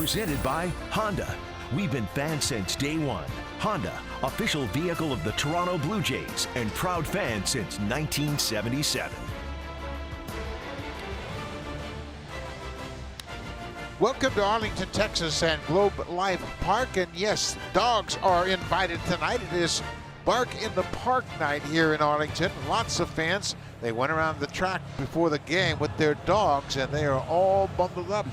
Presented by Honda. We've been fans since day one. Honda, official vehicle of the Toronto Blue Jays and proud fan since 1977. Welcome to Arlington, Texas and Globe Life Park. And yes, dogs are invited tonight. It is Bark in the Park night here in Arlington. Lots of fans. They went around the track before the game with their dogs and they are all bundled up.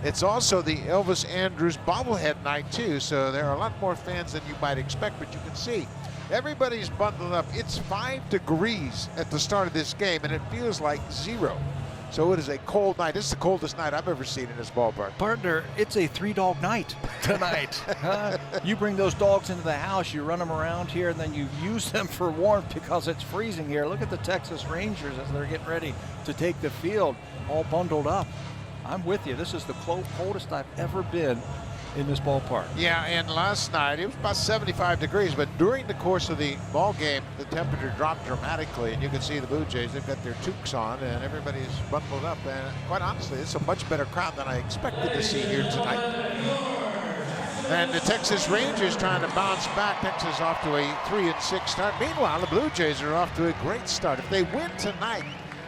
It's also the Elvis Andrus bobblehead night too, so there are a lot more fans than you might expect, but you can see everybody's bundled up. It's 5 degrees at the start of this game and it feels like 0. So it is a cold night. It's the coldest night I've ever seen in this ballpark. Partner, it's a 3-dog night tonight. You bring those dogs into the house, you run them around here, and then you use them for warmth because it's freezing here. Look at the Texas Rangers as they're getting ready to take the field, all bundled up. I'm with you. This is the coldest I've ever been in this ballpark. Yeah, and last night it was about 75 degrees, but during the course of the ball game, the temperature dropped dramatically, and you can see the Blue Jays, they've got their toques on, and everybody's bundled up, and quite honestly, it's a much better crowd than I expected to see here tonight. And the Texas Rangers trying to bounce back. Texas off to a 3-6 start. Meanwhile, the Blue Jays are off to a great start. If they win tonight,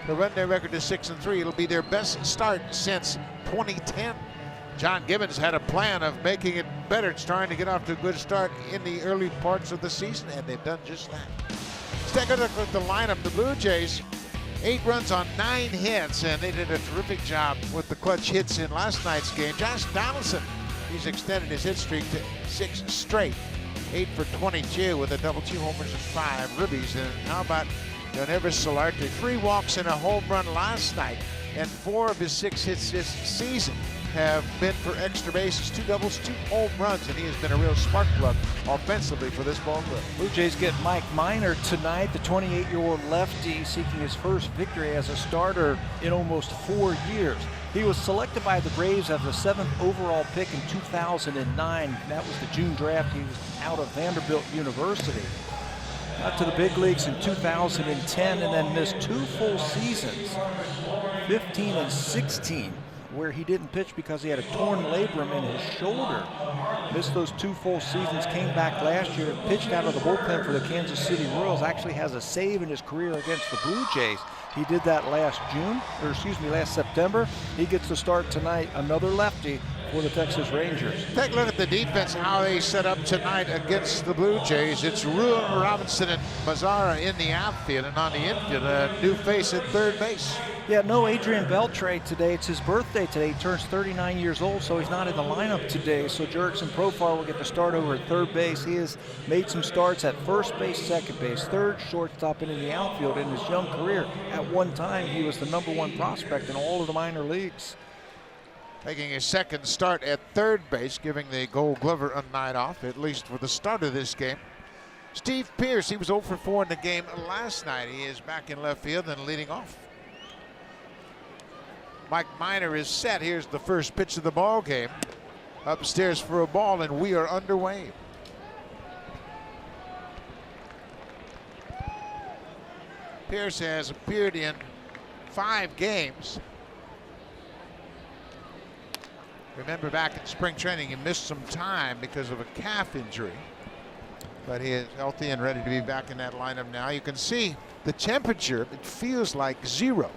they'll run their record to 6-3. It'll be their best start since 2010. John Gibbons had a plan of making it better. It's trying to get off to a good start in the early parts of the season, and they've done just that. Let's take a look at the lineup. The Blue Jays, 8 runs on 9 hits, and they did a terrific job with the clutch hits in last night's game. Josh Donaldson, he's extended his hit streak to 6 straight. 8 for 22 with a double, 2 homers and 5 ribbies. And how about Yonevis Solarte? 3 walks and a home run last night, and 4 of his 6 hits this season have been for extra bases, 2 doubles, 2 home runs, and he has been a real spark plug offensively for this ball club. Blue Jays get Mike Minor tonight, the 28-year-old lefty seeking his first victory as a starter in almost 4 years. He was selected by the Braves as the 7th overall pick in 2009. That was the June draft. He was out of Vanderbilt University. Got to the big leagues in 2010 and then missed 2 full seasons, 15 and 16. Where he didn't pitch because he had a torn labrum in his shoulder. Missed those 2 full seasons, came back last year, pitched out of the bullpen for the Kansas City Royals, actually has a save in his career against the Blue Jays. He did that last September. He gets to start tonight, another lefty for the Texas Rangers. Take a look at the defense, how they set up tonight against the Blue Jays. It's Ruin, Robinson, and Mazzara in the outfield, and on the infield, a new face at third base. Yeah, no Adrian Beltre today. It's his birthday today. He turns 39 years old, so he's not in the lineup today. So Jurickson Profar will get the start over at third base. He has made some starts at first base, second base, third, shortstop, and in the outfield in his young career. At one time, he was the #1 prospect in all of the minor leagues. Taking his second start at third base, giving the Gold Glover a night off, at least for the start of this game. Steve Pearce, he was 0 for 4 in the game last night. He is back in left field and leading off. Mike Minor is set. Here's the first pitch of the ball game. Upstairs for a ball, and we are underway. Pearce has appeared in 5 games. Remember back in spring training, he missed some time because of a calf injury. But he is healthy and ready to be back in that lineup now. You can see the temperature, it feels like 0.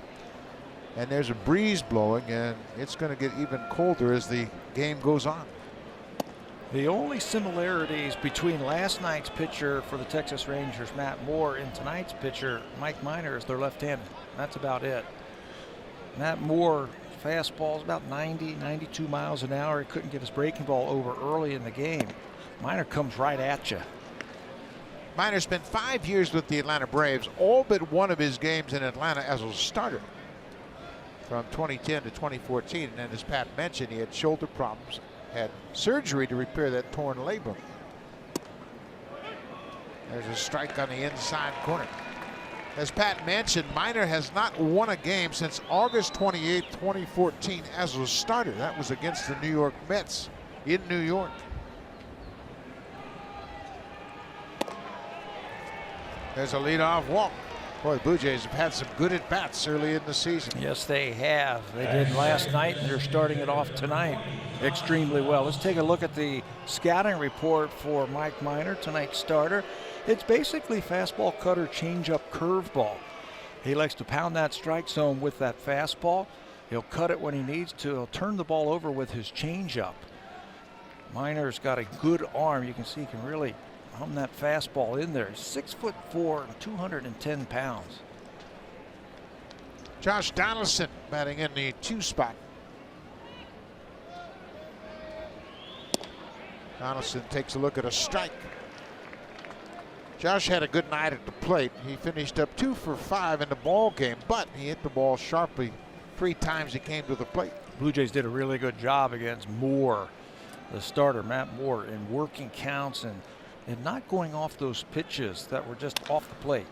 And there's a breeze blowing, and it's going to get even colder as the game goes on. The only similarities between last night's pitcher for the Texas Rangers, Matt Moore, and tonight's pitcher, Mike Minor, is they're left-handed. That's about it. Matt Moore, fastball is about 90, 92 miles an hour. He couldn't get his breaking ball over early in the game. Minor comes right at you. Minor spent 5 years with the Atlanta Braves, all but one of his games in Atlanta as a starter. From 2010 to 2014, and then as Pat mentioned, he had shoulder problems, had surgery to repair that torn labrum. There's a strike on the inside corner. As Pat mentioned, Minor has not won a game since August 28, 2014 as a starter. That was against the New York Mets in New York. There's a leadoff walk. Boy, the Blue Jays have had some good at-bats early in the season. Yes, they have. They did last night, and they're starting it off tonight extremely well. Let's take a look at the scouting report for Mike Minor, tonight's starter. It's basically fastball, cutter, changeup, curveball. He likes to pound that strike zone with that fastball. He'll cut it when he needs to. He'll turn the ball over with his changeup. Minor's got a good arm. You can see he can really hum that fastball in there. 6'4" and 210 pounds. Josh Donaldson batting in the 2 spot. Donaldson takes a look at a strike. Josh had a good night at the plate. He finished up 2 for 5 in the ball game, but he hit the ball sharply 3 times he came to the plate. Blue Jays did a really good job against Moore, the starter, Matt Moore, in working counts and not going off those pitches that were just off the plate.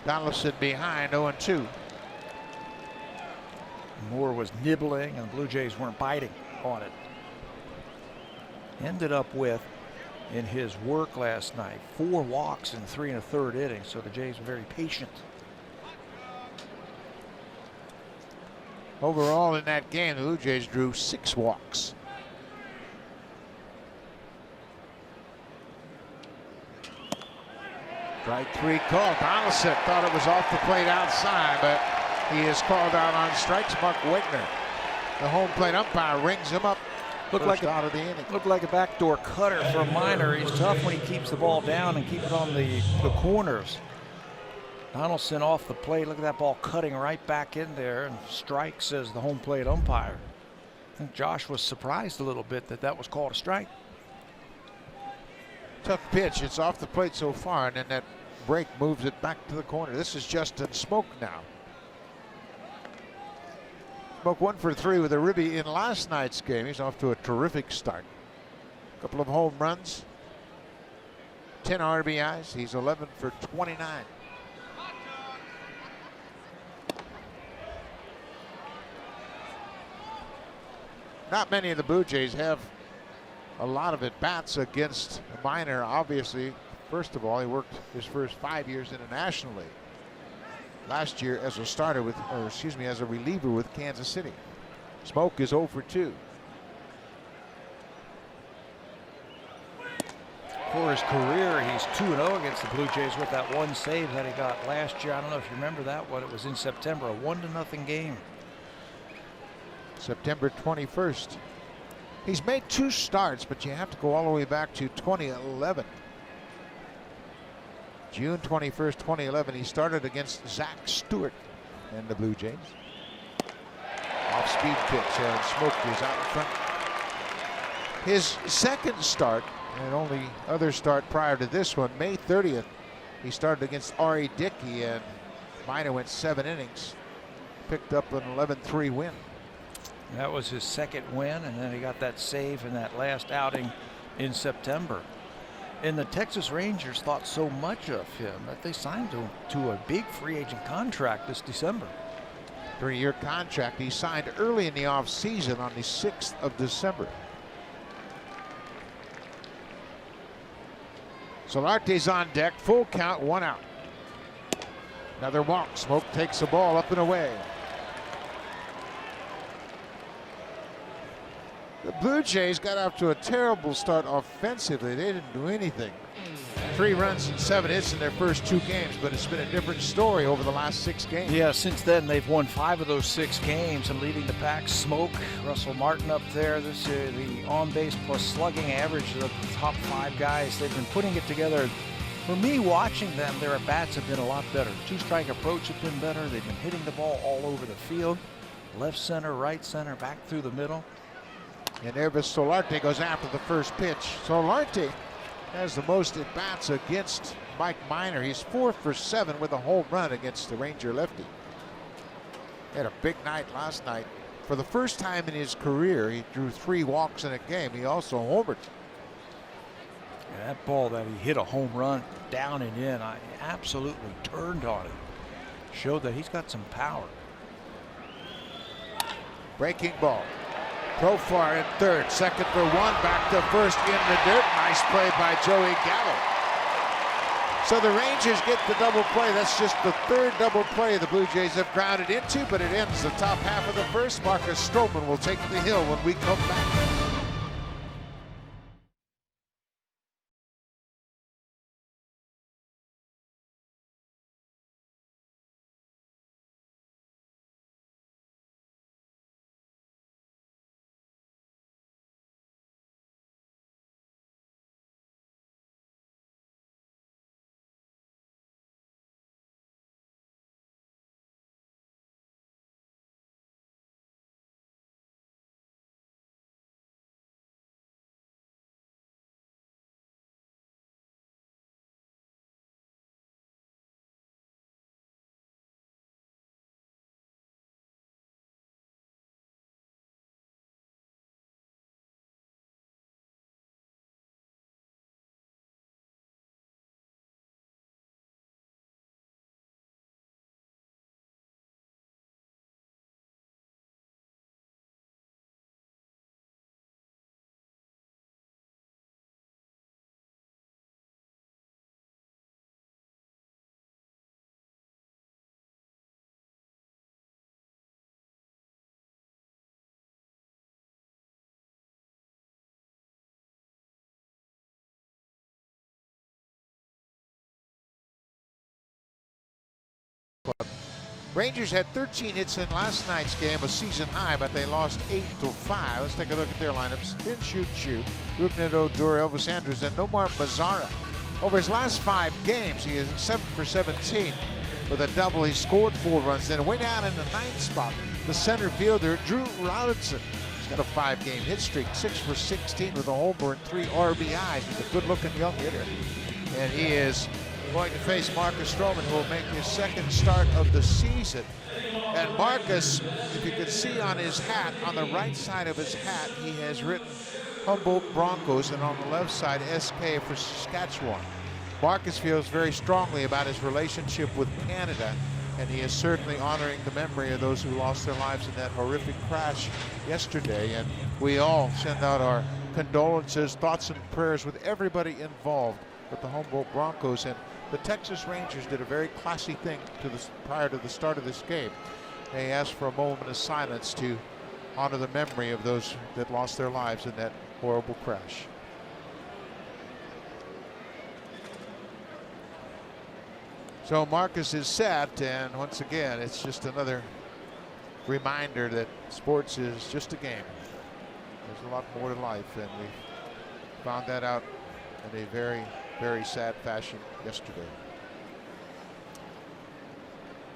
Donaldson behind 0-2. Moore was nibbling and the Blue Jays weren't biting on it. Ended up with, in his work last night, 4 walks in 3 1/3 innings, so the Jays were very patient. Overall in that game, the Blue Jays drew 6 walks. Strike 3 call. Donaldson thought it was off the plate outside, but he is called out on strikes. Mark Wegner, the home plate umpire, rings him up. Looked like out of the inning. Looked like a backdoor cutter for Minor. He's tough when he keeps the ball down and keep it on the corners. Donaldson off the plate. Look at that ball cutting right back in there, and strike, says the home plate umpire. I think Josh was surprised a little bit that was called a strike. Tough pitch. It's off the plate so far, and then that break moves it back to the corner. This is Justin Smoke now. Smoke 1 for 3 with a ribby in last night's game. He's off to a terrific start. A couple of home runs, 10 RBIs. He's 11 for 29. Not many of the Blue Jays have a lot of at-bats against Minor. Obviously, first of all, he worked his first 5 years in the National League. Last year as a starter with, or excuse me, as a reliever with Kansas City. Smoke is 0 for 2. For his career, he's 2-0 against the Blue Jays with that 1 save that he got last year. I don't know if you remember that one. It was in September, a 1-0 game. September 21st. He's made 2 starts, but you have to go all the way back to 2011. June 21st, 2011, he started against Zach Stewart and the Blue Jays. Off-speed pitch, and Smoke is out in front. His second start, and only other start prior to this one, May 30th, he started against R.A. Dickey, and Minor went 7 innings, picked up an 11-3 win. That was his second win, and then he got that save in that last outing in September. And the Texas Rangers thought so much of him that they signed him to a big free agent contract this December. 3-year contract he signed early in the offseason on the 6th of December. Solarte's on deck, full count, 1 out. Another walk. Smoke takes the ball up and away. The Blue Jays got off to a terrible start offensively. They didn't do anything. 3 runs and 7 hits in their first 2 games, but it's been a different story over the last 6 games. Yeah, since then they've won 5 of those 6 games and leading the pack. Smoke, Russell Martin up there. This is the on-base plus slugging average of the top 5 guys. They've been putting it together. For me, watching them, their at-bats have been a lot better. 2-strike approach has been better. They've been hitting the ball all over the field. Left center, right center, back through the middle. And Ervis Solarte goes after the first pitch. Solarte has the most at-bats against Mike Minor. He's 4 for 7 with a home run against the Ranger lefty. He had a big night last night. For the first time in his career, he drew 3 walks in a game. He also homered. Yeah, that ball that he hit a home run down and in, I absolutely turned on it. Showed that he's got some power. Breaking ball. Profar in third, second for 1, back to first in the dirt. Nice play by Joey Gallo. So the Rangers get the double play. That's just the third double play the Blue Jays have grounded into, but it ends the top half of the first. Marcus Stroman will take the hill when we come back. Rangers had 13 hits in last night's game, a season high, but they lost 8-5. Let's take a look at their lineups. Shin Shu, Rougned Odor, Elvis Andrus, and Nomar Mazara. Over his last 5 games, he is 7 for 17 with a double. He scored 4 runs. Then way down in the 9th spot, the center fielder, Drew Robinson. He's got a 5-game hit streak, 6 for 16 with a homer and 3 RBIs. He's a good-looking young hitter. And he is going to face Marcus Stroman, who will make his second start of the season. And Marcus, if you can see on his hat, on the right side of his hat, he has written Humboldt Broncos, and on the left side, SK for Saskatchewan. Marcus feels very strongly about his relationship with Canada, and he is certainly honoring the memory of those who lost their lives in that horrific crash yesterday. And we all send out our condolences, thoughts, and prayers with everybody involved with the Humboldt Broncos. And the Texas Rangers did a very classy thing prior to the start of this game. They asked for a moment of silence to honor the memory of those that lost their lives in that horrible crash. So Marcus is set, and once again, it's just another reminder that sports is just a game. There's a lot more to life, and we found that out in a very, very sad fashion yesterday.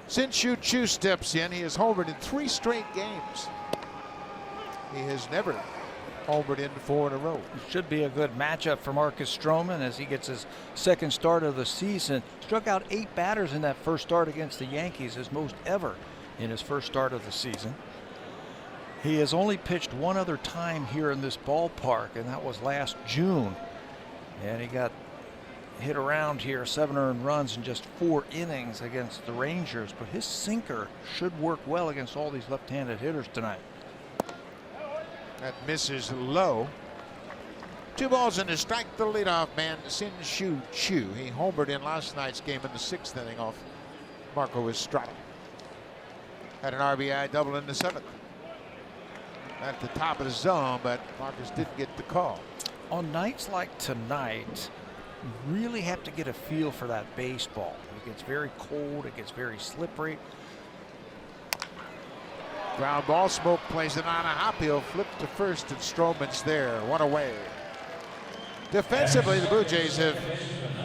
Shin Shu steps in. He has homered in 3 straight games. He has never homered in 4 in a row. It should be a good matchup for Marcus Stroman as he gets his second start of the season. Struck out 8 batters in that first start against the Yankees, his most ever in his first start of the season. He has only pitched 1 other time here in this ballpark, and that was last June. And he got hit around here, 7 earned runs in just 4 innings against the Rangers, but his sinker should work well against all these left-handed hitters tonight. That misses low. 2 balls and a strike. The leadoff man, Shin Shu. He homered in last night's game in the 6th inning off Marco Estrada. Had an RBI double in the 7th. At the top of the zone, but Marcus didn't get the call. On nights like tonight, you really have to get a feel for that baseball. It gets very cold, it gets very slippery. Ground ball, Smoke plays it on a hop. He'll flip to first, and Stroman's there, 1 away. Defensively, the Blue Jays have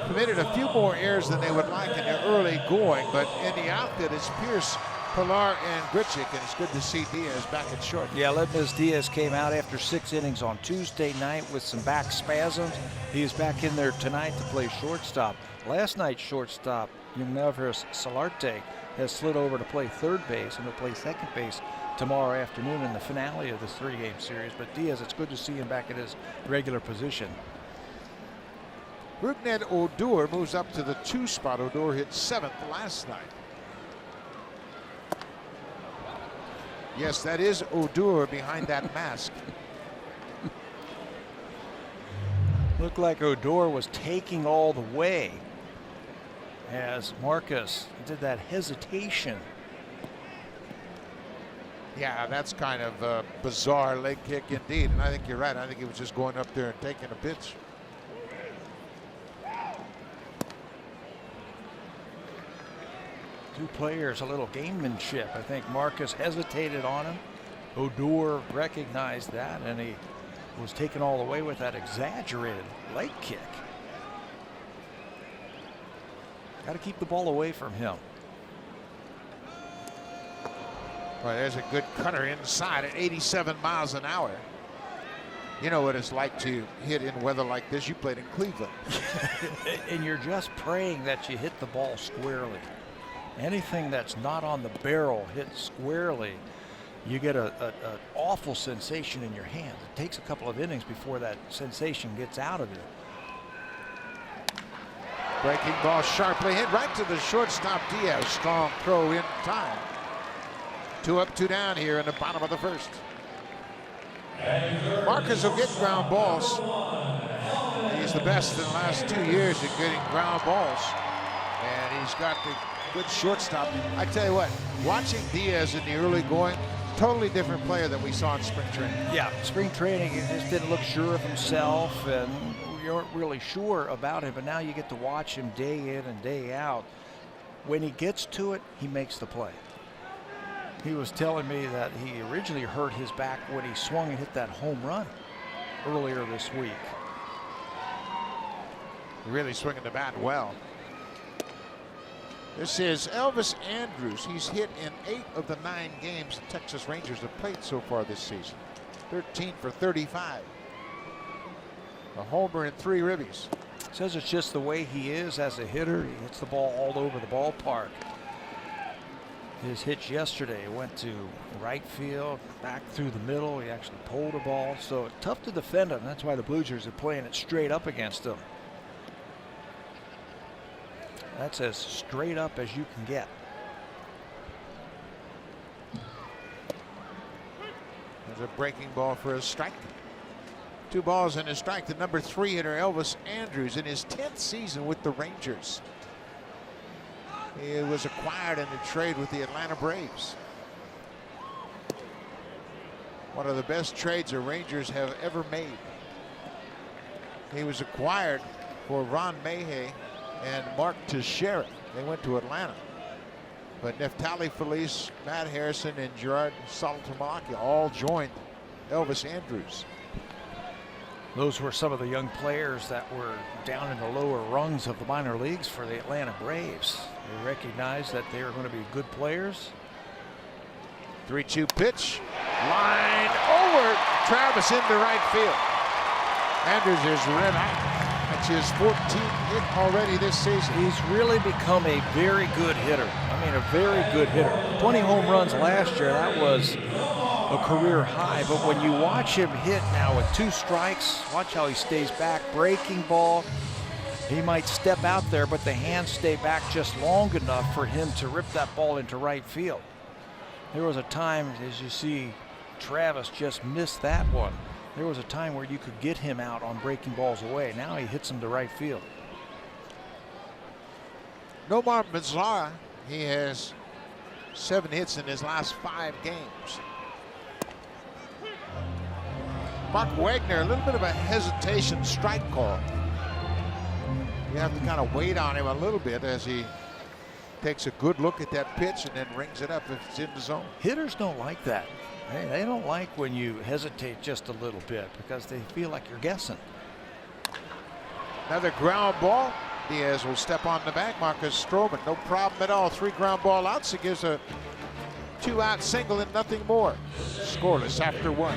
committed a few more errors than they would like in their early going, but in the outfield, it's Pearce, Pilar, and Grichuk, and it's good to see Diaz back at short. Yeah, Ledmus Diaz came out after 6 innings on Tuesday night with some back spasms. He is back in there tonight to play shortstop. Last night's shortstop, Yunevers Solarte, has slid over to play third base, and he'll play second base tomorrow afternoon in the finale of this 3-game series. But Diaz, it's good to see him back at his regular position. Rougned Odor moves up to the 2 spot. Odor hit 7th last night. Yes, that is Odor behind that mask. Looked like Odor was taking all the way. as Marcus did that hesitation. Yeah, that's kind of a bizarre leg kick indeed. And I think you're right. I think he was just going up there and taking a pitch. Two players, a little gamemanship. I think Marcus hesitated on him. Odor recognized that, and he was taken all the way with that exaggerated leg kick. Got to keep the ball away from him. Well, there's a good cutter inside at 87 miles an hour. You know what it's like to hit in weather like this. You played in Cleveland. And you're just praying that you hit the ball squarely. Anything that's not on the barrel hit squarely, you get an awful sensation in your hands. It takes a couple of innings before that sensation gets out of you. Breaking ball sharply hit right to the shortstop Diaz. Strong throw in time. 2 up, 2 down here in the bottom of the first. Marcus will get ground balls. He's the best in the last 2 years at getting ground balls. And he's got the good shortstop. I tell you what, watching Diaz in the early going, totally different player than we saw in spring training. Yeah, spring training, he just didn't look sure of himself, and we weren't really sure about him, but now you get to watch him day in and day out. When he gets to it, he makes the play. He was telling me that he originally hurt his back when he swung and hit that home run earlier this week. Really swinging the bat well. This is Elvis Andrus. He's hit in 8 of the 9 games the Texas Rangers have played so far this season. 13 for 35. A homer and 3 ribbies. Says it's just the way he is as a hitter. He hits the ball all over the ballpark. His hitch yesterday went to right field, back through the middle. He actually pulled a ball. So tough to defend him. That's why the Blue Jays are playing it straight up against him. That's as straight up as you can get. There's a breaking ball for a strike. 2 balls and a strike. The number 3 hitter Elvis Andrus in his 10th season with the Rangers. He was acquired in a trade with the Atlanta Braves. One of the best trades the Rangers have ever made. He was acquired for Ron Mayhew and Mark Teixeira. They went to Atlanta. But Neftali Felice, Matt Harrison, and Gerard Saltamalaki all joined Elvis Andrus. Those were some of the young players that were down in the lower rungs of the minor leagues for the Atlanta Braves. They recognized that they were going to be good players. 3-2 pitch. Line over. Travis into right field. Andrus is red out. That's his 14th hit already this season. He's really become a very good hitter. I mean, a very good hitter. 20 home runs last year. That was a career high. But when you watch him hit now with 2 strikes, watch how he stays back. Breaking ball. He might step out there, but the hands stay back just long enough for him to rip that ball into right field. There was a time, as you see, Travis just missed that one. There was a time where you could get him out on breaking balls away. Now he hits them to right field. Nomar Mazara, he has 7 hits in his last 5 games. Mark Wagner, a little bit of a hesitation strike call. You have to kind of wait on him a little bit as he takes a good look at that pitch and then rings it up if it's in the zone. Hitters don't like that. They don't like when you hesitate just a little bit because they feel like you're guessing. Another ground ball. Diaz will step on the back. Marcus Stroman, no problem at all. 3 ground ball outs. He gives a 2-out single and nothing more. Scoreless after 1.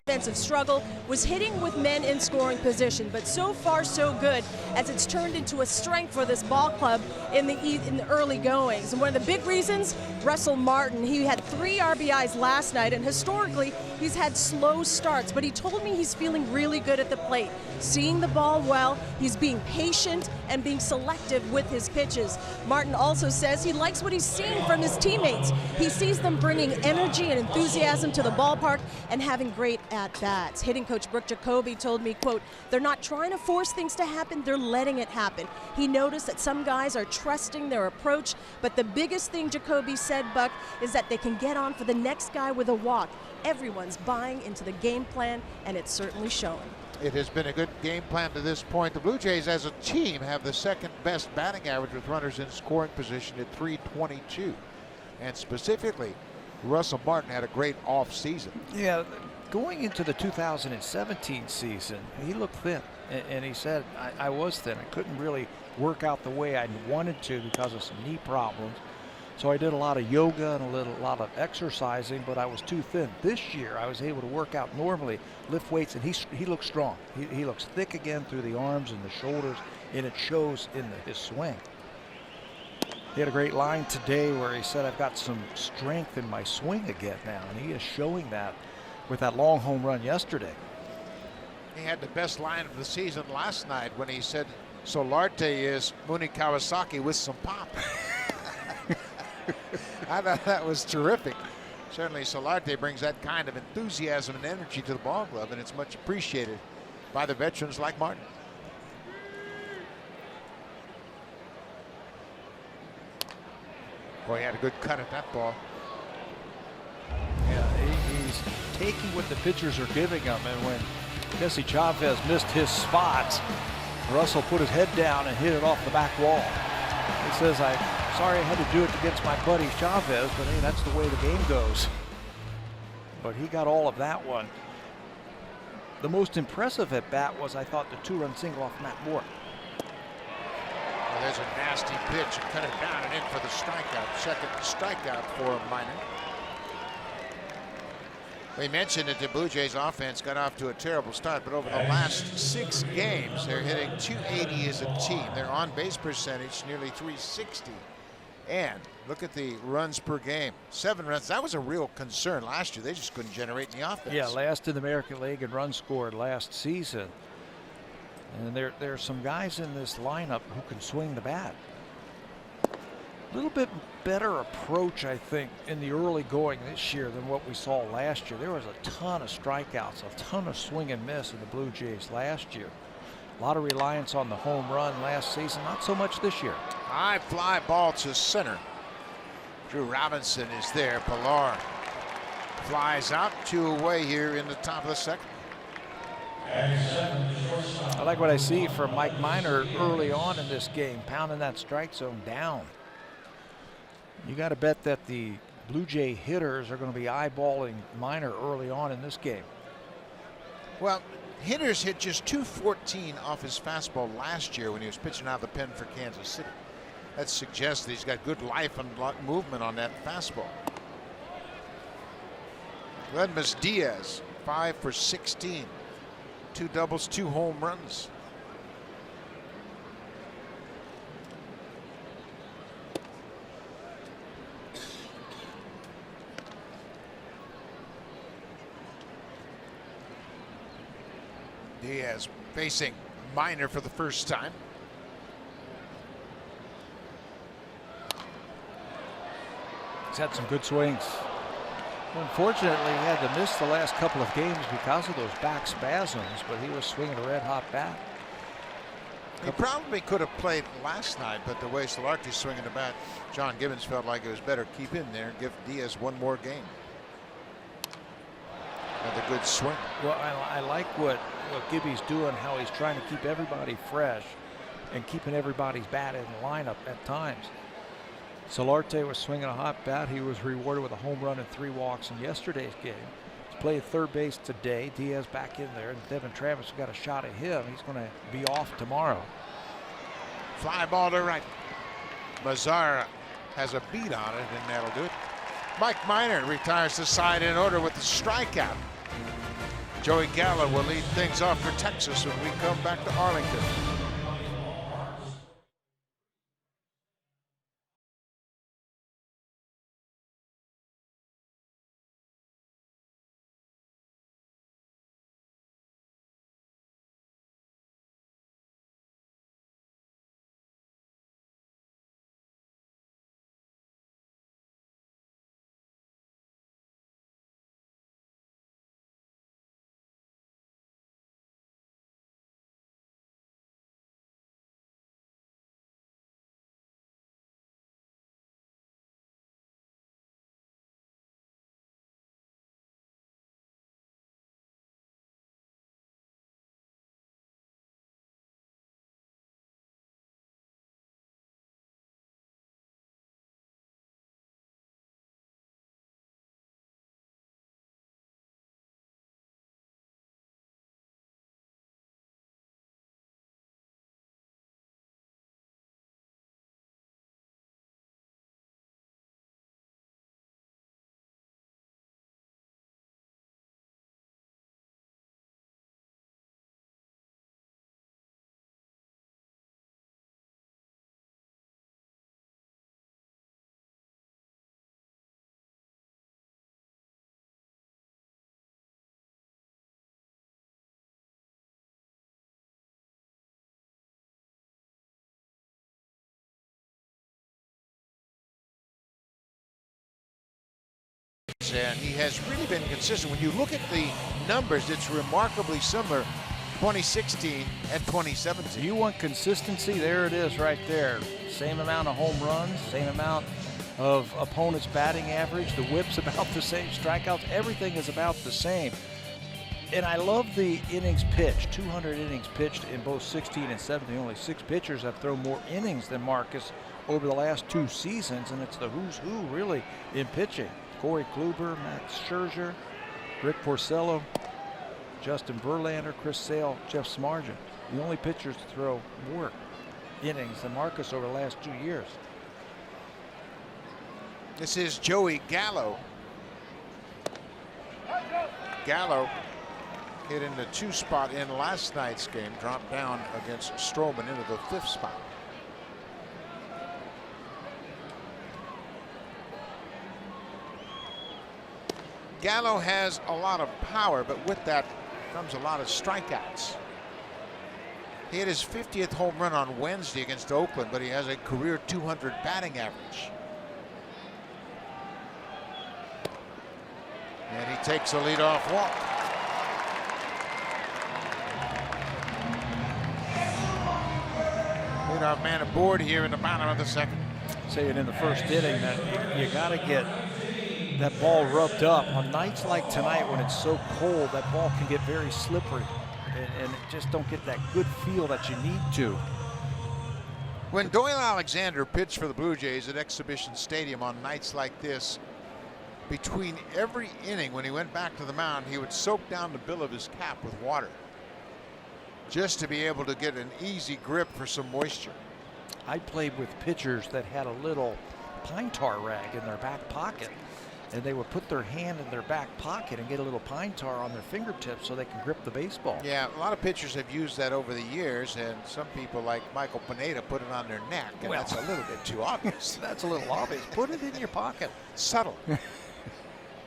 offensive struggle was hitting with men in scoring position, but so far so good as it's turned into a strength for this ball club in the early goings. And one of the big reasons, Russell Martin, he had 3 RBIs last night, and historically he's had slow starts, but he told me he's feeling really good at the plate, seeing the ball well, he's being patient and being selective with his pitches. Martin also says he likes what he's seeing from his teammates. He sees them bringing energy and enthusiasm to the ballpark and having great at-bats. Hitting coach Brooke Jacoby told me, quote, they're not trying to force things to happen, they're letting it happen. He noticed that some guys are trusting their approach, but the biggest thing Jacoby said, Buck, is that they can get on for the next guy with a walk. Everyone's buying into the game plan, and it's certainly shown. It has been a good game plan to this point. The Blue Jays as a team have the second best batting average with runners in scoring position at .322. And specifically, Russell Martin had a great off season. Yeah, going into the 2017 season, he looked thin. And he said, I was thin. I couldn't really work out the way I wanted to because of some knee problems. So I did a lot of yoga and a lot of exercising, but I was too thin. This year, I was able to work out normally, lift weights, and he looks strong. He looks thick again through the arms and the shoulders, and it shows in his swing. He had a great line today where he said, I've got some strength in my swing again now, and he is showing that with that long home run yesterday. He had the best line of the season last night when he said Solarte is Mooney Kawasaki with some pop. I thought that was terrific. Certainly Solarte brings that kind of enthusiasm and energy to the ball club, and it's much appreciated by the veterans like Martin. Boy, he had a good cut at that ball. Yeah, he's taking what the pitchers are giving him, and when Jesse Chavez missed his spot, Russell put his head down and hit it off the back wall. He says, I'm sorry I had to do it against my buddy Chavez, but hey, that's the way the game goes. But he got all of that one. The most impressive at bat was, I thought, the 2-run single off Matt Moore. Well, there's a nasty pitch, cut it down and in for the strikeout. Second strikeout for Minor. We mentioned that the Blue Jays offense got off to a terrible start, but over the last 6 games, they're hitting .280 as a team. Their on-base percentage nearly .360. And look at the runs per game. 7 runs. That was a real concern last year. They just couldn't generate any offense. Yeah, last in the American League in runs scored last season. And there are some guys in this lineup who can swing the bat. A little bit better approach, I think, in the early going this year than what we saw last year. There was a ton of strikeouts, a ton of swing and miss in the Blue Jays last year. A lot of reliance on the home run last season, not so much this year. High fly ball to center. Drew Robinson is there. Pilar flies out, 2 away here in the top of the second. I like what I see from Mike Minor early on in this game, pounding that strike zone down. You got to bet that the Blue Jay hitters are going to be eyeballing Minor early on in this game. Well, hitters hit just .214 off his fastball last year when he was pitching out of the pen for Kansas City. That suggests that he's got good life and movement on that fastball. Ledmus Diaz, 5 for 16. 2 doubles, 2 home runs. Diaz facing Minor for the first time. He's had some good swings. Unfortunately, he had to miss the last couple of games because of those back spasms, but he was swinging a red-hot bat. He probably could have played last night, but the way Solarte's swinging the bat, John Gibbons felt like it was better keep in there and give Diaz 1 more game. Another good swing. Well, I like what Gibby's doing, how he's trying to keep everybody fresh and keeping everybody's bat in the lineup at times. Solarte was swinging a hot bat. He was rewarded with a home run and 3 walks in yesterday's game. He's played third base today. Diaz back in there, and Devin Travis got a shot at him. He's going to be off tomorrow. Fly ball to right. Mazzara has a beat on it, and that'll do it. Mike Minor retires the side in order with the strikeout. Joey Gallo will lead things off for Texas when we come back to Arlington. And he has really been consistent. When you look at the numbers, it's remarkably similar 2016 and 2017. You want consistency? There it is right there. Same amount of home runs, same amount of opponent's batting average. The whip's about the same, strikeouts, everything is about the same. And I love the innings pitched, 200 innings pitched in both 16 and 17. Only 6 pitchers have thrown more innings than Marcus over the last 2 seasons, and it's the who's who really in pitching. Corey Kluber, Max Scherzer, Rick Porcello, Justin Verlander, Chris Sale, Jeff Smargian. The only pitchers to throw more innings than Marcus over the last 2 years. This is Joey Gallo. Gallo hit in the 2 spot in last night's game, dropped down against Stroman into the 5th spot. Gallo has a lot of power, but with that comes a lot of strikeouts. He had his 50th home run on Wednesday against Oakland, but he has a career 200 batting average. And he takes a leadoff walk. Leadoff man aboard here in the bottom of the 2nd. Saying in the first inning that you got to get that ball rubbed up. On nights like tonight when it's so cold, that ball can get very slippery and just don't get that good feel that you need to. When Doyle Alexander pitched for the Blue Jays at Exhibition Stadium on nights like this, between every inning when he went back to the mound, he would soak down the bill of his cap with water just to be able to get an easy grip for some moisture. I played with pitchers that had a little pine tar rag in their back pocket, and they would put their hand in their back pocket and get a little pine tar on their fingertips so they can grip the baseball. Yeah, a lot of pitchers have used that over the years, and some people like Michael Pineda put it on their neck, and well, that's a little bit too obvious. That's a little obvious. Put it in your pocket. Subtle.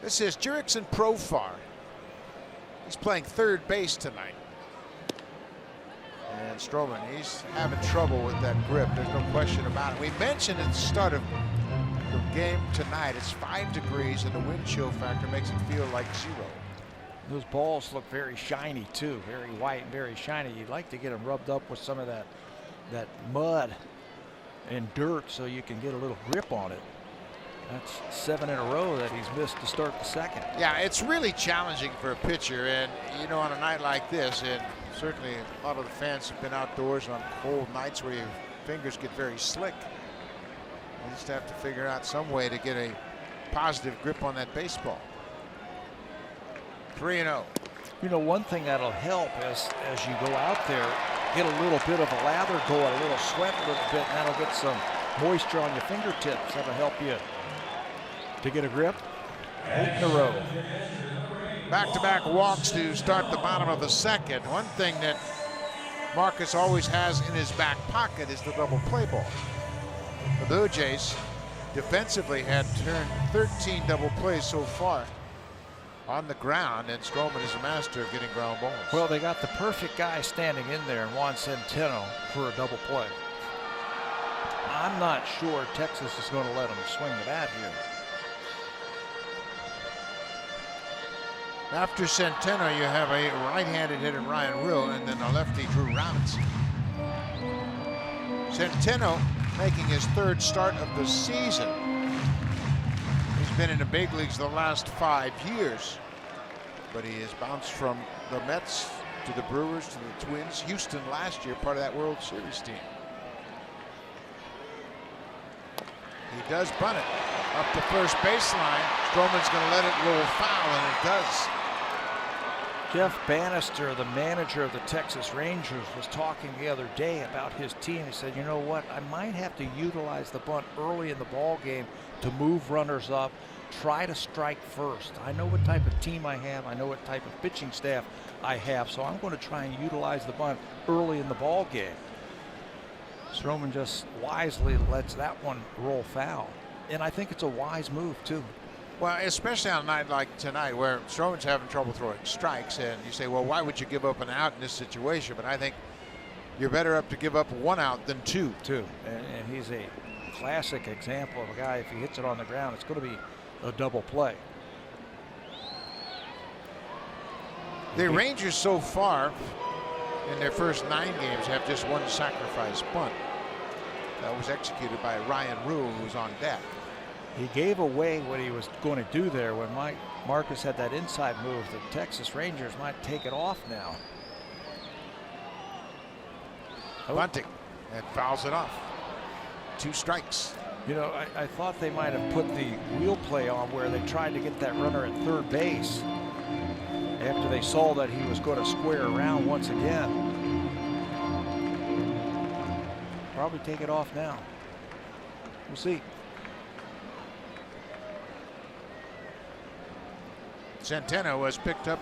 This is Jurickson Profar. He's playing 3rd base tonight. And Stroman, he's having trouble with that grip. There's no question about it. We mentioned at the start of the game tonight, it's 5 degrees and the wind chill factor makes it feel like 0. Those balls look very shiny too, very white and very shiny. You'd like to get them rubbed up with some of that mud and dirt so you can get a little grip on it. That's 7 in a row that he's missed to start the 2nd. Yeah, it's really challenging for a pitcher, and you know, on a night like this, and certainly a lot of the fans have been outdoors on cold nights where your fingers get very slick. You just have to figure out some way to get a positive grip on that baseball. 3-0. You know, one thing that'll help is as you go out there, get a little bit of a lather going, a little sweat a little bit, and that'll get some moisture on your fingertips. That'll help you to get a grip. 8 in a row. Back-to-back walks to start the bottom of the second. One thing that Marcus always has in his back pocket is the double play ball. The Blue Jays defensively had turned 13 double plays so far on the ground, and Stroman is a master of getting ground balls. Well, they got the perfect guy standing in there in Juan Centeno for a double play. I'm not sure Texas is going to let him swing the bat here. After Centeno, you have a right-handed hitter, Ryan Will, and then a lefty, Drew Robinson. Centeno making his third start of the season. He's been in the big leagues the last 5 years, but he has bounced from the Mets to the Brewers to the Twins. Houston last year, part of that World Series team. He does bunt it up the first baseline. Stroman's going to let it roll foul, and it does. Jeff Bannister, the manager of the Texas Rangers, was talking the other day about his team. He said, you know what, I might have to utilize the bunt early in the ball game to move runners up, try to strike first. I know what type of team I have. I know what type of pitching staff I have, so I'm going to try and utilize the bunt early in the ball game. Stroman just wisely lets that one roll foul, and I think it's a wise move too. Well, especially on a night like tonight where Stroman's having trouble throwing strikes, and you say, well, why would you give up an out in this situation? But I think you're better up to give up 1 out than 2. And he's a classic example of a guy, if he hits it on the ground, it's going to be a double play. The Rangers so far in their first 9 games have just one sacrifice bunt. That was executed by Ryan Rule, who's on deck. He gave away what he was going to do there when Marcus had that inside move. The Texas Rangers might take it off now. Bunting, and fouls it off. 2 strikes. You know, I thought they might have put the wheel play on where they tried to get that runner at third base after they saw that he was going to square around once again. Probably take it off now. We'll see. Centeno was picked up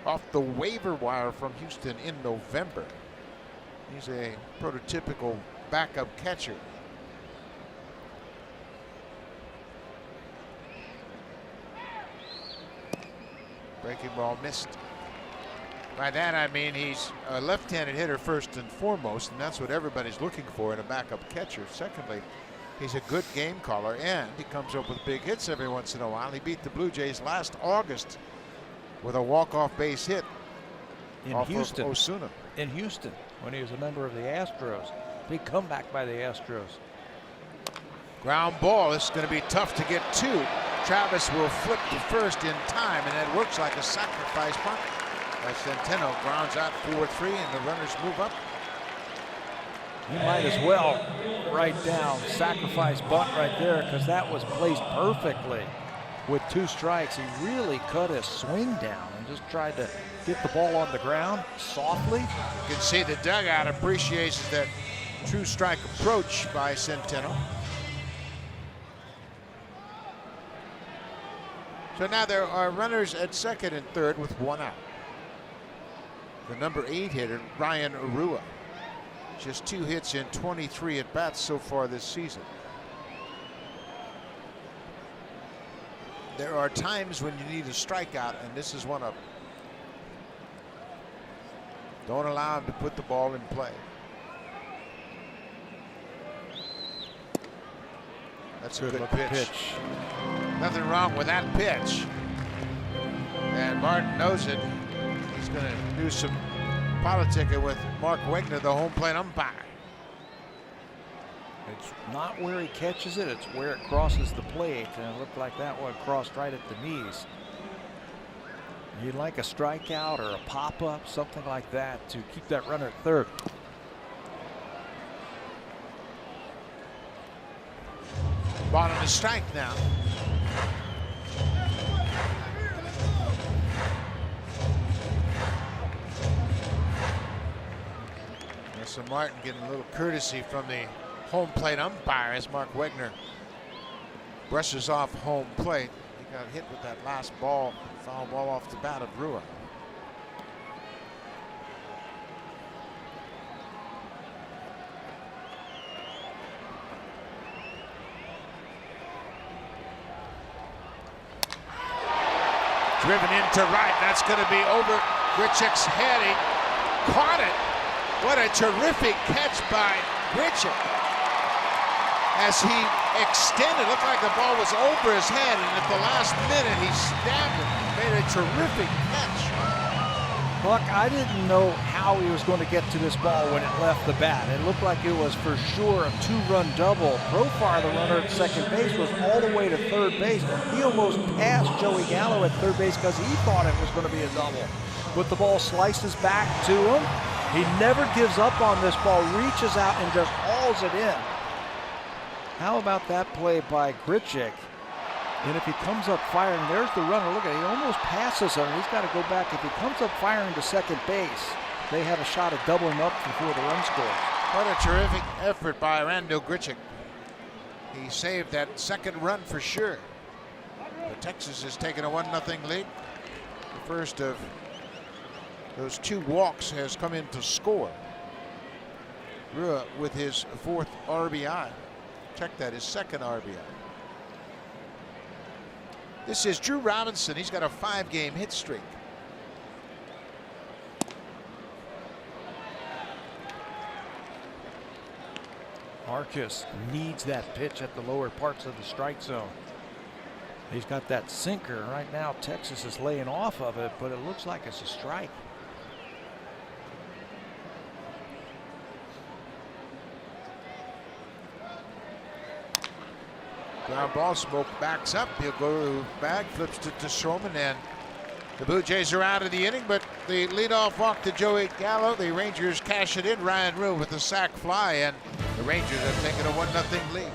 off the waiver wire from Houston in November. He's a prototypical backup catcher. Breaking ball missed. By that I mean he's a left-handed hitter first and foremost, and that's what everybody's looking for in a backup catcher. Secondly, he's a good game caller, and he comes up with big hits every once in a while. He beat the Blue Jays last August with a walk-off base hit in off Houston. of Osuna. In Houston, when he was a member of the Astros. Big comeback by the Astros. Ground ball. This is going to be tough to get to. Travis will flip to first in time, and it works like a sacrifice bunt. As Centeno grounds out 4-3, and the runners move up. You might as well write down sacrifice bunt right there, because that was placed perfectly with 2 strikes. He really cut his swing down and just tried to get the ball on the ground softly. You can see the dugout appreciates that true strike approach by Centeno. So now there are runners at second and third with 1 out. The number 8 hitter, Ryan Urua. Just 2 hits in 23 at-bats so far this season. There are times when you need a strikeout, and this is one of them. Don't allow him to put the ball in play. That's a good pitch. Nothing wrong with that pitch. And Martin knows it. He's going to do some politicking with Mark Wegner, the home plate umpire. It's not where he catches it, it's where it crosses the plate, and it looked like that one crossed right at the knees. You'd like a strikeout or a pop-up, something like that, to keep that runner at third. Bottom to strike now. So Martin getting a little courtesy from the home plate umpire as Mark Wegner brushes off home plate. got hit with that last ball, foul ball off the bat of Brewer. Driven into right. That's going to be over Grichuk's head. He caught it. What a terrific catch by Grichuk. As he extended, looked like the ball was over his head, and at the last minute he stabbed it. Made a terrific catch. Buck, I didn't know how he was going to get to this ball when it left the bat. It looked like it was for sure a two-run double. Profar, the runner at second base, was all the way to third base. He almost passed Joey Gallo at third base because he thought it was going to be a double. But the ball slices back to him. He never gives up on this ball, reaches out and just hauls it in. How about that play by Grichuk? And if he comes up firing, there's the runner. Look at it, he almost passes him. He's got to go back. If he comes up firing to second base, they have a shot at doubling up before the run scores. What a terrific effort by Randall Grichuk. He saved that second run for sure. But Texas has taken a 1-0 lead. The first of those 2 walks has come in to score. Rua with his 4th RBI. Check that, his 2nd RBI. This is Drew Robinson. He's got a 5-game hit streak. Marcus needs that pitch at the lower parts of the strike zone. He's got that sinker. Right now, Texas is laying off of it, but it looks like it's a strike. Ground ball, Smoke backs up. He'll go to the bag, flips to Stroman, and the Blue Jays are out of the inning, but the leadoff walk to Joey Gallo. The Rangers cash it in. Ryan Rue with the sac fly, and the Rangers have taken a 1-0 lead.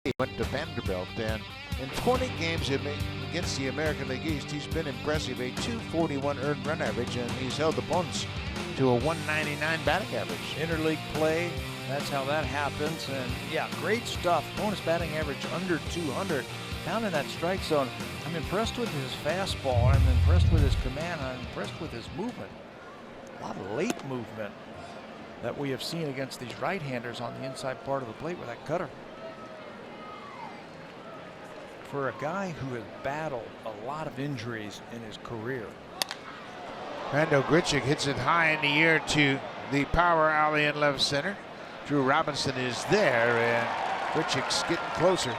He went to Vanderbilt, and in 20 games against the American League East, he's been impressive. A .241 earned run average, and he's held opponents to a .199 batting average. Interleague play, that's how that happens. And yeah, great stuff. Bonus batting average under 200. Down in that strike zone. I'm impressed with his fastball. I'm impressed with his command. I'm impressed with his movement. A lot of late movement that we have seen against these right-handers on the inside part of the plate with that cutter. For a guy who has battled a lot of injuries in his career. Randall Grichuk hits it high in the air to the power alley in left center. Drew Robinson is there, and Grichuk's getting closer.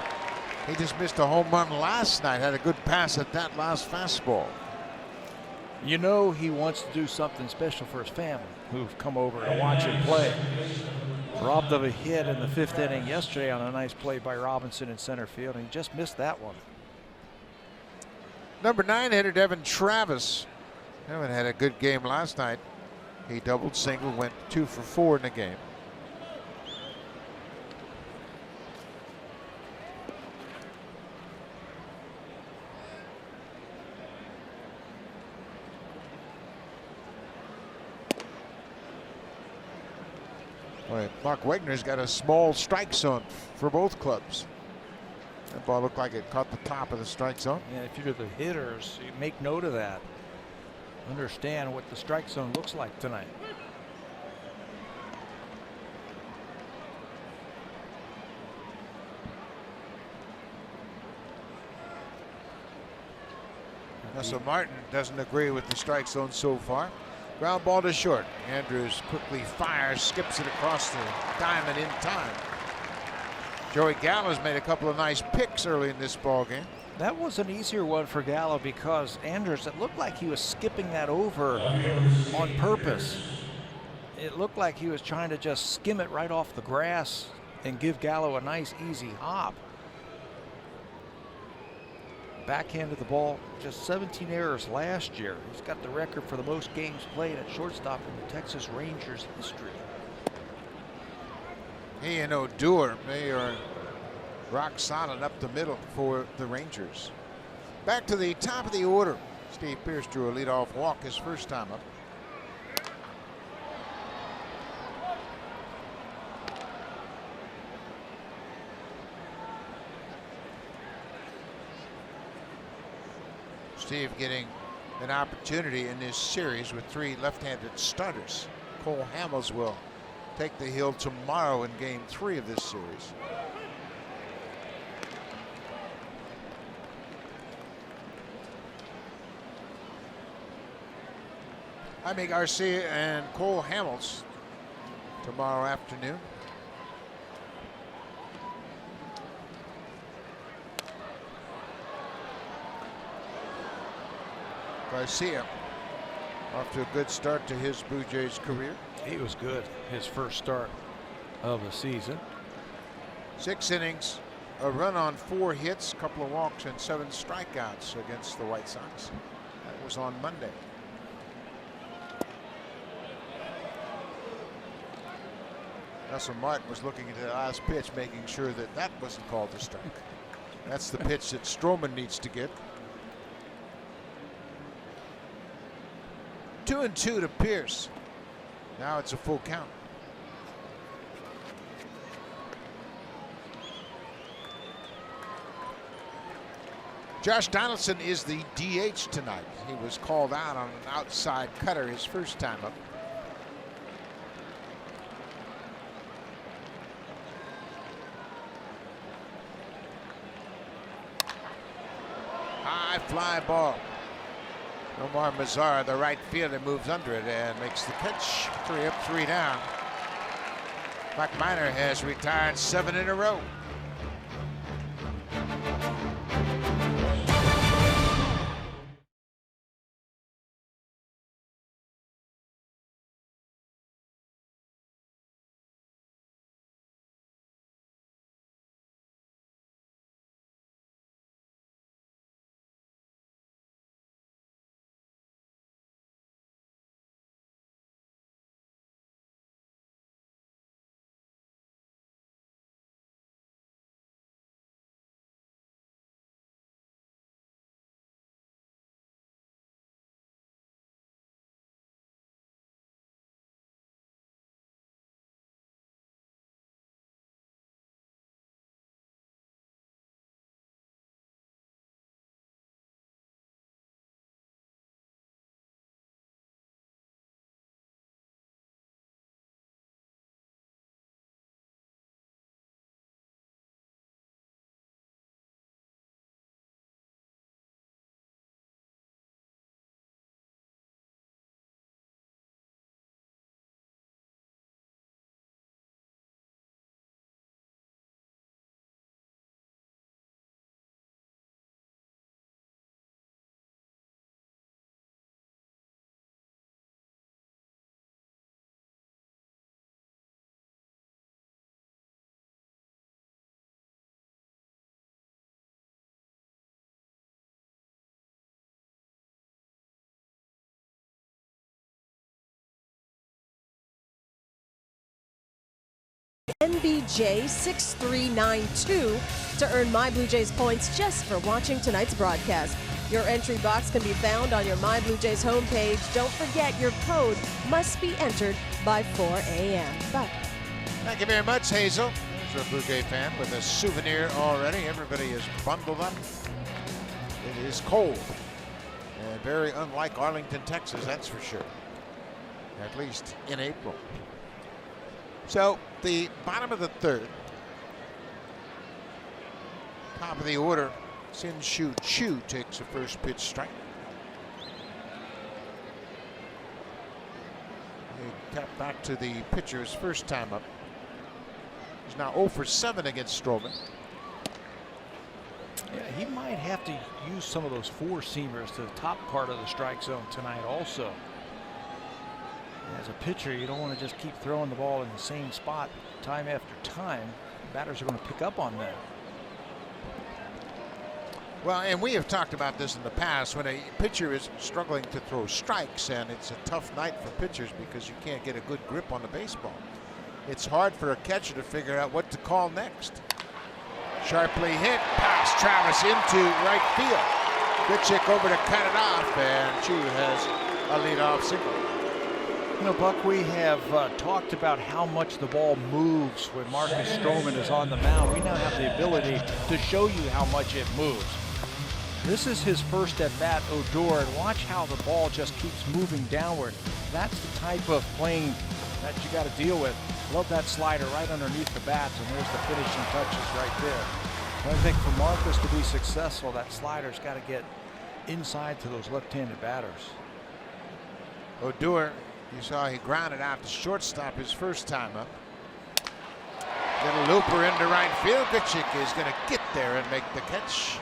He just missed a home run last night. Had a good pass at that last fastball. You know he wants to do something special for his family who've come over to watch him play. Robbed of a hit in the 5th inning yesterday on a nice play by Robinson in center field, and he just missed that one. Number 9 hitter Devin Travis Haven't had a good game last night. He doubled, single, went 2 for 4 in the game. Boy, Mark Wegner's got a small strike zone for both clubs. That ball looked like it caught the top of the strike zone. And if you're the hitters, you make note of that. Understand what the strike zone looks like tonight. So Martin doesn't agree with the strike zone so far. Ground ball to short. Andrews quickly fires, skips it across the diamond in time. Joey Gallo's made a couple of nice picks early in this ball game. That was an easier one for Gallo because Andrews, it looked like he was skipping that over on purpose. It looked like he was trying to just skim it right off the grass and give Gallo a nice easy hop. Backhanded the ball, just 17 errors last year. He's got the record for the most games played at shortstop in the Texas Rangers history. He and Odor, they are rock solid up the middle for the Rangers. Back to the top of the order. Steve Pearce drew a leadoff walk his first time up. Steve getting an opportunity in this series with 3 left-handed starters. Cole Hamels will take the hill tomorrow in game 3 of this series. Jaime Garcia and Cole Hamels tomorrow afternoon. Garcia off to a good start to his Blue Jays career. He was good his first start of the season. 6 innings, a run on 4 hits, a couple of walks, and 7 strikeouts against the White Sox. That was on Monday. Russell Martin was looking at the last pitch, making sure that that wasn't called a strike. That's the pitch that Stroman needs to get. 2-2 to Pearce. Now it's a full count. Josh Donaldson is the DH tonight. He was called out on an outside cutter his first time up. High fly ball. Omar Mazar, the right fielder, moves under it and makes the catch. 3 up, 3 down. Buck Miner has retired 7 in a row. NBJ6392 to earn My Blue Jays points just for watching tonight's broadcast. Your entry box can be found on your My Blue Jays homepage. Don't forget, your code must be entered by 4 a.m. Bye. Thank you very much, Hazel. There's a Blue Jay fan with a souvenir already. Everybody is bundled up. It is cold. And very unlike Arlington, Texas, that's for sure. At least in April. So, the bottom of the third. Top of the order. Sin Shu Chu takes a first pitch strike. He tapped back to the pitcher's first time up. He's now 0 for 7 against Stroman. Yeah, he might have to use some of those four-seamers to the top part of the strike zone tonight also. As a pitcher, you don't want to just keep throwing the ball in the same spot time after time. Batters are going to pick up on that. Well, and we have talked about this in the past when a pitcher is struggling to throw strikes, and it's a tough night for pitchers because you can't get a good grip on the baseball. It's hard for a catcher to figure out what to call next. Sharply hit, pass Travis into right field. Grichuk over to cut it off, and Chu has a leadoff single. You know, Buck, we have talked about how much the ball moves when Marcus Stroman is on the mound. We now have the ability to show you how much it moves. This is his first at bat, Odor, and watch how the ball just keeps moving downward. That's the type of playing that you got to deal with. Love that slider right underneath the bats, and there's the finishing touches right there. I think for Marcus to be successful, that slider's got to get inside to those left-handed batters. Odor, you saw he grounded out to shortstop his first time up. Little looper into right field. Grichuk is going to get there and make the catch.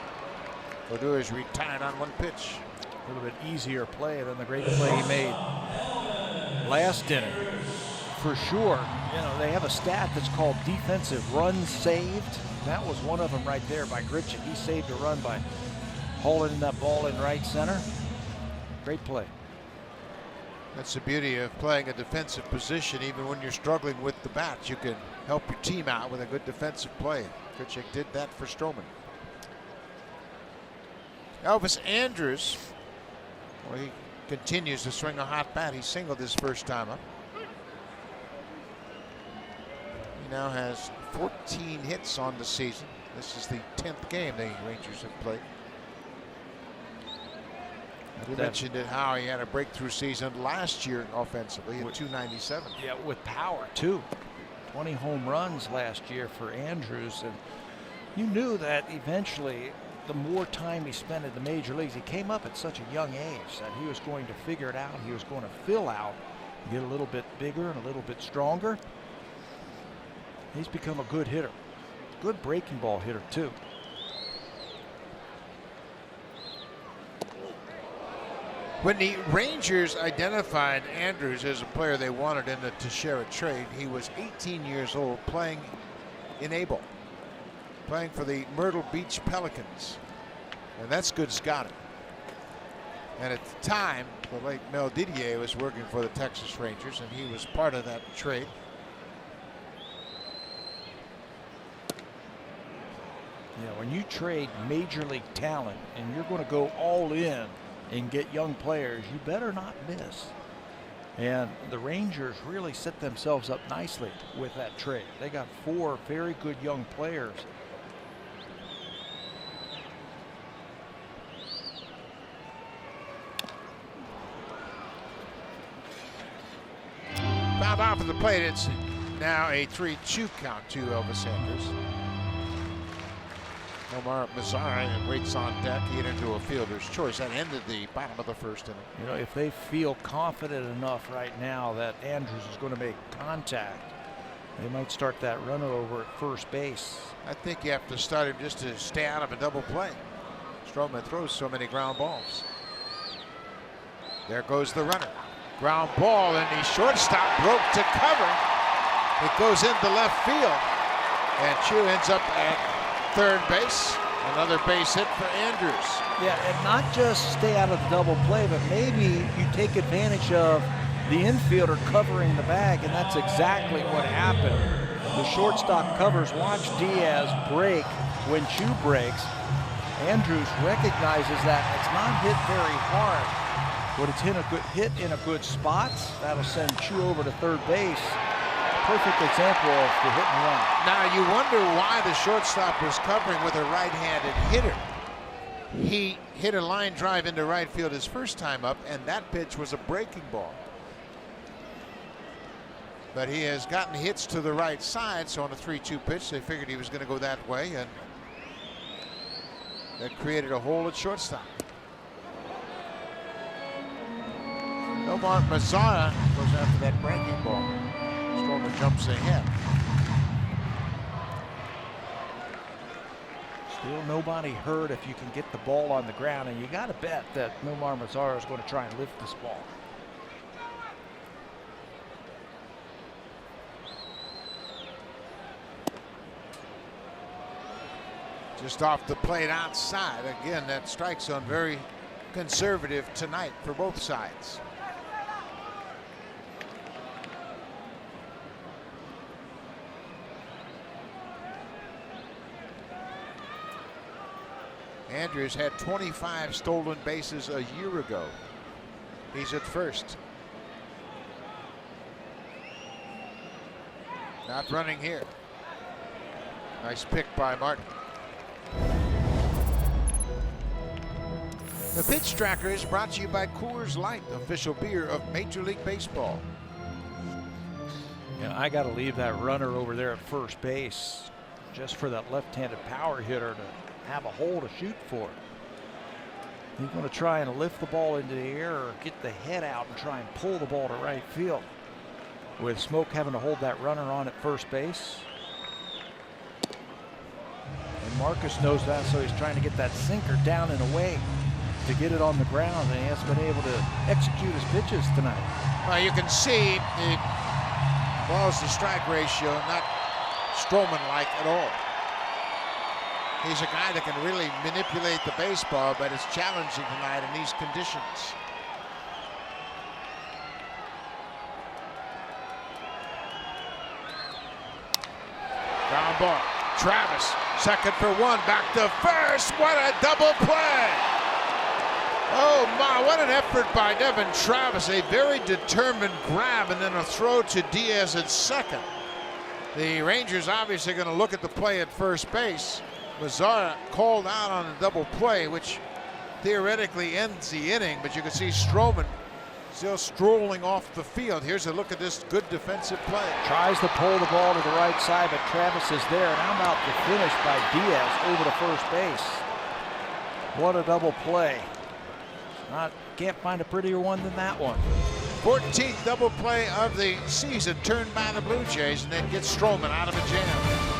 Odor is retired on one pitch. A little bit easier play than the great play he made last inning. For sure, you know, they have a stat that's called defensive runs saved. That was one of them right there by Grichuk. He saved a run by hauling that ball in right center. Great play. That's the beauty of playing a defensive position. Even when you're struggling with the bats, you can help your team out with a good defensive play. Grichuk did that for Stroman. Elvis Andrus, well, he continues to swing a hot bat. He singled his first time up. He now has 14 hits on the season. This is the 10th game the Rangers have played. You mentioned it, how he had a breakthrough season last year offensively at 297. Yeah, with power too. 20 home runs last year for Andrus, and you knew that eventually the more time he spent in the major leagues, he came up at such a young age that he was going to figure it out. He was going to fill out, get a little bit bigger and a little bit stronger. He's become a good hitter, good breaking ball hitter too. When the Rangers identified Andrus as a player they wanted in the Teixeira trade, he was 18 years old, playing in Able, playing for the Myrtle Beach Pelicans. And that's good scouting. And at the time, the late Mel Didier was working for the Texas Rangers, and he was part of that trade. Yeah, when you trade major league talent and you're going to go all in and get young players, you better not miss. And the Rangers really set themselves up nicely with that trade. They got 4 very good young players. Fouled off of the plate. It's now a 3-2 count to Elvis Andrus. Omar Mazzari waits on deck. He hit into a fielder's choice. That ended the bottom of the first inning. You know, if they feel confident enough right now that Andrus is going to make contact, they might start that runner over at first base. I think you have to start him just to stay out of a double play. Stroman throws so many ground balls. There goes the runner. Ground ball, and the shortstop broke to cover. It goes into left field, and Chu ends up at third base. Another base hit for Andrus. Yeah, and not just stay out of the double play, but maybe you take advantage of the infielder covering the bag, and that's exactly what happened. The shortstop covers. Watch Diaz break when Chu breaks. Andrews recognizes that it's not hit very hard, but it's hit in a good spot. That'll send Chu over to third base. Perfect example of the hit and run. Now you wonder why the shortstop was covering with a right-handed hitter. He hit a line drive into right field his first time up, and that pitch was a breaking ball. But he has gotten hits to the right side, so on a 3-2 pitch, they figured he was going to go that way, and that created a hole at shortstop. Nomar Mazara goes after that breaking ball. Stroman jumps ahead. Still nobody hurt if you can get the ball on the ground, and you got to bet that Nomar Mazara is going to try and lift this ball. Just off the plate outside. Again, that strike zone very conservative tonight for both sides. Andrews had 25 stolen bases a year ago. He's at first. Not running here. Nice pick by Martin. The Pitch Tracker is brought to you by Coors Light, official beer of Major League Baseball. Yeah, I got to leave that runner over there at first base just for that left-handed power hitter to have a hole to shoot for. He's going to try and lift the ball into the air or get the head out and try and pull the ball to right field. With Smoke having to hold that runner on at first base. And Marcus knows that, so he's trying to get that sinker down and away to get it on the ground, and he hasn't been able to execute his pitches tonight. Well, you can see the balls to strike ratio not Stroman-like at all. He's a guy that can really manipulate the baseball, but it's challenging tonight in these conditions. Ground ball. Travis, second for one, back to first. What a double play! Oh my, what an effort by Devin Travis. A very determined grab and then a throw to Diaz at second. The Rangers obviously going to look at the play at first base. Mazara called out on a double play, which theoretically ends the inning, but you can see Stroman still strolling off the field. Here's a look at this good defensive play. Tries to pull the ball to the right side, but Travis is there. And how about the finish by Diaz over to first base? What a double play. Can't find a prettier one than that one. 14th double play of the season turned by the Blue Jays, and then gets Stroman out of a jam.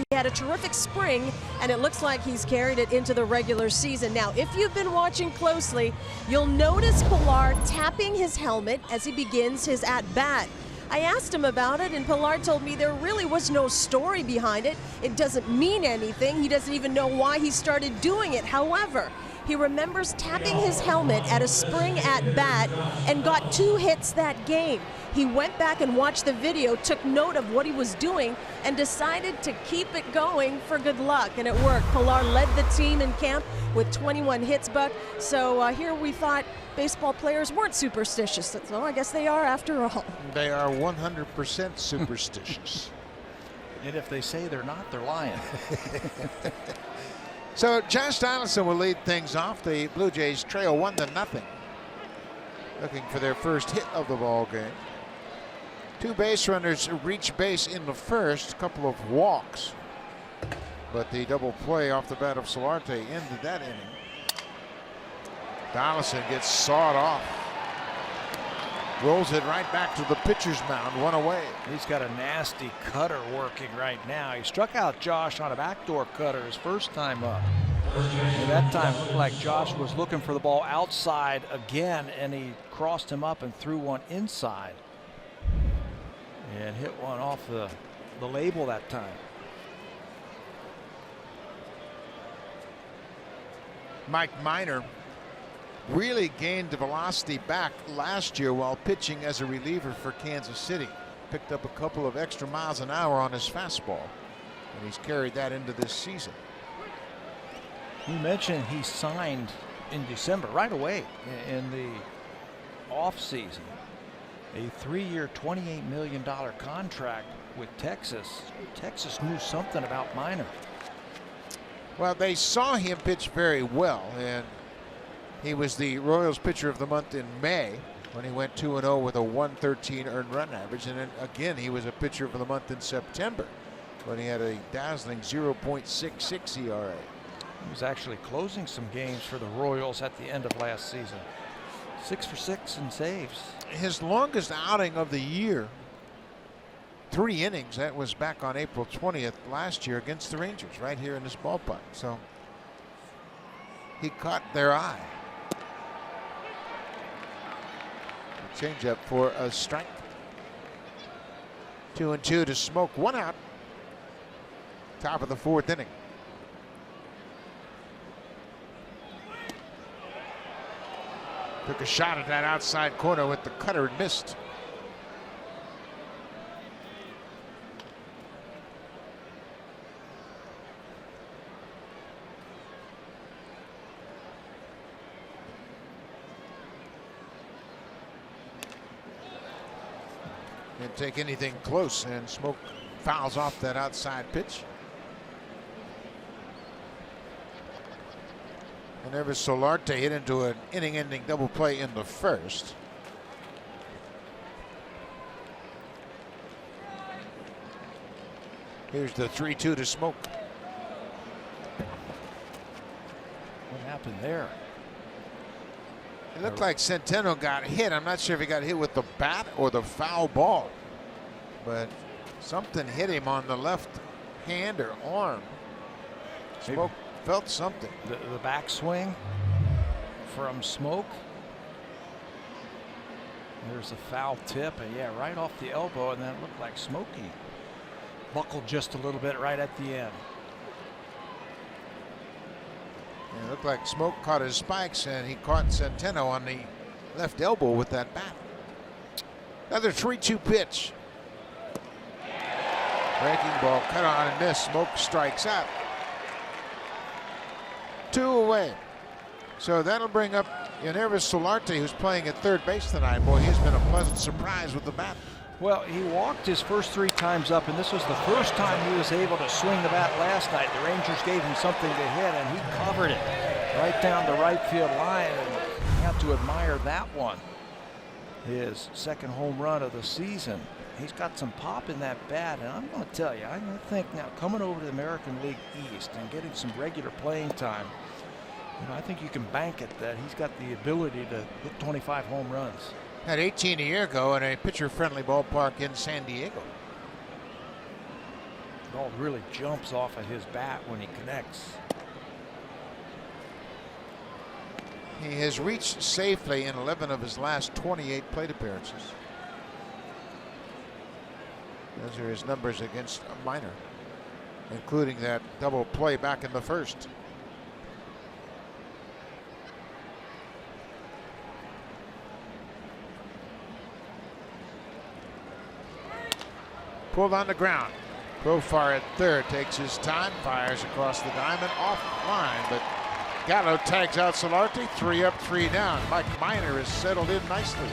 He had a terrific spring, and it looks like he's carried it into the regular season. Now, if you've been watching closely, you'll notice Pilar tapping his helmet as he begins his at-bat. I asked him about it, and Pilar told me there really was no story behind it. It doesn't mean anything. He doesn't even know why he started doing it. However, He remembers tapping his helmet at a spring at bat and got 2 hits that game. He went back and watched the video, took note of what he was doing, and decided to keep it going for good luck, and it worked. Pilar led the team in camp with 21 hits, Buck. So here we thought baseball players weren't superstitious. So I guess they are after all. They are 100% superstitious. And if they say they're not, they're lying. So Josh Donaldson will lead things off. The Blue Jays trail 1-0. Looking for their first hit of the ball game. 2 base runners reach base in the first, couple of walks. But the double play off the bat of Solarte ended that inning. Donaldson gets sawed off. Rolls it right back to the pitcher's mound, 1 away. He's got a nasty cutter working right now. He struck out Josh on a backdoor cutter his first time up. And that time looked like Josh was looking for the ball outside again, and he crossed him up and threw one inside. And hit one off the label that time. Mike Minor really gained the velocity back last year while pitching as a reliever for Kansas City. Picked up a couple of extra miles an hour on his fastball, and he's carried that into this season. You mentioned he signed in December, right away in the off season, a 3-year, $28 million contract with Texas. Texas knew something about Minor. Well, they saw him pitch very well, and he was the Royals pitcher of the month in May when he went 2-0 with a 113 earned run average. And then again, he was a pitcher of the month in September when he had a dazzling 0.66 ERA. He was actually closing some games for the Royals at the end of last season. 6 for 6 in saves. His longest outing of the year, 3 innings. That was back on April 20th last year against the Rangers right here in this ballpark. So he caught their eye. Change up for a strike. 2-2 to Smoke. 1 out. Top of the 4th inning. Took a shot at that outside corner with the cutter and missed. Didn't take anything close, and Smoke fouls off that outside pitch. Whenever Solarte hit into an inning-ending double play in the first. Here's the 3-2 to Smoke. What happened there? It looked like Centeno got hit. I'm not sure if he got hit with the bat or the foul ball, but something hit him on the left hand or arm. Smoke felt something. The backswing from Smoke. There's a foul tip, and yeah, right off the elbow, and that looked like Smokey buckled just a little bit right at the end. And it looked like Smoke caught his spikes, and he caught Centeno on the left elbow with that bat. Another 3-2 pitch. Breaking ball cut on and missed. Smoke strikes out. 2 away. So that'll bring up Yervis Solarte, who's playing at third base tonight. Boy, he's been a pleasant surprise with the bat. Well, he walked his first 3 times up, and this was the first time he was able to swing the bat last night. The Rangers gave him something to hit, and he covered it right down the right field line, and you have to admire that one. His second home run of the season. He's got some pop in that bat, and I'm going to tell you, I think now coming over to the American League East and getting some regular playing time, you know, I think you can bank it that he's got the ability to hit 25 home runs. Had 18 a year ago in a pitcher-friendly ballpark in San Diego. The ball really jumps off of his bat when he connects. He has reached safely in 11 of his last 28 plate appearances. Those are his numbers against Minor, including that double play back in the first. pulled on the ground. Profar at third takes his time, fires across the diamond, offline, but Gallo tags out Solarte. 3 up, 3 down. Mike Minor is settled in nicely.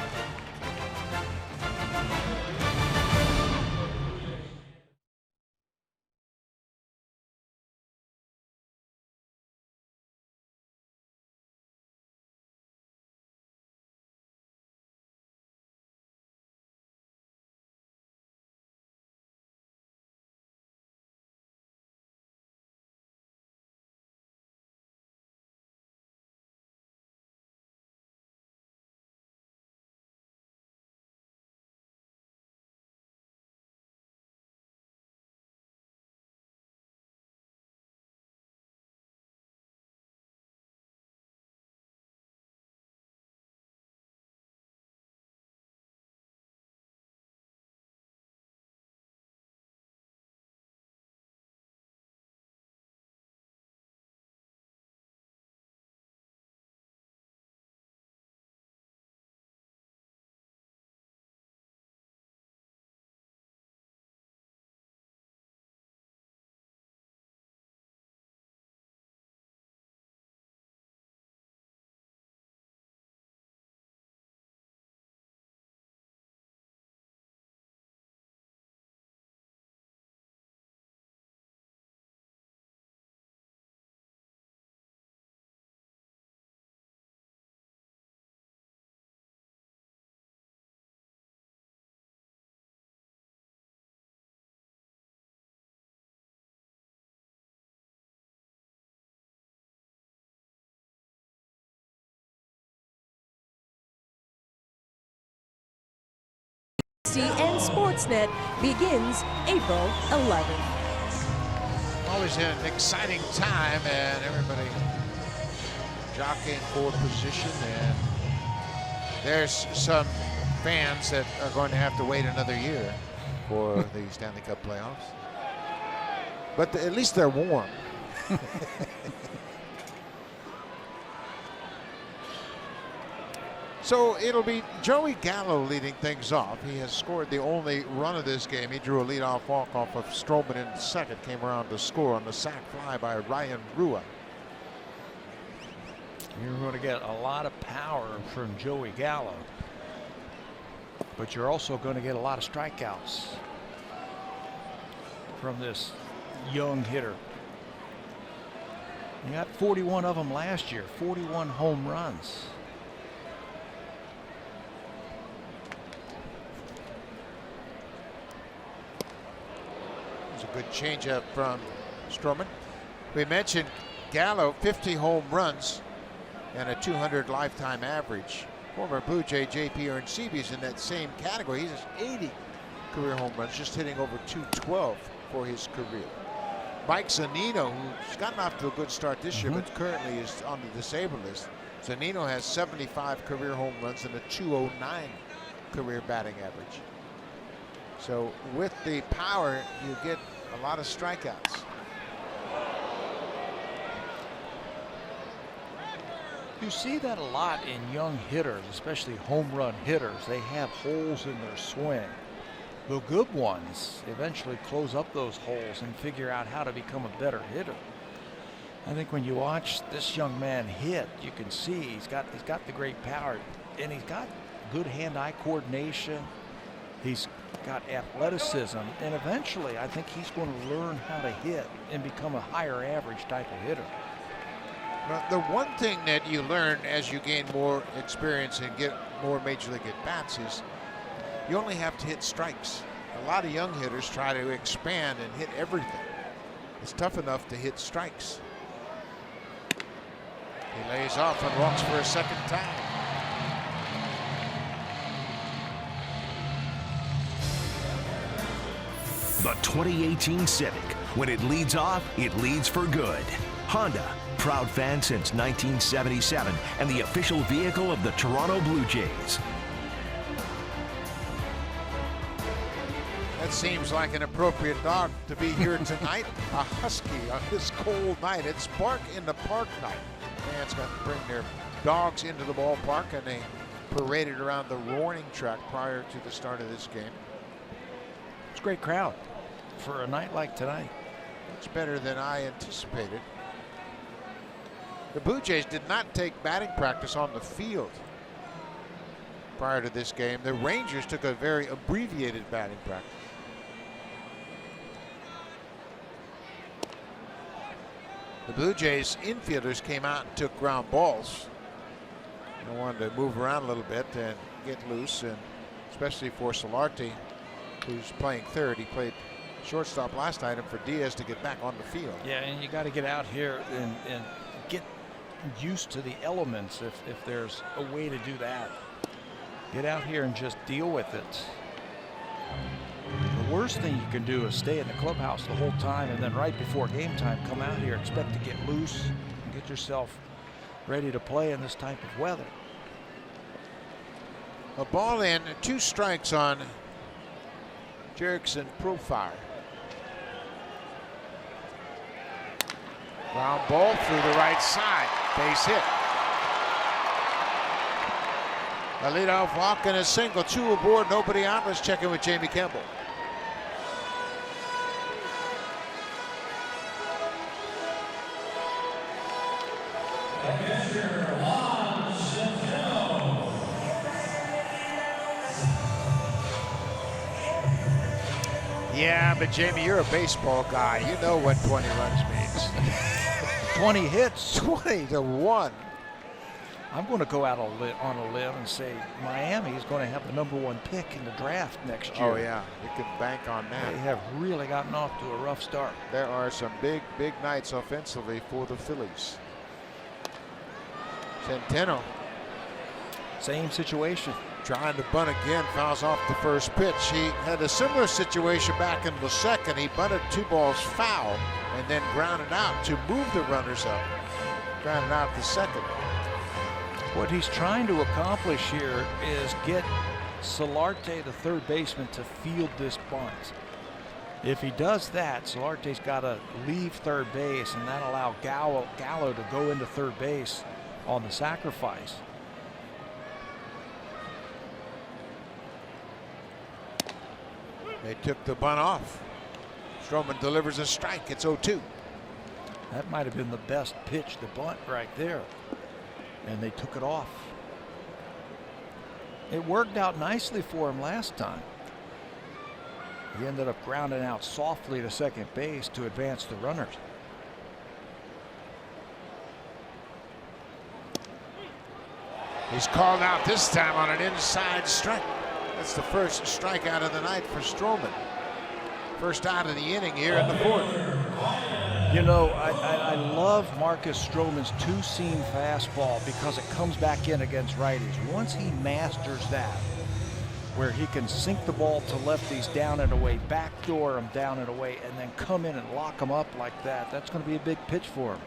And Sportsnet begins April 11th. Always an exciting time, and everybody jockeying for position. And there's some fans that are going to have to wait another year for the Stanley Cup playoffs. But at least they're warm. So it'll be Joey Gallo leading things off. He has scored the only run of this game. He drew a leadoff walk off of Stroman in the second, came around to score on the sac fly by Ryan Rua. You're going to get a lot of power from Joey Gallo, but you're also going to get a lot of strikeouts from this young hitter. You got 41 of them last year, 41 home runs. Good changeup from Stroman. We mentioned Gallo, 50 home runs and a 200 lifetime average. Former Blue Jay J.P. Earnsebe in that same category. He has 80 career home runs, just hitting over 212 for his career. Mike Zunino, who's gotten off to a good start this year, but currently is on the disabled list. Zunino has 75 career home runs and a 209 career batting average. So with the power, you get a lot of strikeouts. You see that a lot in young hitters, especially home run hitters. They have holes in their swing. The good ones eventually close up those holes and figure out how to become a better hitter. I think when you watch this young man hit, you can see he's got the great power, and he's got good hand-eye coordination. He's got athleticism, and eventually I think he's going to learn how to hit and become a higher average type of hitter. But the one thing that you learn as you gain more experience and get more major league at-bats is you only have to hit strikes. A lot of young hitters try to expand and hit everything. It's tough enough to hit strikes. He lays off and walks for a second time. The 2018 Civic. When it leads off, it leads for good. Honda, proud fan since 1977 and the official vehicle of the Toronto Blue Jays. That seems like an appropriate dog to be here tonight. A husky on this cold night. It's Bark in the Park night. Fans got to bring their dogs into the ballpark, and they paraded around the warning track prior to the start of this game. It's a great crowd for a night like tonight. It's better than I anticipated. The Blue Jays did not take batting practice on the field prior to this game. The Rangers took a very abbreviated batting practice. The Blue Jays infielders came out and took ground balls. They wanted to move around a little bit and get loose, and especially for Solarte, who's playing third. He played shortstop last night, and for Diaz to get back on the field. Yeah, and you got to get out here and get used to the elements if there's a way to do that. Get out here and just deal with it. The worst thing you can do is stay in the clubhouse the whole time, and then right before game time come out here, expect to get loose and get yourself ready to play in this type of weather. A ball in, 2 strikes on Jerickson Profile. Ground ball through the right side. Base hit. A leadoff walk and a single. 2 aboard, nobody out. Let's check in with Jamie Campbell. Yeah, but Jamie, you're a baseball guy. You know what 20 runs means. 20 hits. 20 to 1. I'm going to go out on a limb and say Miami is going to have the #1 pick in the draft next year. Oh, yeah. You can bank on that. They have really gotten off to a rough start. There are some big nights offensively for the Phillies. Centeno. Same situation. Trying to bunt again, fouls off the first pitch. He had a similar situation back in the second. He bunted 2 balls foul and then grounded out to move the runners up. Grounded out the second. What he's trying to accomplish here is get Solarte, the third baseman, to field this bunt. If he does that, Solarte's got to leave third base, and that'll allow Gallo to go into third base on the sacrifice. They took the bunt off. Stroman delivers a strike. It's 0-2. That might have been the best pitch, the bunt right there. And they took it off. It worked out nicely for him last time. He ended up grounding out softly to second base to advance the runners. He's called out this time on an inside strike. That's the first strikeout of the night for Stroman. First out of the inning here in the 4th. You know, I love Marcus Stroman's 2-seam fastball because it comes back in against righties. Once he masters that, where he can sink the ball to lefties down and away, backdoor them down and away, and then come in and lock them up like that, that's going to be a big pitch for him.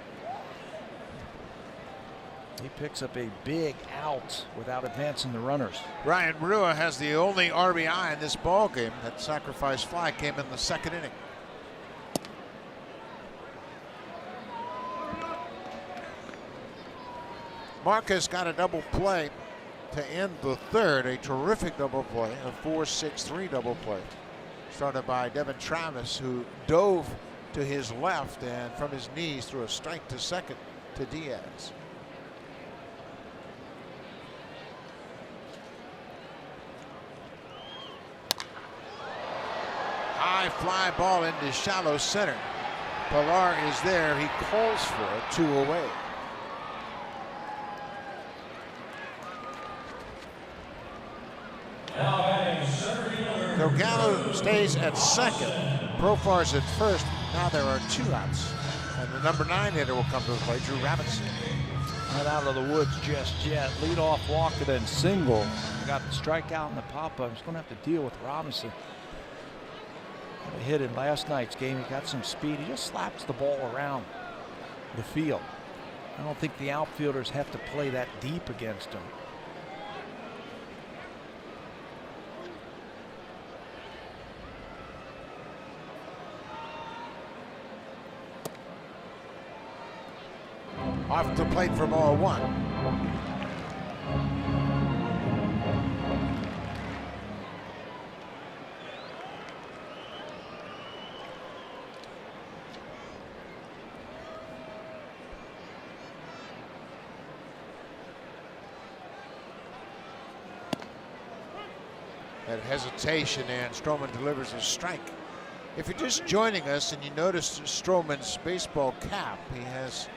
He picks up a big out without advancing the runners. Ryan Rua has the only RBI in this ball game. That sacrifice fly came in the second inning. Marcus got a double play to end the 3rd. A terrific double play, a 4-6-3 double play. Started by Devin Travis, who dove to his left and from his knees threw a strike to second to Diaz. High fly ball into shallow center. Pilar is there. He calls for it, 2 away. So Gallo stays at second. Profar's at first. Now there are 2 outs. And the #9 hitter will come to the plate, Drew Robinson. Not out of the woods just yet. Leadoff walk and then single. Got the strikeout and the pop-up. He's going to have to deal with Robinson. Had a hit in last night's game. He got some speed. He just slaps the ball around the field. I don't think the outfielders have to play that deep against him. Off the plate for ball 1. That hesitation, and Stroman delivers a strike. If you're just joining us and you notice Stroman's baseball cap, he has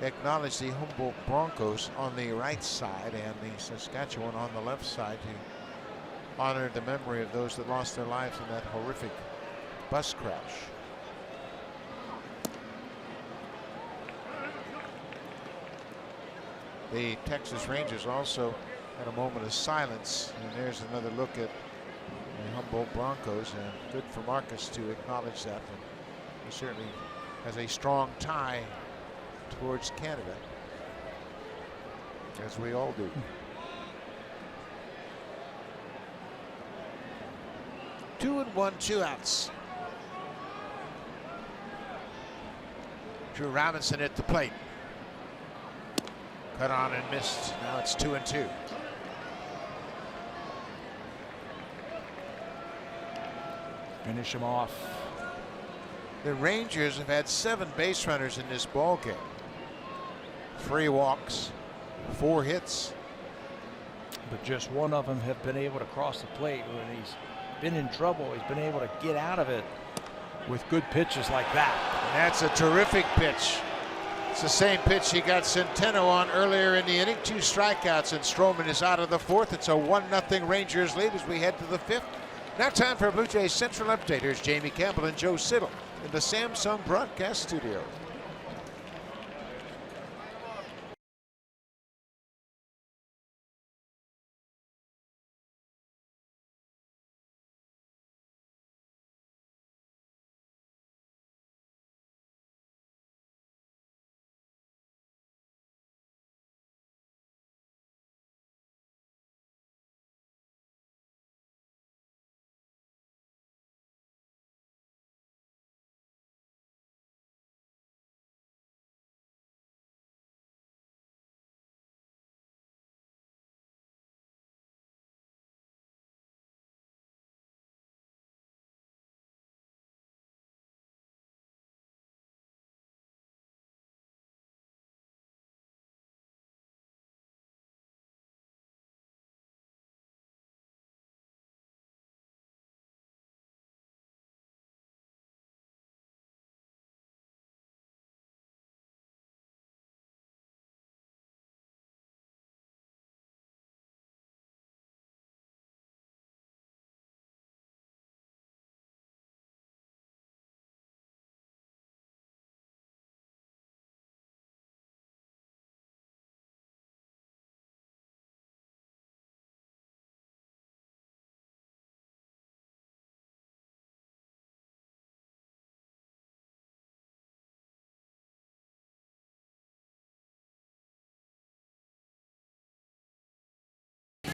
acknowledged the Humboldt Broncos on the right side and the Saskatchewan on the left side to honor the memory of those that lost their lives in that horrific bus crash. The Texas Rangers also had a moment of silence, and there's another look at the Humboldt Broncos, and good for Marcus to acknowledge that. And he certainly has a strong tie towards Canada, as we all do. Two and one, 2 outs. Drew Robinson at the plate. Cut on and missed. Now it's 2 and 2. Finish him off. The Rangers have had 7 base runners in this ball game. 3 walks, 4 hits. But just one of them have been able to cross the plate. When he's been in trouble, he's been able to get out of it with good pitches like that. And that's a terrific pitch. It's the same pitch he got Centeno on earlier in the inning. 2 strikeouts, and Stroman is out of the 4th. It's a 1-0 Rangers lead as we head to the 5th. Now time for Blue Jays Central Update. Here's Jamie Campbell and Joe Siddall in the Samsung broadcast studio.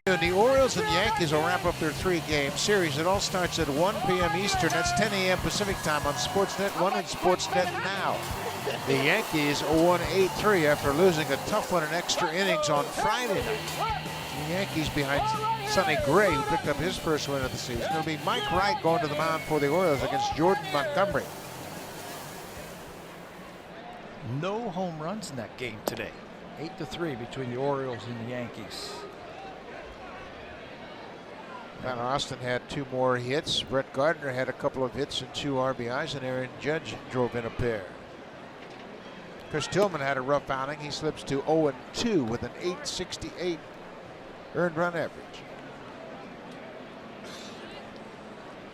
The Orioles and Yankees will wrap up their 3-game series. It all starts at 1 p.m. Eastern. That's 10 a.m. Pacific time on Sportsnet 1 and Sportsnet Now. The Yankees won 8-3 after losing a tough one in extra innings on Friday night. The Yankees behind Sonny Gray, who picked up his first win of the season. It'll be Mike Wright going to the mound for the Orioles against Jordan Montgomery. No home runs in that game today. 8-3 between the Orioles and the Yankees. Matt Austin had 2 more hits. Brett Gardner had a couple of hits and 2 RBIs, and Aaron Judge drove in a pair. Chris Tillman had a rough outing. He slips to 0-2 with an .868 earned run average.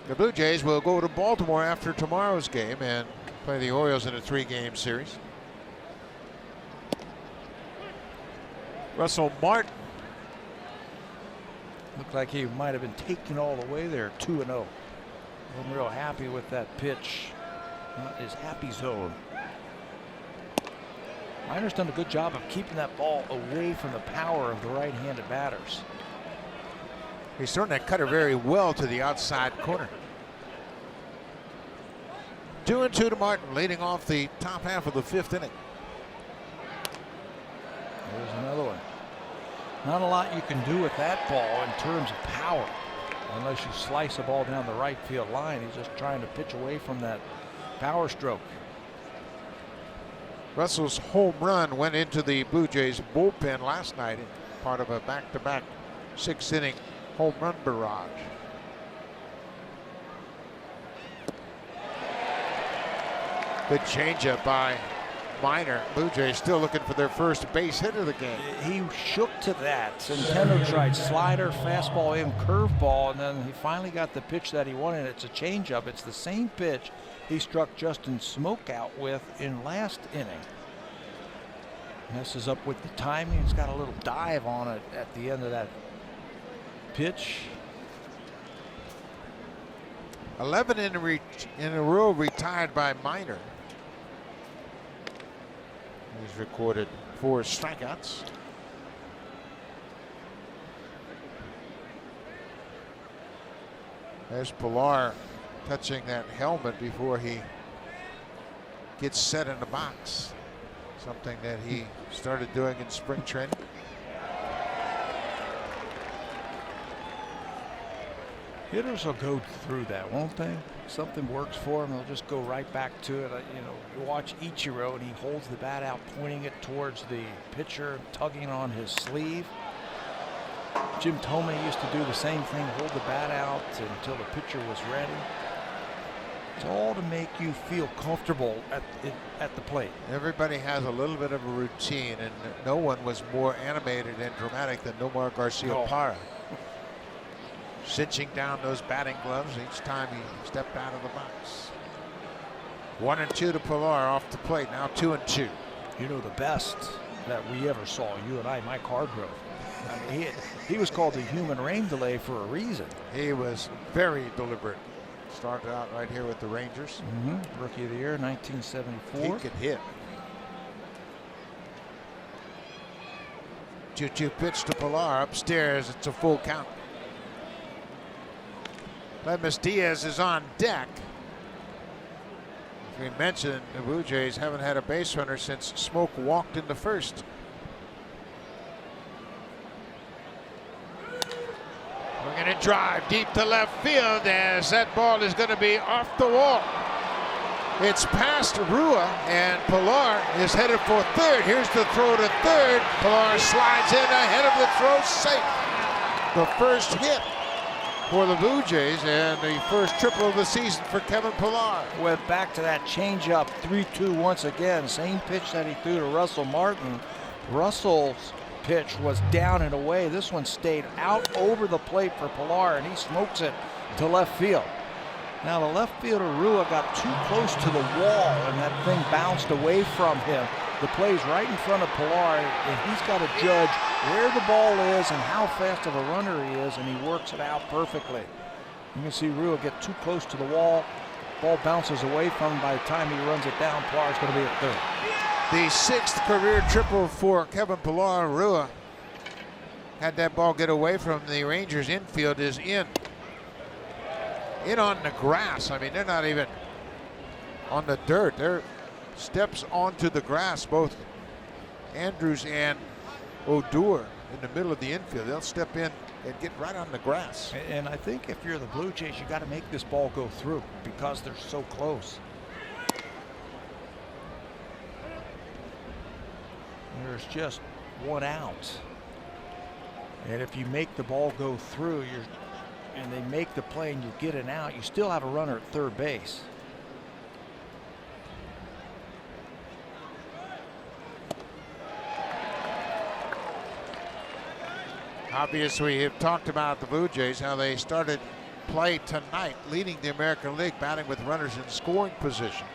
The Blue Jays will go to Baltimore after tomorrow's game and play the Orioles in a 3-game series. Russell Martin. Looked like he might have been taken all the way there, 2-0. Wasn't real happy with that pitch. Not his happy zone. Miner's done a good job of keeping that ball away from the power of the right-handed batters. He's throwing that cutter very well to the outside corner. 2-2 to Martin, leading off the top half of the 5th inning. There's another one. Not a lot you can do with that ball in terms of power, unless you slice the ball down the right field line. He's just trying to pitch away from that power stroke. Russell's home run went into the Blue Jays bullpen last night, part of a back-to-back 6-inning home run barrage. Good changeup by Minor. Blue Jays still looking for their first base hit of the game. He shook to that. Nintendo tried slider, fastball in, curveball, and then he finally got the pitch that he wanted. It's a changeup. It's the same pitch he struck Justin Smokeout with in last inning. Messes up with the timing. He's got a little dive on it at the end of that pitch. 11 in a row retired by Minor. He's recorded 4 strikeouts. There's Pilar touching that helmet before he gets set in the box. Something that he started doing in spring training. Hitters will go through that, won't they? Something works for them, they'll just go right back to it. You know, you watch Ichiro and he holds the bat out, pointing it towards the pitcher, tugging on his sleeve. Jim Thome used to do the same thing, hold the bat out until the pitcher was ready. It's all to make you feel comfortable at the plate. Everybody has a little bit of a routine, and no one was more animated and dramatic than Nomar Garcia Parra. Cinching down those batting gloves each time he stepped out of the box. 1-2 to Pilar off the plate. Now 2-2. You know, the best that we ever saw, you and I, Mike Hargrove. I mean, he was called the human rain delay for a reason. He was very deliberate. Started out right here with the Rangers. Rookie of the year, 1974. He could hit. 2-2 pitch to Pilar upstairs. It's a full count. Lemus Diaz is on deck. As we mentioned, the Blue Jays haven't had a base runner since Smoke walked in the first. We're going to drive deep to left field as that ball is going to be off the wall. It's past Rua, and Pilar is headed for third. Here's the throw to third. Pilar slides in ahead of the throw, safe. The first hit for the Blue Jays and the first triple of the season for Kevin Pilar. Went back to that changeup, 3-2 once again. Same pitch that he threw to Russell Martin. Russell's pitch was down and away. This one stayed out over the plate for Pilar, and he smokes it to left field. Now the left fielder Rua got too close to the wall, and that thing bounced away from him. The play's right in front of Pilar, and he's got to judge where the ball is and how fast of a runner he is, and he works it out perfectly. You can see Rua get too close to the wall. Ball bounces away from him. By the time he runs it down, Pilar's going to be at third. The 6th career triple for Kevin Pilar. Rua had that ball get away from the Rangers infield is in on the grass. I mean, they're not even on the dirt. They're steps onto the grass, both Andrews and Odor in the middle of the infield. They'll step in and get right on the grass. And I think if you're the Blue Jays, you got to make this ball go through because they're so close. There's just one out. And if you make the ball go through, and they make the play and you get an out, you still have a runner at third base. Obviously, we have talked about the Blue Jays, how they started play tonight, leading the American League, batting with runners in scoring position.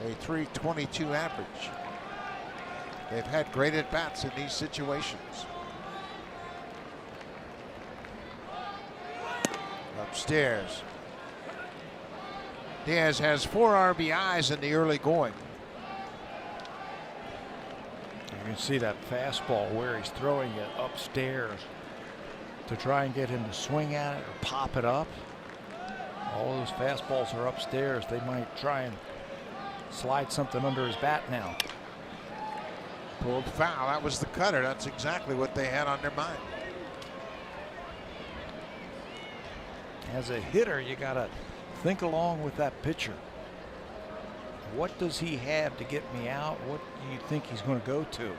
A .322 average. They've had great at-bats in these situations. Upstairs. Diaz has 4 RBIs in the early going. You can see that fastball where he's throwing it upstairs to try and get him to swing at it or pop it up. All those fastballs are upstairs. They might try and slide something under his bat now. Pulled foul. That was the cutter. That's exactly what they had on their mind. As a hitter, you got to think along with that pitcher. What does he have to get me out? What do you think he's going to go to?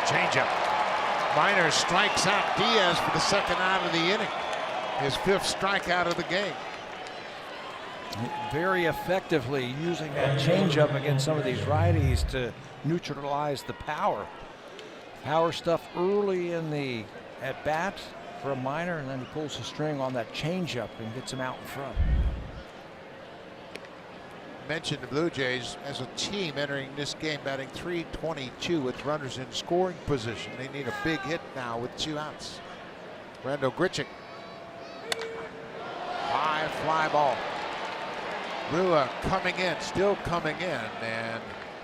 Changeup. Minor strikes out Diaz for the second out of the inning. His 5th strikeout of the game. Very effectively using that changeup against some of these righties to neutralize the power. Power stuff early in the at bat for a Minor, and then he pulls the string on that changeup and gets him out in front. Mentioned the Blue Jays as a team entering this game batting .322 with runners in scoring position. They need a big hit now with 2 outs. Randall Grichuk. High fly ball. Rua coming in, still coming in, and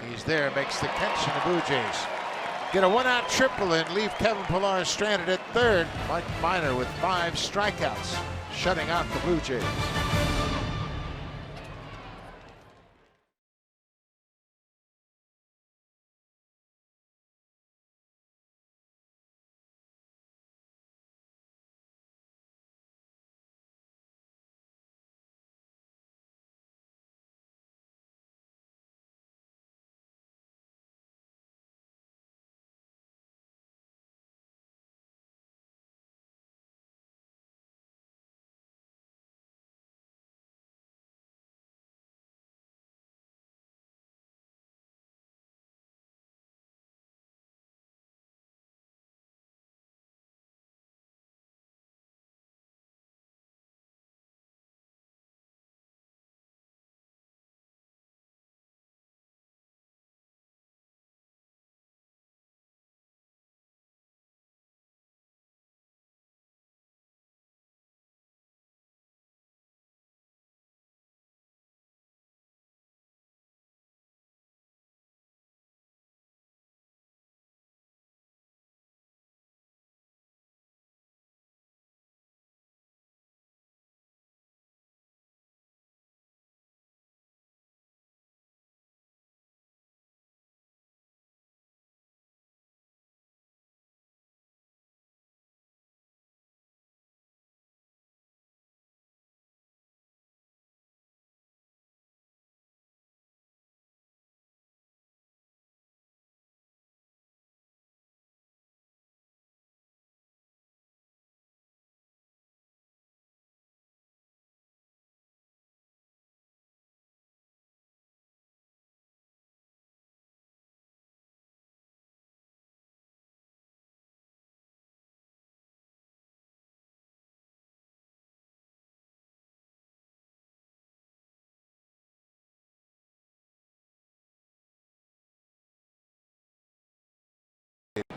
he's there, makes the catch, and the Blue Jays get a 1-out triple and leave Kevin Pillar stranded at third. Mike Minor with 5 strikeouts, shutting out the Blue Jays.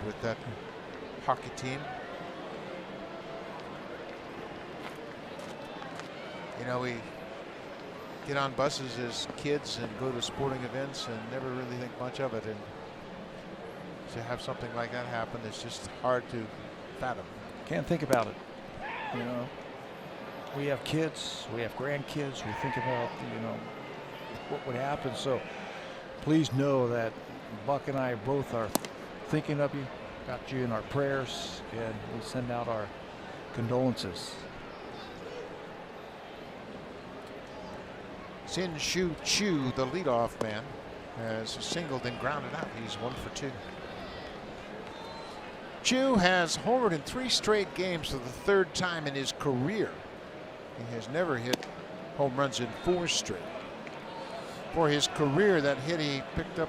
With that hockey team. You know, we get on buses as kids and go to sporting events and never really think much of it, and to have something like that happen, it's just hard to fathom. Can't think about it. You know, we have kids, we have grandkids, we think about, you know, what would happen. So please know that Buck and I both are thinking of you, got you in our prayers, and we send out our condolences. Sin Shu Chu, the leadoff man, has singled and grounded out. He's 1 for 2. Chu has homered in 3 straight games for the 3rd time in his career. He has never hit home runs in 4 straight. For his career, that hit he picked up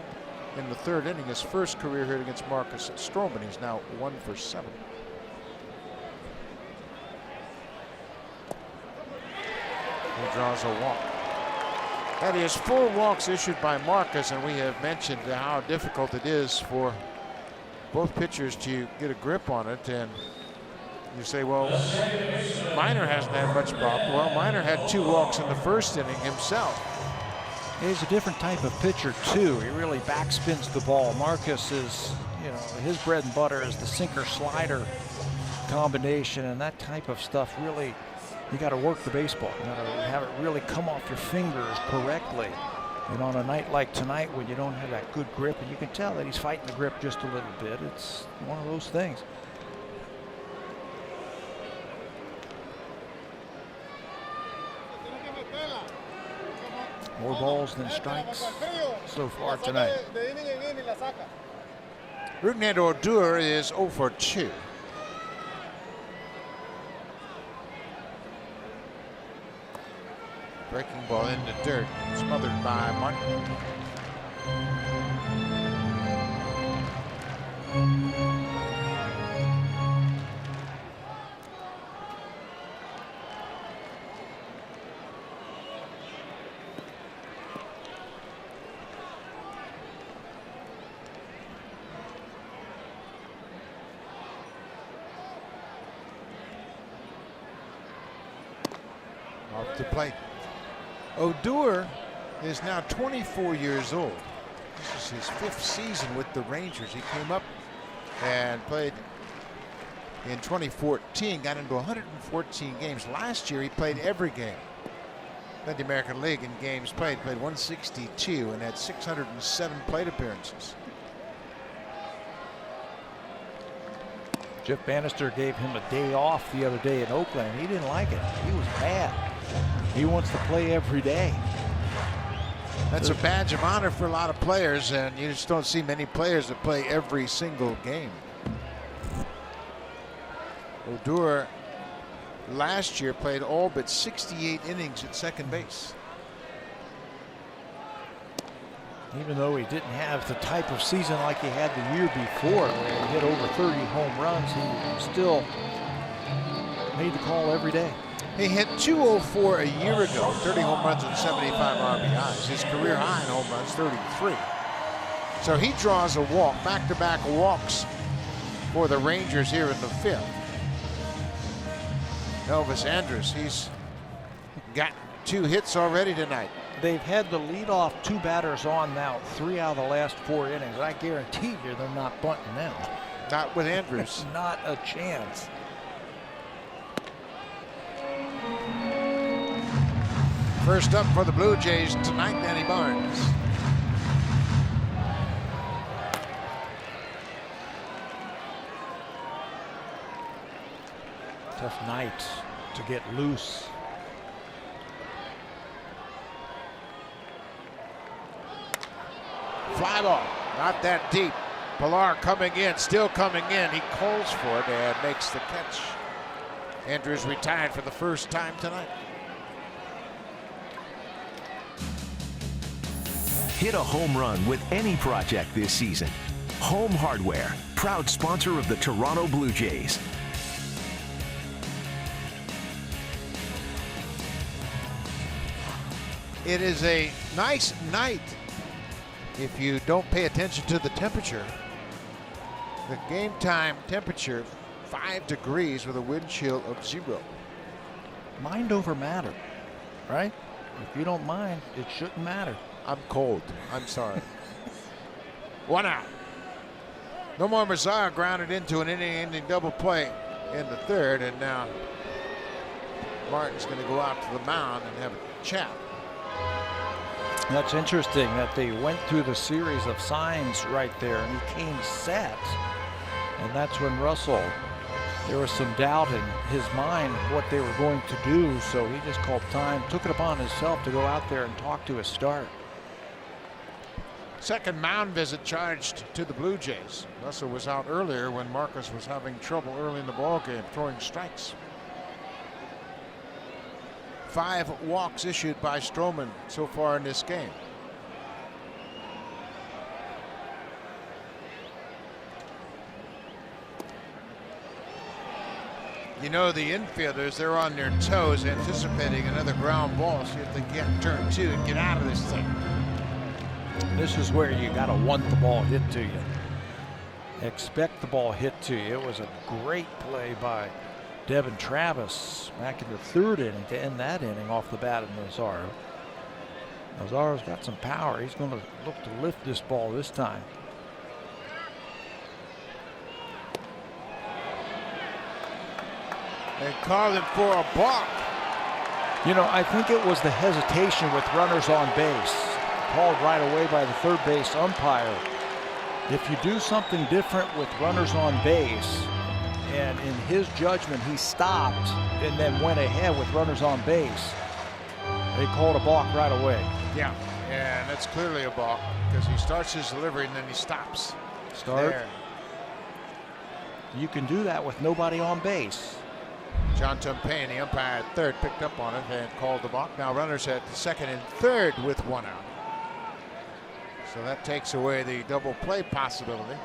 in the 3rd inning, his first career hit against Marcus Stroman. He's now 1 for 7. He draws a walk. That is 4 walks issued by Marcus, and we have mentioned how difficult it is for both pitchers to get a grip on it. And you say, well, Minor hasn't had much problem. Well, Minor had 2 walks in the 1st inning himself. He's a different type of pitcher too. He really backspins the ball. Marcus is, you know, his bread and butter is the sinker slider combination, and that type of stuff really, you got to work the baseball. You got to have it really come off your fingers correctly. And on a night like tonight, when you don't have that good grip, and you can tell that he's fighting the grip just a little bit, it's one of those things. More balls than strikes so far tonight. Rougned Odor is 0 for 2. Breaking ball in the dirt, smothered by Martin. Off the plate. Odor is now 24 years old. This is his 5th season with the Rangers. He came up and played in 2014, got into 114 games. Last year he played every game. Led the American League in games played 162 and had 607 plate appearances. Jeff Bannister gave him a day off the other day in Oakland. He didn't like it. He was mad. He wants to play every day. That's a badge of honor for a lot of players, and you just don't see many players that play every single game. Odor last year played all but 68 innings at second base. Even though he didn't have the type of season like he had the year before, he hit over 30 home runs, he still made the call every day. He hit 204 a year ago, 30 home runs and 75 RBIs. His career high in home runs, 33. So he draws a walk, back-to-back walks for the Rangers here in the 5th. Elvis Andrus, he's got 2 hits already tonight. They've had the leadoff 2 batters on now 3 out of the last 4 innings. And I guarantee you they're not bunting now. Not with Andrus. Not a chance. First up for the Blue Jays tonight, Danny Barnes. Tough night to get loose. Fly ball, not that deep. Pilar coming in, still coming in. He calls for it and makes the catch. Andrews retired for the first time tonight. Hit a home run with any project this season. Home Hardware, proud sponsor of the Toronto Blue Jays. It is a nice night if you don't pay attention to the temperature. The game time temperature, 5 degrees with a wind chill of 0. Mind over matter, right? If you don't mind, it shouldn't matter. I'm cold. I'm sorry. 1 out. Nomar Mazara grounded into an inning-ending double play in the 3rd, and now Martin's going to go out to the mound and have a chat. That's interesting that they went through the series of signs right there, and he came set. And that's when Russell, there was some doubt in his mind what they were going to do, so he just called time, took it upon himself to go out there and talk to his start. Second mound visit charged to the Blue Jays. Russell was out earlier when Marcus was having trouble early in the ball game throwing strikes. 5 walks issued by Stroman so far in this game. You know, the infielders, they're on their toes anticipating another ground ball, see if they can't turn 2 and get out of this thing. This is where you got to want the ball hit to you. Expect the ball hit to you. It was a great play by Devin Travis back in the 3rd inning to end that inning off the bat of Nazaro. Nazaro's got some power. He's going to look to lift this ball this time. They called him for a balk. You know, I think it was the hesitation with runners on base, called right away by the 3rd base umpire. If you do something different with runners on base, and in his judgment he stopped and then went ahead with runners on base, they called a balk right away. Yeah, and that's clearly a balk because he starts his delivery and then he stops. Start. There. You can do that with nobody on base. John Tumpane, the umpire at third, picked up on it and called the balk. Now runners at second and third with 1 out. So that takes away the double play possibility.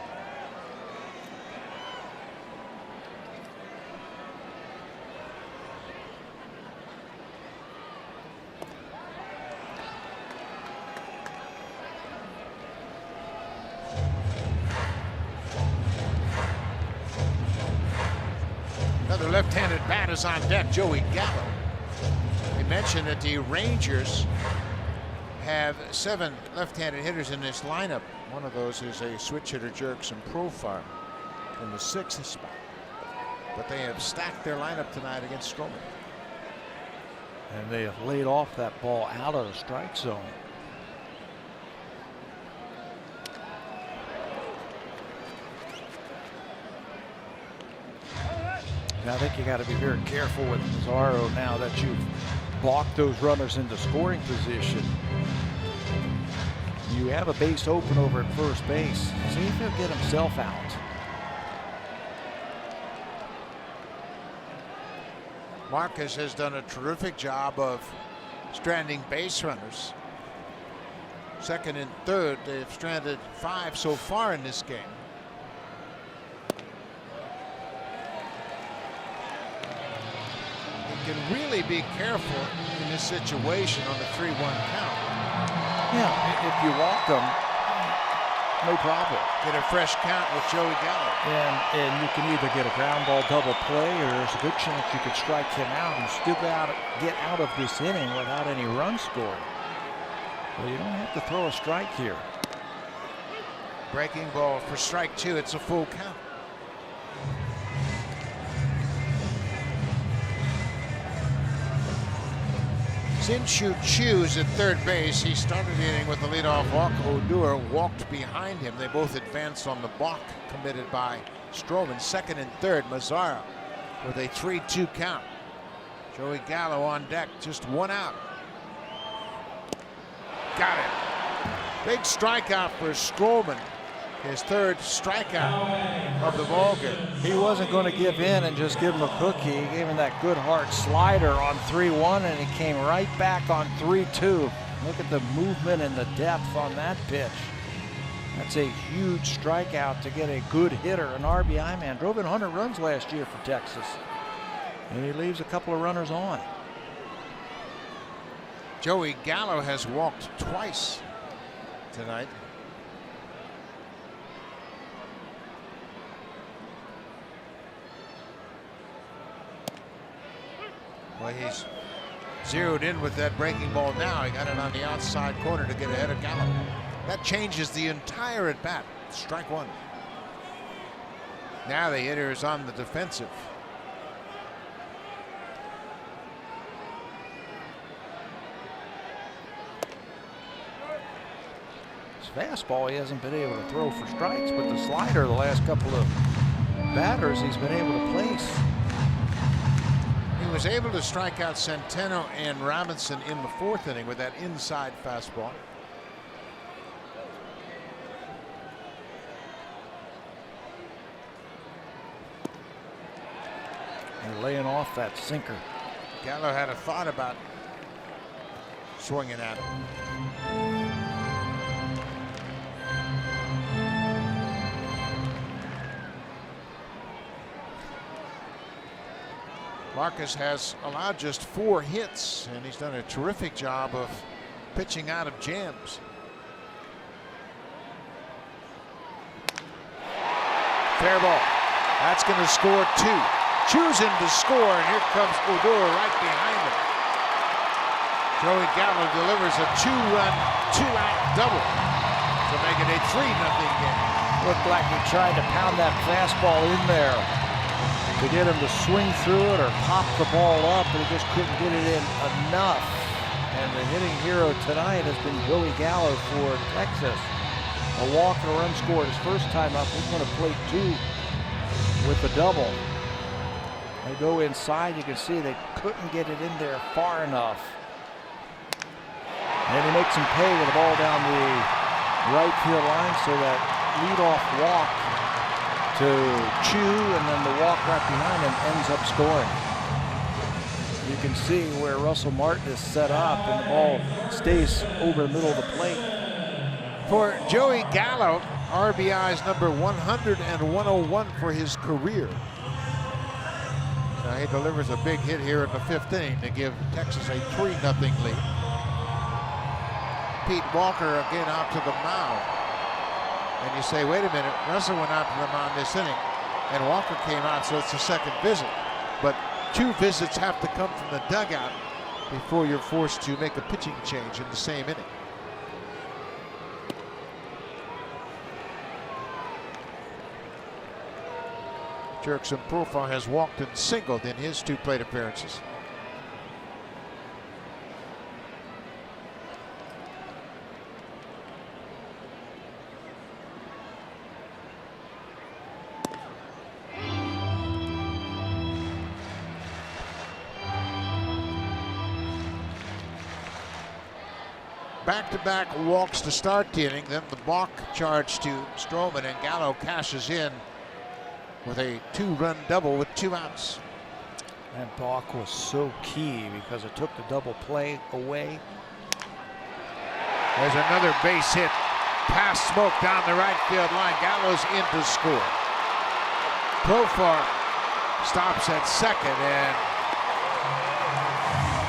Another left-handed bat is on deck, Joey Gallo. They mentioned that the Rangers have 7 left-handed hitters in this lineup. One of those is a switch hitter, Jerkson Profar, in the 6th spot. But they have stacked their lineup tonight against Stroman. And they have laid off that ball out of the strike zone. I think you got to be very careful with Mazzaro now that you've blocked those runners into scoring position. You have a base open over at first base. See if he'll get himself out. Marcus has done a terrific job of stranding base runners. Second and third, they've stranded 5 so far in this game. Can really be careful in this situation on the 3-1 count. Yeah, if you walk them, no problem. Get a fresh count with Joey Gallo. And you can either get a ground ball double play, or there's a good chance you could strike him out and still get out of this inning without any run scored. Well, you don't have to throw a strike here. Breaking ball for strike 2. It's a full count. Shin-Shu Chu's at third base. He started the inning with the leadoff walk. Odor walked behind him. They both advanced on the balk committed by Stroman. Second and third, Mazzaro with a 3-2 count. Joey Gallo on deck, just 1 out. Got it. Big strikeout for Stroman. His 3rd strikeout of the ballgame. He wasn't going to give in and just give him a cookie. He gave him that good hard slider on 3-1, and he came right back on 3-2. Look at the movement and the depth on that pitch. That's a huge strikeout to get a good hitter, an RBI man. Drove in 100 runs last year for Texas, and he leaves a couple of runners on. Joey Gallo has walked twice tonight. Well, he's zeroed in with that breaking ball now. He got it on the outside corner to get ahead of Gallo. That changes the entire at bat. Strike 1. Now the hitter is on the defensive. His fastball he hasn't been able to throw for strikes, but the slider the last couple of batters he's been able to place. He was able to strike out Centeno and Robinson in the 4th inning with that inside fastball. And laying off that sinker. Gallo had a thought about swinging at him. Marcus has allowed just 4 hits, and he's done a terrific job of pitching out of jams. Fair ball. That's going to score 2. Choosing to score, and here comes Odor right behind him. Joey Gallo delivers a 2-run, 2-out double to make it a 3-0 game. Looked like he tried to pound that fastball in there to get him to swing through it or pop the ball up, but he just couldn't get it in enough. And the hitting hero tonight has been Joey Gallo for Texas. A walk and a run scored his first time up. He's going to play 2 with the double. They go inside. You can see they couldn't get it in there far enough. And he makes him pay with the ball down the right field line, so that leadoff walk to to Chu, and then the walk right behind him ends up scoring. You can see where Russell Martin is set up, and the ball stays over the middle of the plate. For Joey Gallo, RBI's number 100 and 101 for his career. Now he delivers a big hit here in the 5th inning to give Texas a 3-0 lead. Pete Walker again out to the mound. And you say, wait a minute, Russell went out to the mound this inning, and Walker came out, so it's the 2nd visit. But 2 visits have to come from the dugout before you're forced to make a pitching change in the same inning. Jurickson Profar has walked and singled in his 2 plate appearances. Back-to-back walks to start the inning, then the balk charge to Stroman, and Gallo cashes in with a 2-run double with 2 outs. That balk was so key because it took the double play away. There's another base hit past Smoke down the right field line. Gallo's in to score. Profar stops at 2nd, and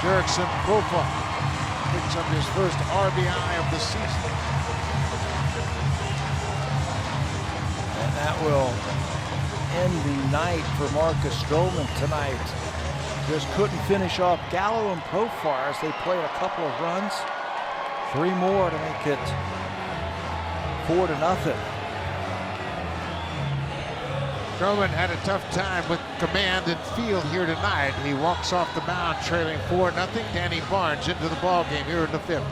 Jurickson Profar picks up his first RBI of the season. And that will end the night for Marcus Stroman tonight. Just couldn't finish off Gallo and Profar as they played a couple of runs. 3 more to make it 4-0. Stroman had a tough time with command and field here tonight. He walks off the mound trailing 4-0. Danny Barnes into the ball game here in the 5th.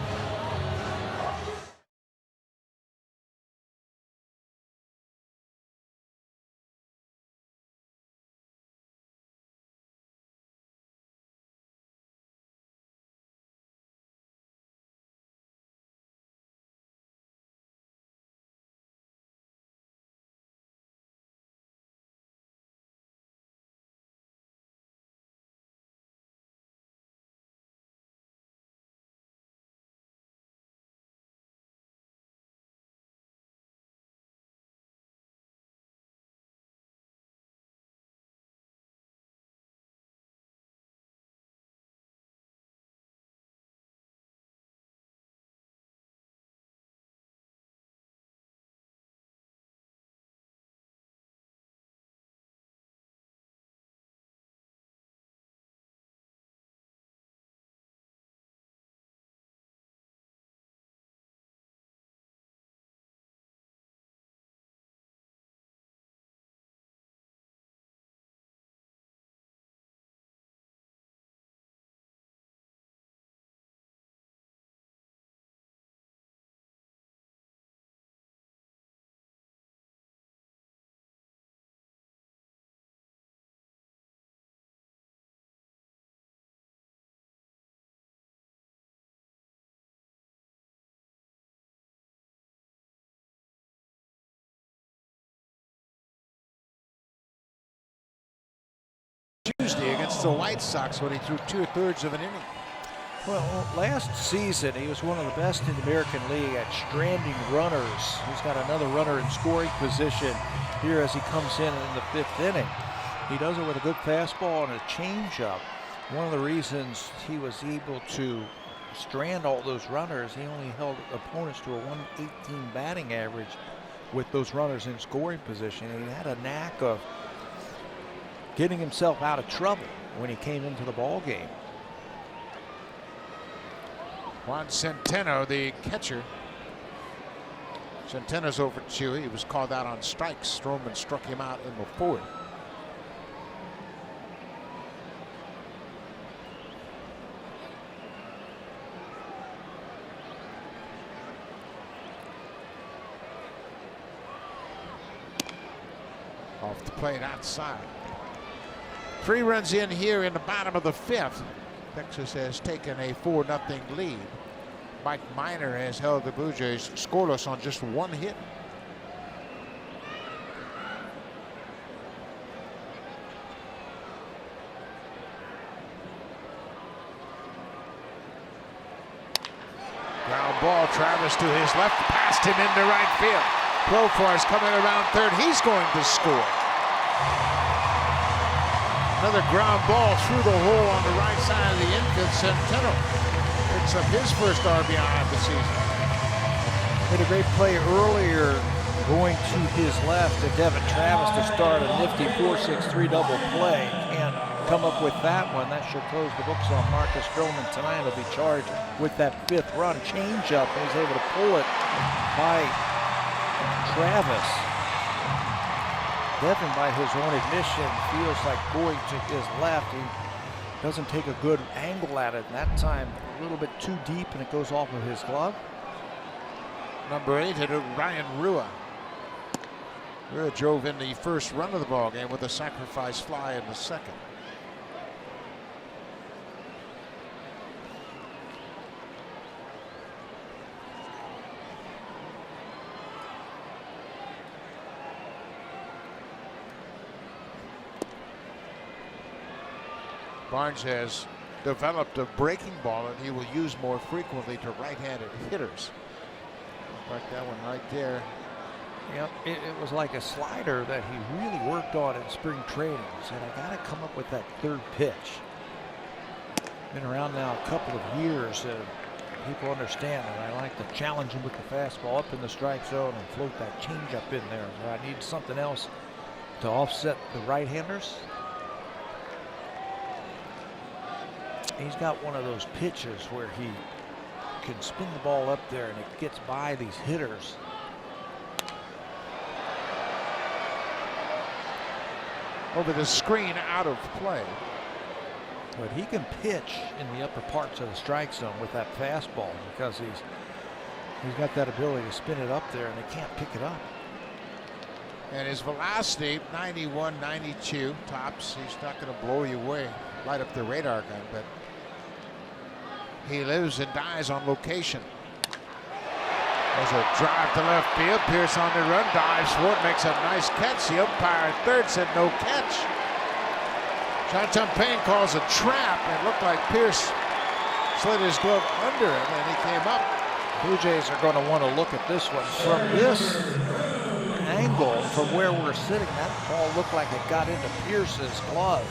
Tuesday against the White Sox when he threw 2/3 of an inning. Well, last season he was one of the best in the American League at stranding runners. He's got another runner in scoring position here as he comes in the 5th inning. He does it with a good fastball and a changeup. One of the reasons he was able to strand all those runners, he only held opponents to a 118 batting average with those runners in scoring position. And he had a knack of getting himself out of trouble when he came into the ball game. Juan Centeno, the catcher. Centeno's over Chewy. He was called out on strikes. Stroman struck him out in the 4th. Off the plate outside. 3 runs in here in the bottom of the 5th. Texas has taken a 4-0 lead. Mike Minor has held the Blue Jays scoreless on just 1 hit. Ground ball, Travis to his left, past him into right field. Profar's coming around third, he's going to score. Another ground ball through the hole on the right side of the infield. Centeno picks up his first RBI of the season. Made a great play earlier going to his left to Devin Travis to start a nifty 4-6-3 double play. Can't come up with that one. That should close the books on Marcus Stroman tonight. He'll be charged with that 5th run changeup. He's able to pull it by Travis. Devin, by his own admission, feels like going to his left. He doesn't take a good angle at it, and that time a little bit too deep, and it goes off of his glove. Number 8 hitter Ryan Rua. Rua drove in the first run of the ball game with a sacrifice fly in the second. Barnes has developed a breaking ball and he will use more frequently to right-handed hitters. Like that one right there. Yep, it was like a slider that he really worked on in spring training. He said, I got to come up with that 3rd pitch. Been around now a couple of years. People understand that I like to challenge him with the fastball up in the strike zone and float that changeup in there. So I need something else to offset the right-handers. He's got one of those pitches where he can spin the ball up there and it gets by these hitters. Over the screen, out of play. But he can pitch in the upper parts of the strike zone with that fastball because he's got that ability to spin it up there and they can't pick it up. And his velocity, 91, 92 tops. He's not going to blow you away, light up the radar gun, but he lives and dies on location. There's a drive to left field. Pearce on the run, dives for it, makes a nice catch. The umpire at third said no catch. John Payne calls a trap. It looked like Pearce slid his glove under it and he came up. Blue Jays are going to want to look at this one. From this angle, from where we're sitting, that ball looked like it got into Pearce's glove.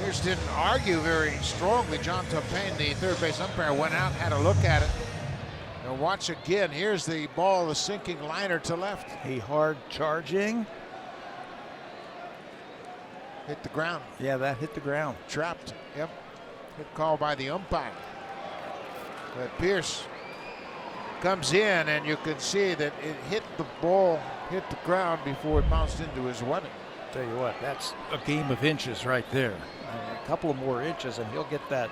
Pearce didn't argue very strongly. John Payne, the third base umpire, went out, had a look at it. Now watch again. Here's the ball, the sinking liner to left. A hard charging. Hit the ground. Yeah, that hit the ground. Trapped. Yep. Good call by the umpire. But Pearce comes in, and you can see that it hit the ball, hit the ground before it bounced into his webbing. Tell you what, that's a game of inches right there. A couple of more inches, and he'll get that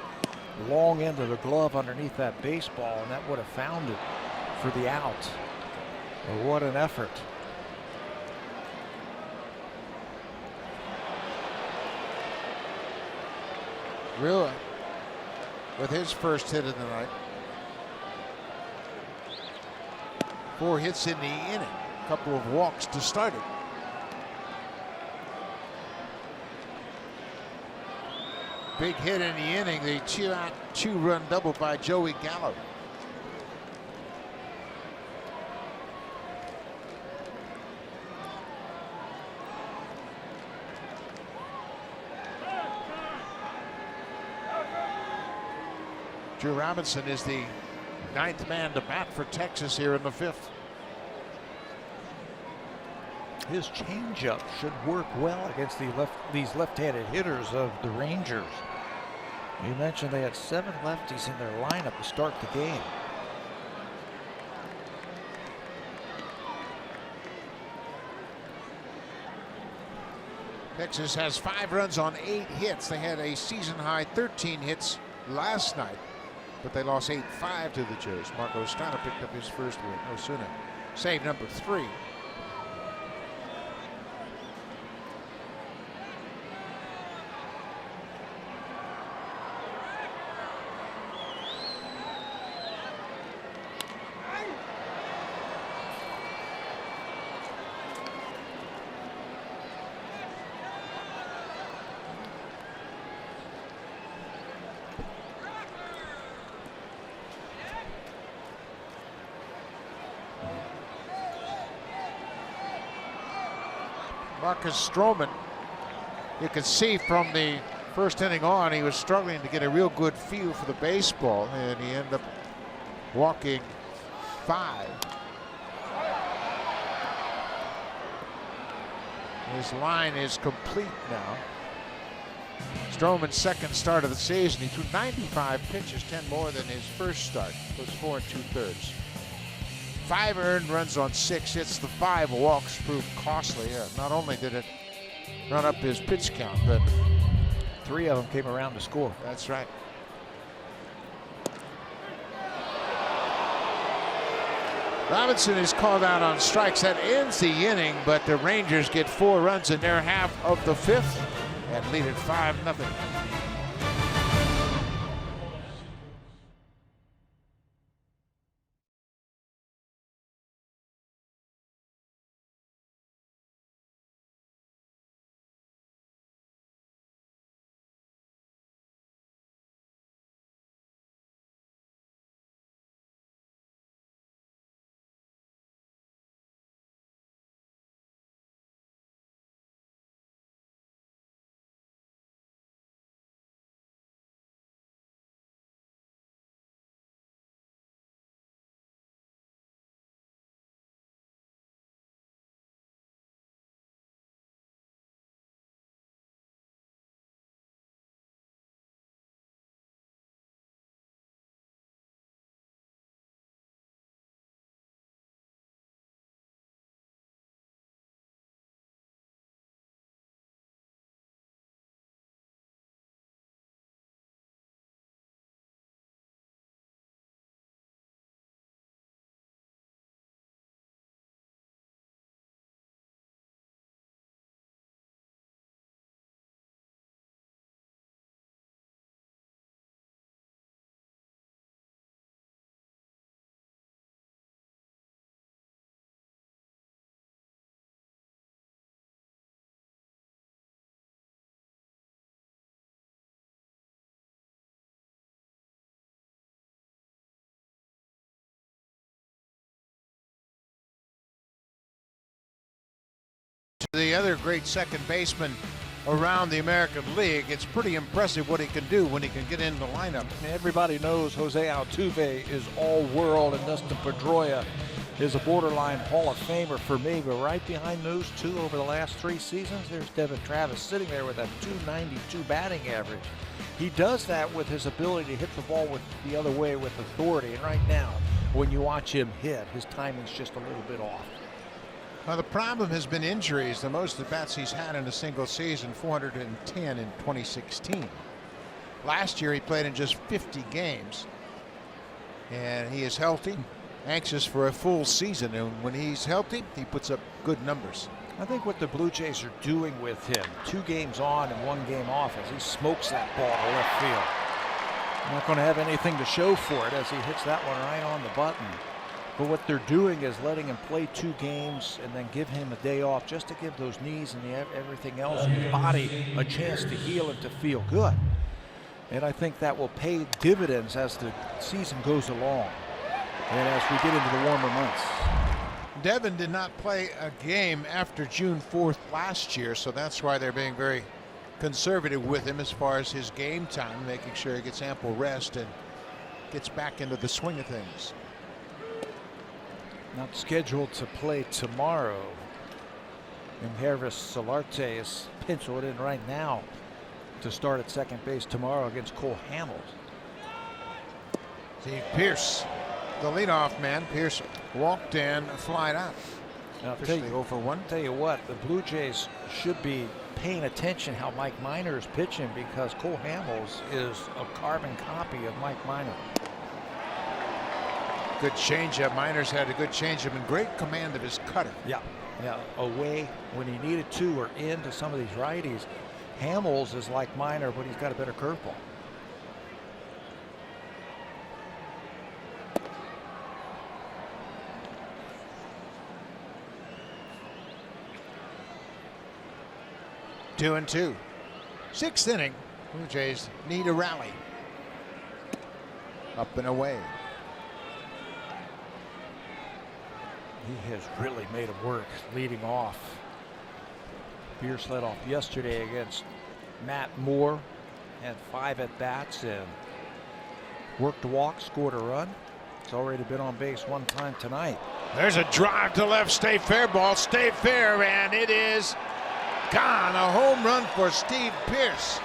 long end of the glove underneath that baseball, and that would have found it for the out. But what an effort. Rua with his first hit of the night. 4 hits in the inning, a couple of walks to start it. Big hit in the inning, the two-run double by Joey Gallo. Drew Robinson is the 9th man to bat for Texas here in the 5th. His changeup should work well against these left-handed hitters of the Rangers. You mentioned they had 7 lefties in their lineup to start the game. Texas has 5 runs on 8 hits. They had a season-high 13 hits last night, but they lost 8-5 to the Jays. Marco Estrada picked up his first win. Osuna save number 3. Marcus Stroman, you can see from the first inning on, he was struggling to get a real good feel for the baseball, and he ended up walking 5. His line is complete now. Stroman's second start of the season, he threw 95 pitches, 10 more than his first start. It was 4 2/3. 5 earned runs on 6 hits. The 5 walks proved costly. Not only did it run up his pitch count, but 3 of them came around to score. that's right. Robinson is called out on strikes. That ends the inning, but the Rangers get 4 runs in their half of the 5th and lead it 5-0. The other great second baseman around the American League, it's pretty impressive what he can do when he can get in the lineup. Everybody knows Jose Altuve is all world, and Dustin Pedroia is a borderline Hall of Famer for me. But right behind those two over the last 3 seasons, there's Devin Travis sitting there with a .292 batting average. He does that with his ability to hit the ball with the other way with authority. And right now, when you watch him hit, his timing's just a little bit off. The problem has been injuries. The most at-bats he's had in a single season, 410 in 2016. Last year he played in just 50 games. And he is healthy, anxious for a full season. And when he's healthy, he puts up good numbers. I think what the Blue Jays are doing with him, 2 games on and 1 game off, as he smokes that ball to left field. Not going to have anything to show for it as he hits that one right on the button. But what they're doing is letting him play 2 games and then give him a day off just to give those knees and everything else in his body a chance to heal and to feel good. And I think that will pay dividends as the season goes along and as we get into the warmer months. Devin did not play a game after June 4th last year, so that's why they're being very conservative with him as far as his game time, making sure he gets ample rest and gets back into the swing of things. Not scheduled to play tomorrow. And Hervis Solarte is penciled in right now to start at second base tomorrow against Cole Hamels. See Pearce, the leadoff man. Pearce walked in, flied out. Now, Officially 0 for 1. Tell you what, the Blue Jays should be paying attention how Mike Minor is pitching, because Cole Hamels is a carbon copy of Mike Minor. Good changeup. Minor's had a good changeup and great command of his cutter. Yeah, away when he needed to or into some of these righties. Hamels is like Minor, but he's got a better curveball. Two and 2. 6th inning. Blue Jays need a rally. Up and away. He has really made him work leading off. Pearce led off yesterday against Matt Moore, had 5 at-bats and worked a walk, scored a run. He's already been on base 1 time tonight. There's a drive to left, stay fair ball, stay fair, and it is gone. A home run for Steve Pearce.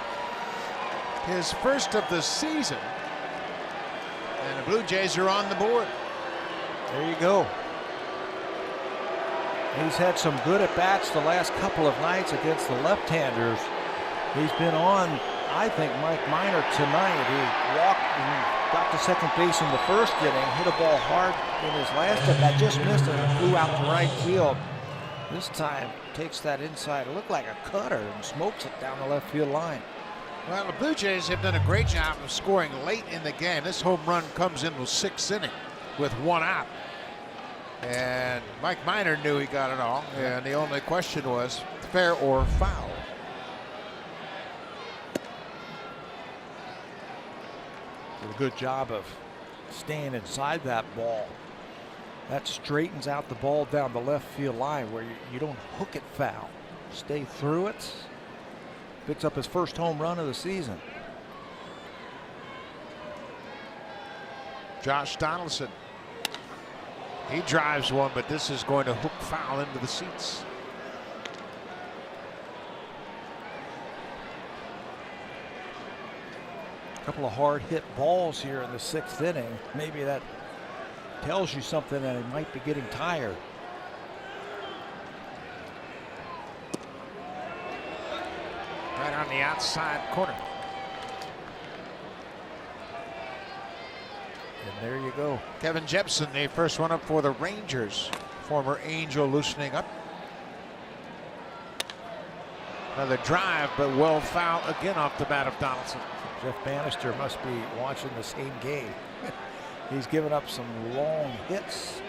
His first of the season. And the Blue Jays are on the board. There you go. He's had some good at-bats the last couple of nights against the left-handers. He's been on, I think, Mike Minor tonight. He walked and got to second base in the first inning, hit a ball hard in his last at-bat, just missed it and flew out to right field. This time takes that inside, it looked like a cutter, and smokes it down the left field line. Well, the Blue Jays have done a great job of scoring late in the game. This home run comes in the 6th inning with 1 out. And Mike Minor knew he got it all, and the only question was fair or foul. Did a good job of staying inside that ball. That straightens out the ball down the left field line where you don't hook it foul. Stay through it. Picks up his first home run of the season. Josh Donaldson. He drives one, but this is going to hook foul into the seats. A couple of hard hit balls here in the 6th inning. Maybe that tells you something that he might be getting tired. Right on the outside corner. And there you go. Kevin Jepson, the first one up for the Rangers. Former Angel loosening up. Another drive, but well foul again off the bat of Donaldson. Jeff Bannister must be watching the same game. He's given up some long hits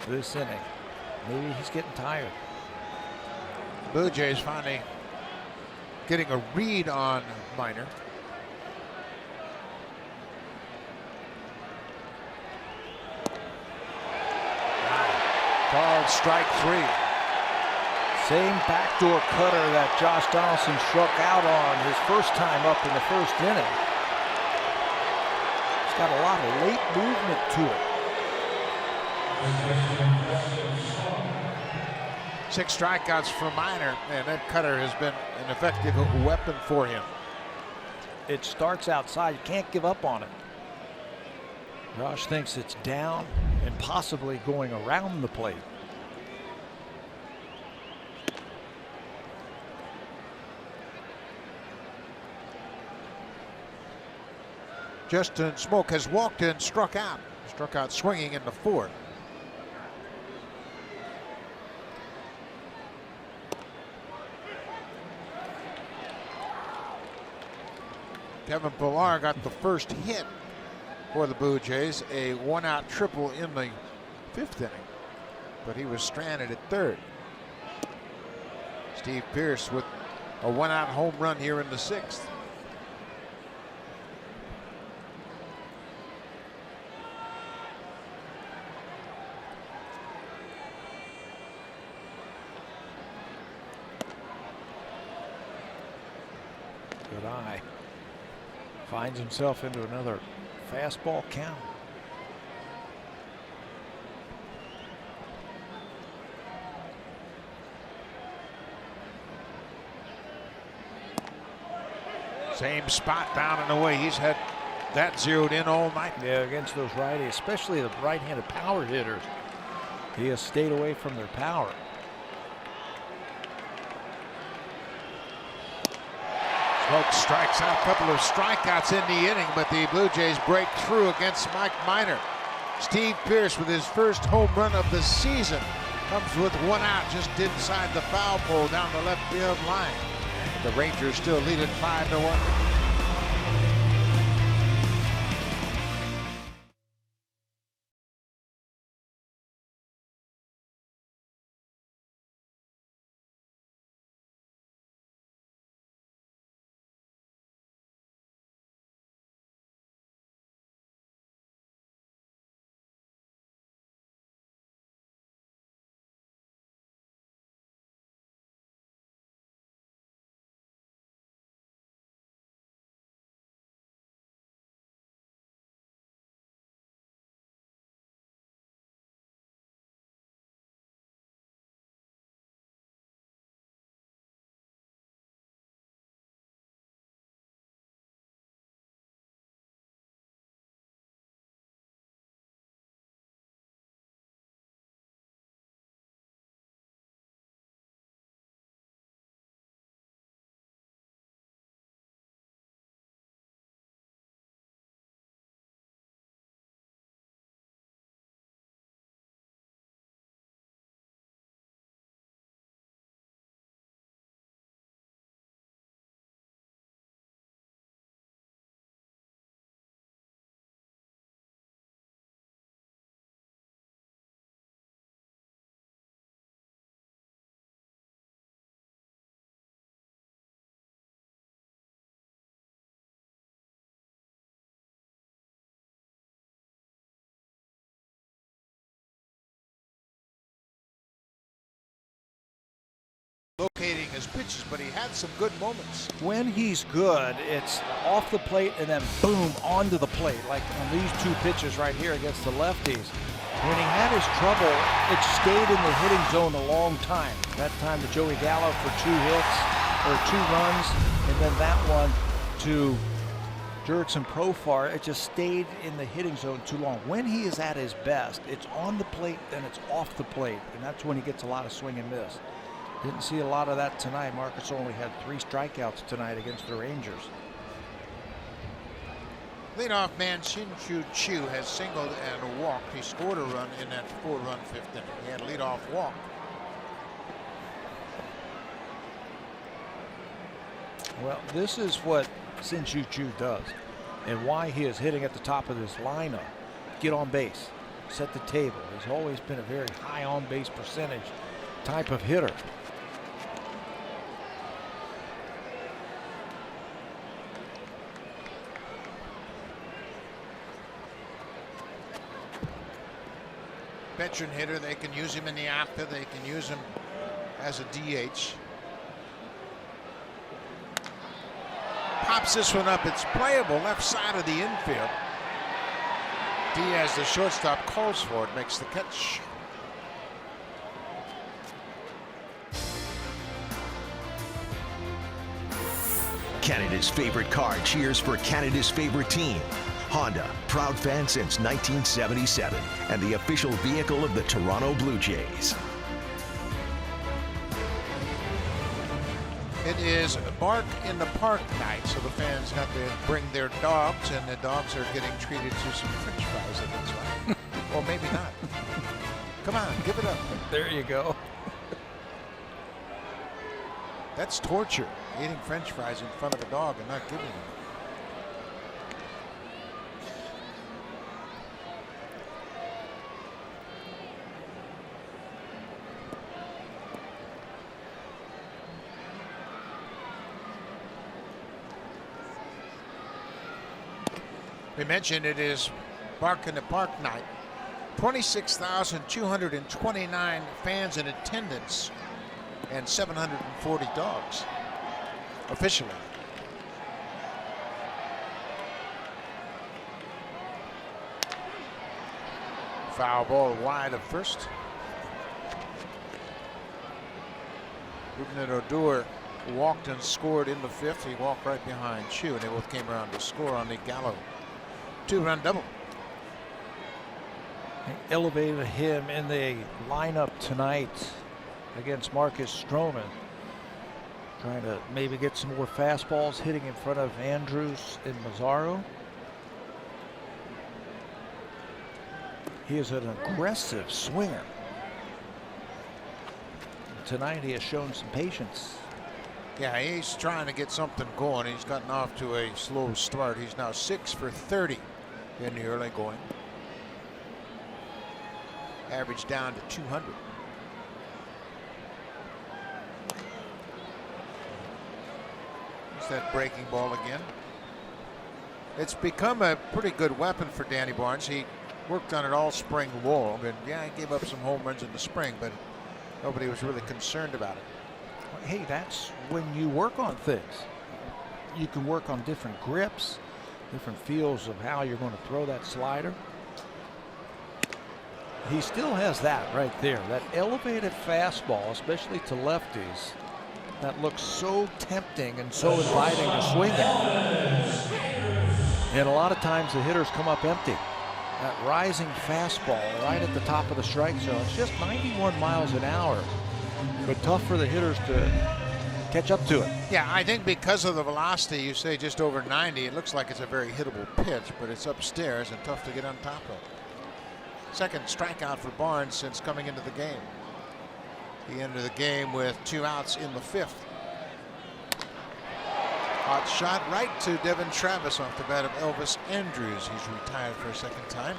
this inning. Maybe he's getting tired. Blue Jays finally getting a read on Minor. Called strike 3. Same backdoor cutter that Josh Donaldson struck out on his first time up in the first inning. It's got a lot of late movement to it. 6 strikeouts for Minor, and that cutter has been an effective weapon for him. It starts outside. You can't give up on it. Josh thinks it's down and possibly going around the plate. Justin Smoke has walked in, struck out swinging in the 4th. Kevin Pillar got the first hit for the Blue Jays, a 1-out triple in the 5th inning, but he was stranded at 3rd. Steve Pearce with a 1-out home run here in the 6th. Good eye. Finds himself into another fastball count. Same spot down and away. He's had that zeroed in all night. Yeah, against those righties, especially the right-handed power hitters. He has stayed away from their power. Smoke strikes out, a couple of strikeouts in the inning, but the Blue Jays break through against Mike Minor. Steve Pearce with his first home run of the season comes with 1 out just inside the foul pole down the left field line. The Rangers still lead it 5-1. locating his pitches, but he had some good moments. When he's good, it's off the plate and then boom, onto the plate, like on these two pitches right here against the lefties. When he had his trouble, it stayed in the hitting zone a long time. That time to Joey Gallo for 2 hits, or 2 runs, and then that one to Jurickson Profar. It just stayed in the hitting zone too long. When he is at his best, it's on the plate, then it's off the plate, and that's when he gets a lot of swing and miss. Didn't see a lot of that tonight. Marcus only had 3 strikeouts tonight against the Rangers. Leadoff man Shin-Chu Chu has singled and walked. He scored a run in that 4-run 5th inning. He had a leadoff walk. Well, this is what Shin-Chu Chu does and why he is hitting at the top of this lineup. Get on base, set the table. He's always been a very high on base percentage type of hitter. Veteran hitter, they can use him in the outfield, they can use him as a DH. Pops this one up, it's playable left side of the infield. Diaz, the shortstop, calls for it, makes the catch. Canada's favorite car cheers for Canada's favorite team. Honda, proud fan since 1977, and the official vehicle of the Toronto Blue Jays. It is Bark in the Park night, so the fans got to bring their dogs, and the dogs are getting treated to some French fries, it looks like. Or maybe not. Come on, give it up. There you go. That's torture, eating French fries in front of a dog and not giving them. We mentioned it is Bark in the Park night. 26,229 fans in attendance and 740 dogs officially. Foul ball wide of first. Ruben Odor walked and scored in the 5th. He walked right behind Chu, and they both came around to score on the Gallo 2-run double. They elevated him in the lineup tonight against Marcus Stroman. Trying to maybe get some more fastballs hitting in front of Andrews and Mazzaro. He is an aggressive swinger. Tonight he has shown some patience. Yeah, he's trying to get something going. He's gotten off to a slow start. He's now 6 for 30 in the early going. Average down to 200. There's that breaking ball again. It's become a pretty good weapon for Danny Barnes. He worked on it all spring long, and yeah, he gave up some home runs in the spring, but nobody was really concerned about it. Hey, that's when you work on things. You can work on different grips, different feels of how you're going to throw that slider. He still has that right there, that elevated fastball, especially to lefties, that looks so tempting and so inviting to swing at. And a lot of times the hitters come up empty. That rising fastball right at the top of the strike zone. It's just 91 miles an hour, but tough for the hitters to catch up to it. Yeah, I think because of the velocity, you say just over 90, it looks like it's a very hittable pitch, but it's upstairs and tough to get on top of. Second strikeout for Barnes since coming into the game. He entered the game with 2 outs in the 5th. Hot shot right to Devin Travis off the bat of Elvis Andrews. He's retired for a second time.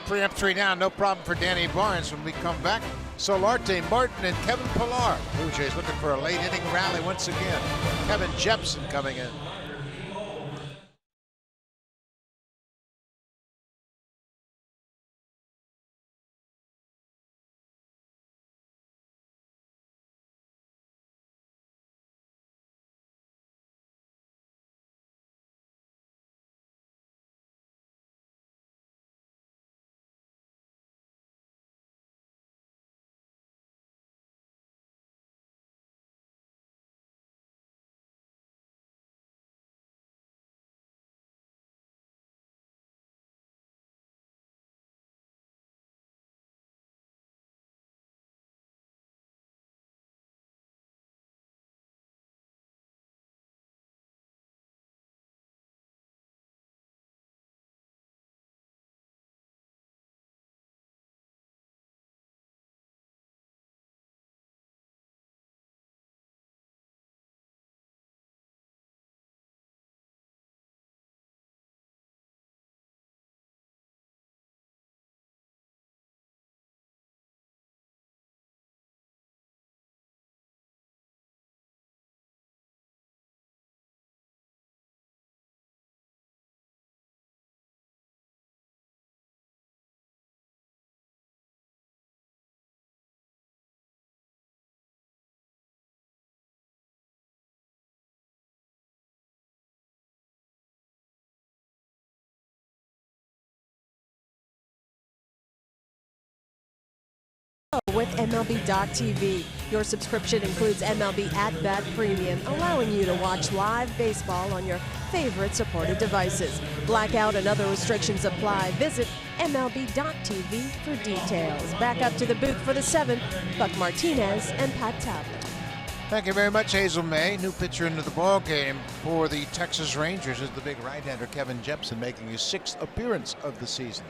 3 up, 3 down, no problem for Danny Barnes. When we come back, Solarte, Martin, and Kevin Pillar. Blue Jays looking for a late inning rally once again. Kevin Jepson coming in. with MLB.tv. Your subscription includes MLB At Bat Premium, allowing you to watch live baseball on your favorite supported devices. Blackout and other restrictions apply. Visit MLB.tv for details. Back up to the booth for the 7th, Buck Martinez and Pat Tabler. Thank you very much, Hazel May. New pitcher into the ball game for the Texas Rangers is the big right-hander Kevin Jepsen, making his 6th appearance of the season.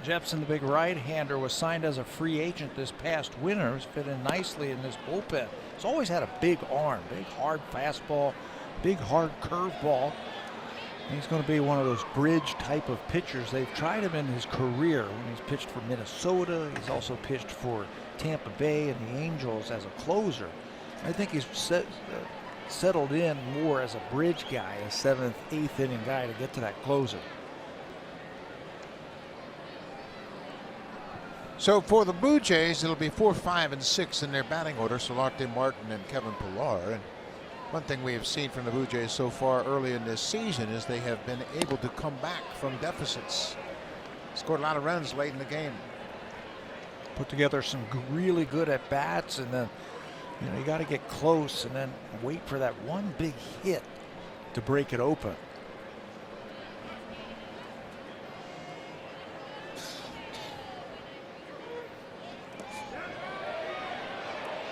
Jepsen, the big right-hander, was signed as a free agent this past winter. He's fit in nicely in this bullpen. He's always had a big arm, big hard fastball, big hard curveball. He's going to be one of those bridge type of pitchers. They've tried him in his career when he's pitched for Minnesota. He's also pitched for Tampa Bay and the Angels as a closer. I think he's settled in more as a bridge guy, a 7th, 8th inning guy to get to that closer. So for the Blue Jays, it'll be 4, 5, and 6 in their batting order. Solarte, Martin, and Kevin Pillar. And one thing we have seen from the Blue Jays so far early in this season is they have been able to come back from deficits. Scored a lot of runs late in the game. Put together some really good at bats, and then you got to get close and then wait for that one big hit to break it open.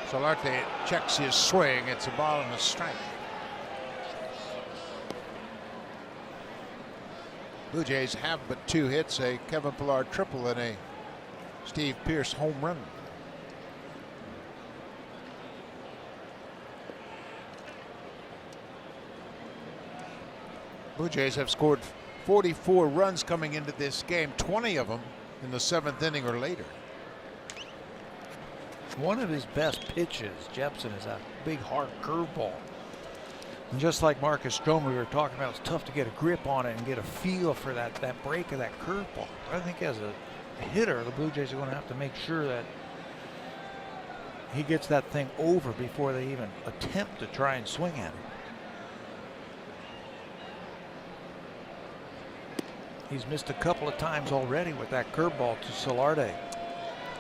Solarte checks his swing. It's a ball and a strike. Blue Jays have but 2 hits, a Kevin Pillar triple and a Steve Pearce home run. Blue Jays have scored 44 runs coming into this game, 20 of them in the 7th inning or later. One of his best pitches, Jepsen, is a big hard curveball. And just like Marcus Stroman we were talking about, it's tough to get a grip on it and get a feel for that break of that curveball. I think as a hitter, the Blue Jays are going to have to make sure that he gets that thing over before they even attempt to try and swing at it. He's missed a couple of times already with that curveball to Solarte.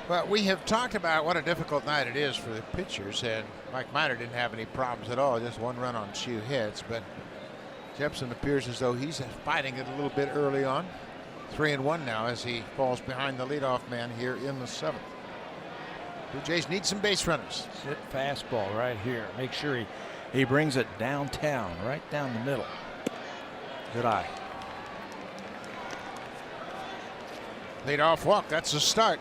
Well, we have talked about what a difficult night it is for the pitchers, and Mike Minor didn't have any problems at all, just 1 run on 2 hits. But Jepsen appears as though he's fighting it a little bit early on. 3-1 now as he falls behind the leadoff man here in the 7th. Blue Jays need some base runners. Sit fastball right here. Make sure he brings it downtown, right down the middle. Good eye. Leadoff walk, that's a start.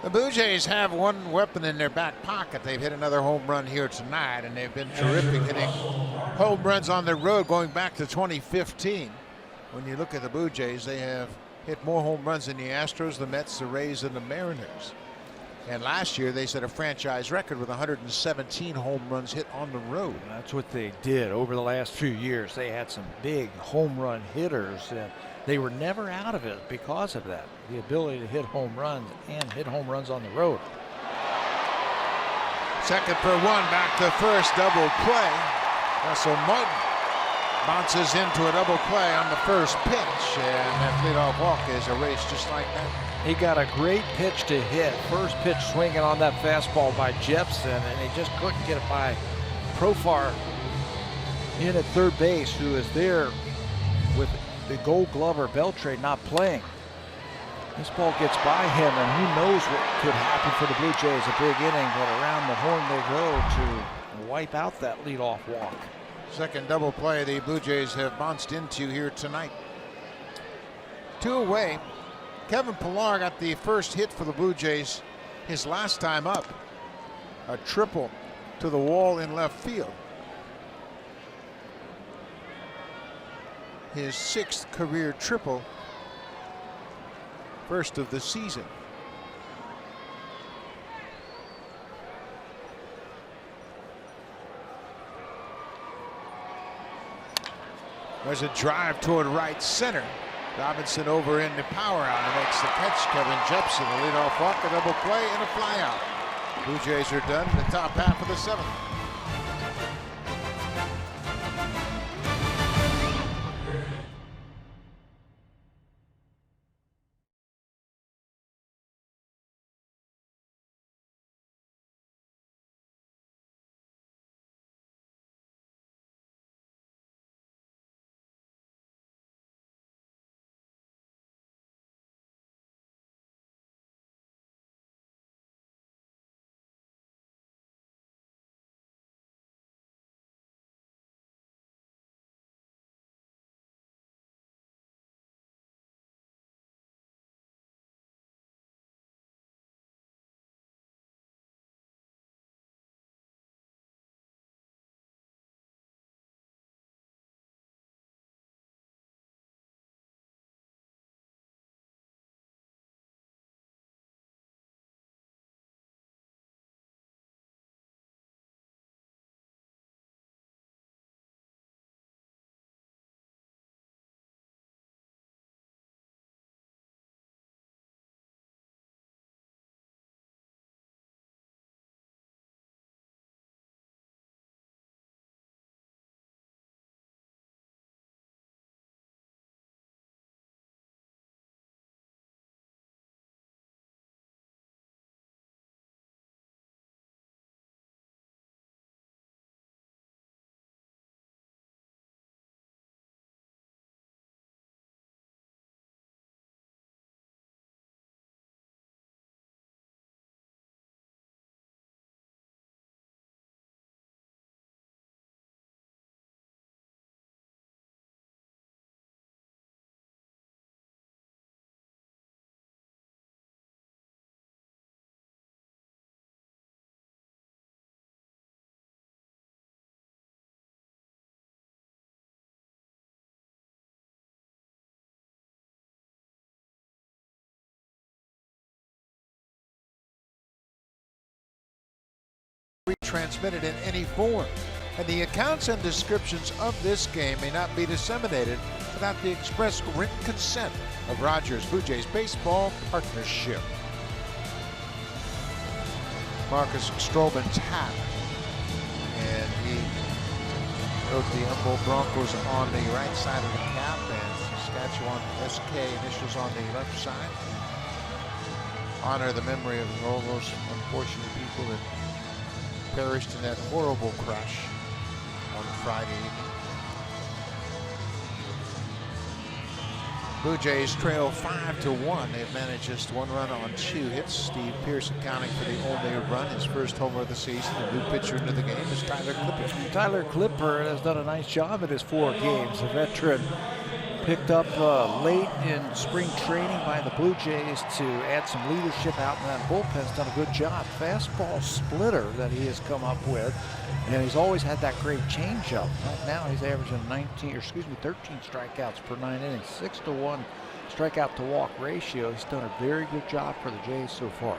The Blue Jays have one weapon in their back pocket. They've hit another home run here tonight, and they've been terrific hitting home runs on the road going back to 2015. When you look at the Blue Jays, they have hit more home runs than the Astros, the Mets, the Rays, and the Mariners. And last year they set a franchise record with 117 home runs hit on the road. That's what they did over the last few years. They had some big home run hitters, and they were never out of it because of that. The ability to hit home runs and hit home runs on the road. Second for 1, back to first, double play. Russell Martin bounces into a double play on the first pitch, and that leadoff walk is erased just like that. He got a great pitch to hit. First pitch swinging on that fastball by Jepsen, and he just couldn't get it by Profar in at third base, who is there with the Gold Glover Beltre not playing. This ball gets by him, and who knows what could happen for the Blue Jays. A big inning, but around the horn they go to wipe out that leadoff walk. Second double play the Blue Jays have bounced into here tonight. 2 away. Kevin Pillar got the first hit for the Blue Jays his last time up. A triple to the wall in left field. His 6th career triple. First of the season. There's a drive toward right center. Robinson over in the power out and makes the catch. Kevin Jepsen, a leadoff walk, a double play, and a fly out. Blue Jays are done in the top half of the 7th. transmitted in any form, and the accounts and descriptions of this game may not be disseminated without the express written consent of Rogers Blue Jays Baseball Partnership. Marcus Stroman's hat, and he wrote the Humboldt Broncos on the right side of the cap and Saskatchewan SK initials on the left side. Honor the memory of all those unfortunate people that perished in that horrible crash on Friday evening. Blue Jays trail 5-1. They've managed just 1 run on 2 hits. Steve Pearce accounting for the only run, his first homer of the season. The new pitcher into the game is Tyler Clippard. Tyler Clippard has done a nice job in his 4 games. The veteran picked up late in spring training by the Blue Jays to add some leadership out in that bullpen. Has done a good job. Fastball splitter that he has come up with, and he's always had that great changeup. Right now he's averaging 13 strikeouts per 9 innings, 6-to-1 strikeout to walk ratio. He's done a very good job for the Jays so far.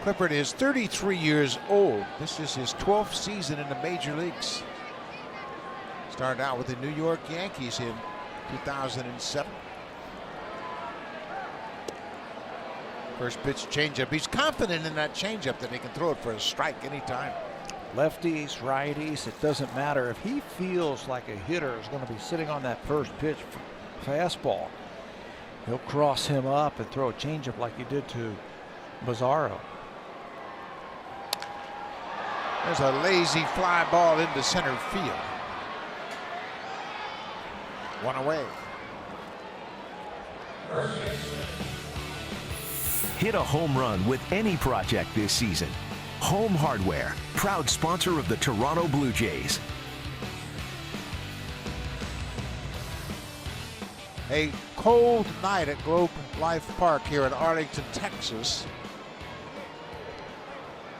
Clippard is 33 years old. This is his 12th season in the major leagues. Started out with the New York Yankees in 2007. First pitch changeup. He's confident in that changeup that he can throw it for a strike anytime. Lefties, righties, it doesn't matter. If he feels like a hitter is going to be sitting on that first pitch fastball, he'll cross him up and throw a changeup like he did to Mazzaro. There's a lazy fly ball into center field. 1 away. Hit a home run with any project this season. Home Hardware, proud sponsor of the Toronto Blue Jays. A cold night at Globe Life Park here in Arlington, Texas.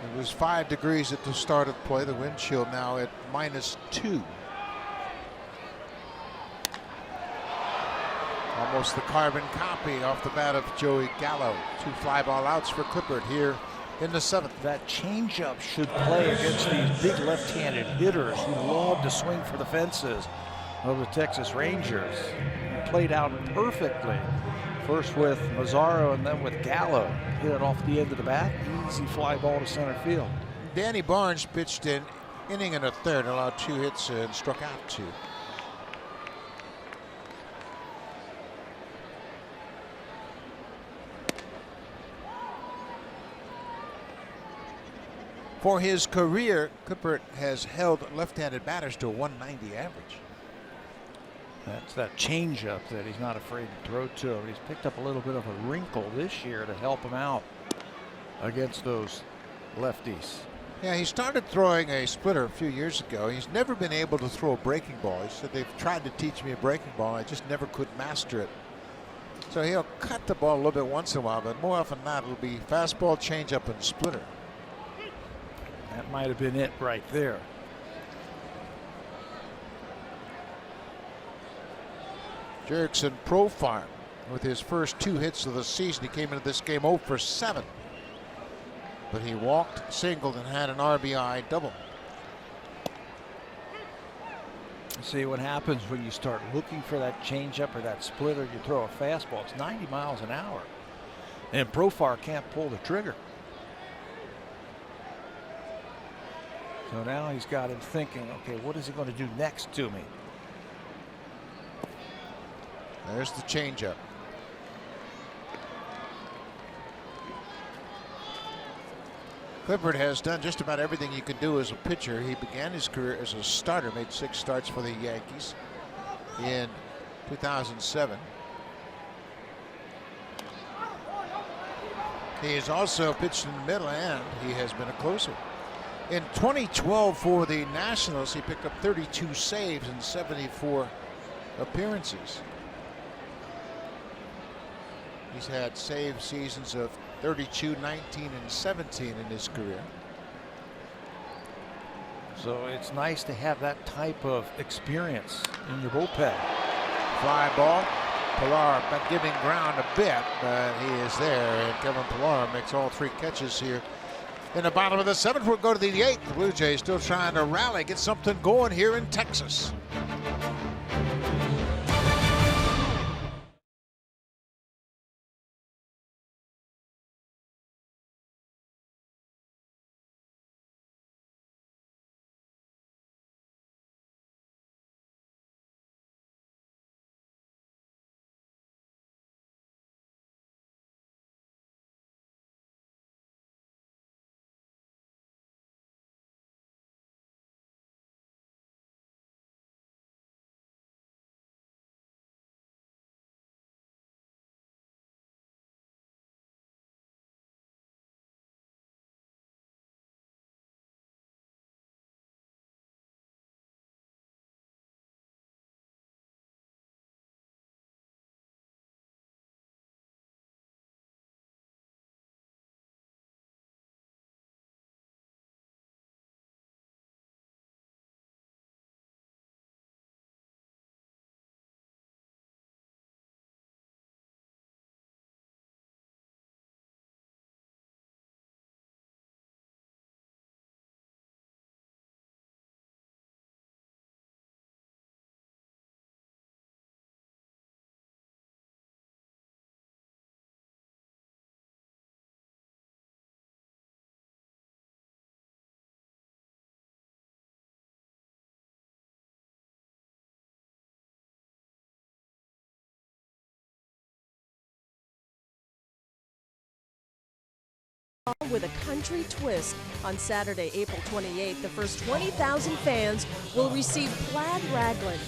It was 5 degrees at the start of play. The wind chill now at -2. Almost the carbon copy off the bat of Joey Gallo. 2 fly ball outs for Clippard here in the 7th. That changeup should play against these big left-handed hitters who love to swing for the fences of the Texas Rangers. Played out perfectly. First with Mazzaro and then with Gallo. Hit it off the end of the bat. Easy fly ball to center field. Danny Barnes pitched an inning and a third, allowed 2 hits and struck out 2. For his career, Clippard has held left-handed batters to a 190 average. That's that changeup that he's not afraid to throw to him. He's picked up a little bit of a wrinkle this year to help him out against those lefties. Yeah, he started throwing a splitter a few years ago. He's never been able to throw a breaking ball. He said, they've tried to teach me a breaking ball. I just never could master it. So he'll cut the ball a little bit once in a while, but more often than not, it'll be fastball, changeup, and splitter. That might have been it right there. Jerickson Profile with his first 2 hits of the season. He came into this game 0 for 7. But he walked, singled, and had an RBI double. See what happens when you start looking for that changeup or that splitter. You throw a fastball. It's 90 miles an hour. And Profile can't pull the trigger. So now he's got him thinking, okay, what is he going to do next to me? There's the changeup. Clippard has done just about everything you can do as a pitcher. He began his career as a starter, made 6 starts for the Yankees in 2007. He has also pitched in the middle, and he has been a closer. In 2012 for the Nationals, he picked up 32 saves in 74 appearances. He's had save seasons of 32, 19, and 17 in his career. So it's nice to have that type of experience in your bullpen. Fly ball. Pilar giving ground a bit, but he is there, and Kevin Pilar makes all 3 catches here In the bottom of the 7th, we'll go to the 8th. The Blue Jays still trying to rally, get something going here in Texas. With a country twist on Saturday, April 28th, the first 20,000 fans will receive plaid raglan.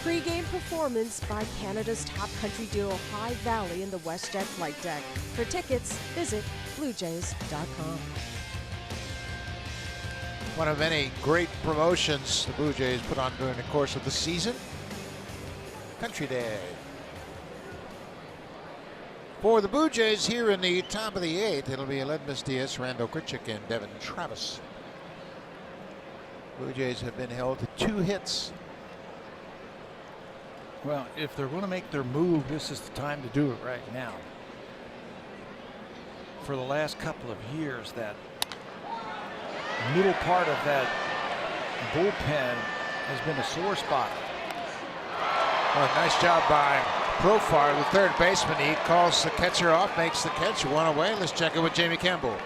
Pre-game performance by Canada's top country duo High Valley in the WestJet flight deck. For tickets, visit BlueJays.com. One of many great promotions the Blue Jays put on during the course of the season. Country Day. For the Blue Jays here in the top of the 8th, it'll be Aledmus Diaz, Randall Grichuk, and Devin Travis. Blue Jays have been held to 2 hits. Well, if they're going to make their move, this is the time to do it right now. For the last couple of years, that middle part of that bullpen has been a sore spot. Well, nice job by Profar, the third baseman. He calls the catcher off, makes the catch, 1 away. Let's check it with Jamie Campbell.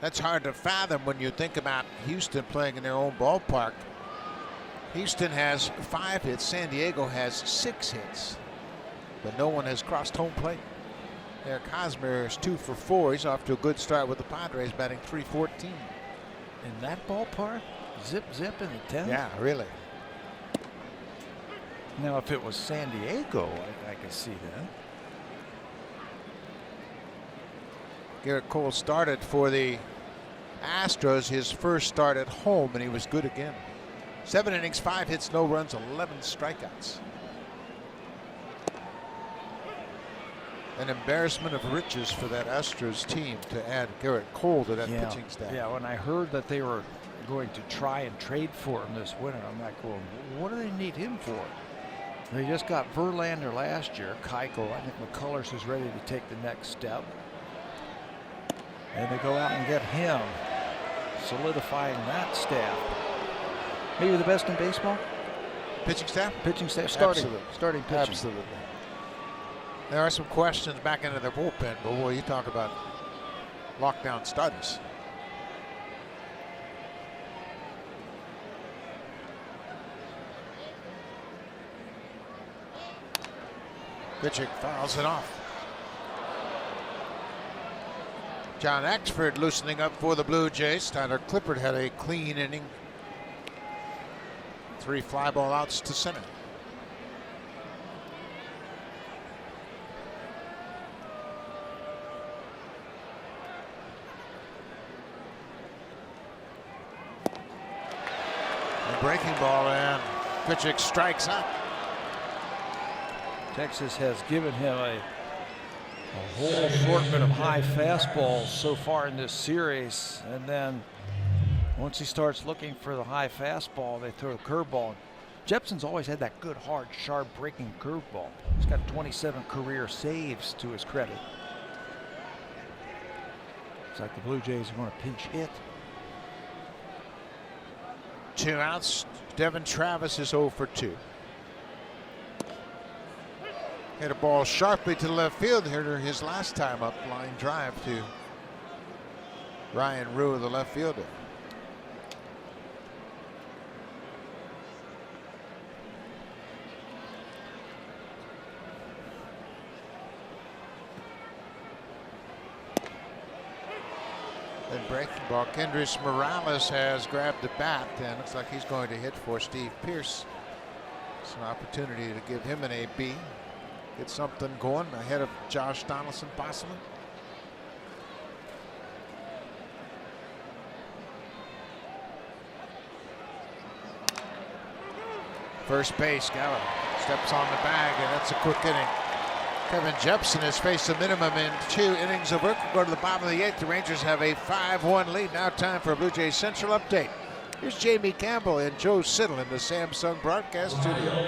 That's hard to fathom when you think about Houston playing in their own ballpark. Houston has 5 hits, San Diego has 6 hits, but no one has crossed home plate. Eric Hosmer is 2 for 4. He's off to a good start with the Padres, batting .314. In that ballpark? Zip in the 10th? Yeah, really. Now, if it was San Diego, I could see that. Garrett Cole started for the Astros, his first start at home, and he was good again. 7 innings, 5 hits, no runs, 11 strikeouts. An embarrassment of riches for that Astros team to add Garrett Cole to that pitching staff. Yeah, when I heard that they were going to try and trade for him this winter, I'm like, well, what do they need him for? They just got Verlander last year, Keuchel. I think McCullers is ready to take the next step. And they go out and get him, solidifying that staff. Maybe the best in baseball? Pitching staff? Pitching staff. Starting pitching. Absolutely. There are some questions back into their bullpen, but boy, you talk about lockdown starters. Grichuk fouls it off. John Axford loosening up for the Blue Jays. Tyler Clippard had a clean inning. 3 fly ball outs to center. The breaking ball, and Grichuk strikes out. Texas has given him a A whole assortment of high fastballs so far in this series, and then once he starts looking for the high fastball, they throw a curveball. Jepson's always had that good, hard, sharp breaking curveball. He's got 27 career saves to his credit. Looks like the Blue Jays are going to pinch hit. 2 outs. Devin Travis is 0 for 2. Hit a ball sharply to the left field here his last time up. Line drive to Ryan Rue, the left fielder. Then breaking ball. Kendrys Morales has grabbed the bat and looks like he's going to hit for Steve Pearce. It's an opportunity to give him an AB. Get something going ahead of Josh Donaldson possibly. First base, Gallo steps on the bag, and that's a quick inning. Kevin Jepson has faced a minimum in 2 innings of work. We'll go to the bottom of the 8th. The Rangers have a 5-1 lead. Now time for a Blue Jays Central update. Here's Jamie Campbell and Joe Siddle in the Samsung broadcast studio.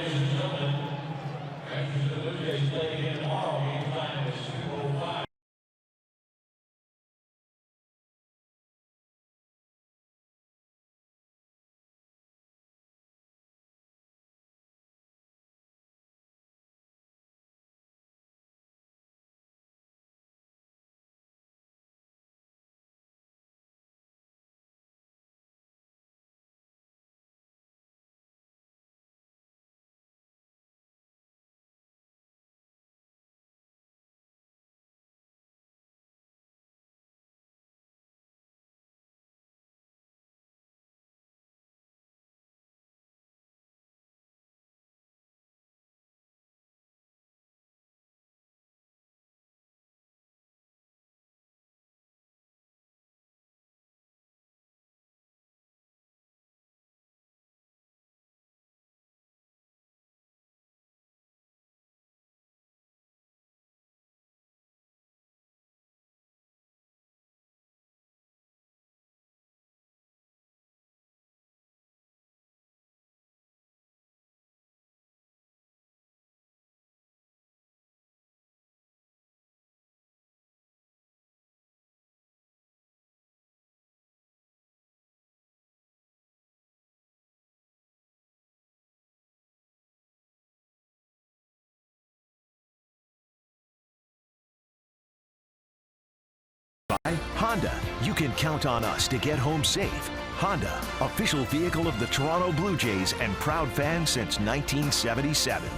Honda, you can count on us to get home safe. Honda, official vehicle of the Toronto Blue Jays and proud fan since 1977.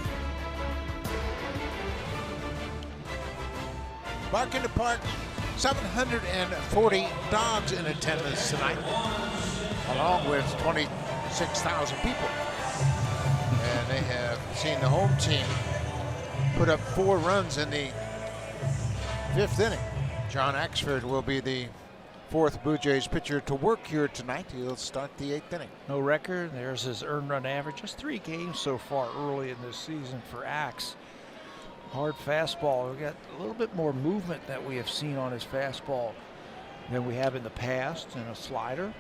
Bark in the Park, 740 dogs in attendance tonight, along with 26,000 people. And they have seen the home team put up 4 runs in the 5th inning. John Axford will be the 4th Blue Jays pitcher to work here tonight. He'll start the 8th inning. No record. There's his earned run average. Just 3 games so far early in this season for Axe. Hard fastball. We got a little bit more movement that we have seen on his fastball than we have in the past, and a slider.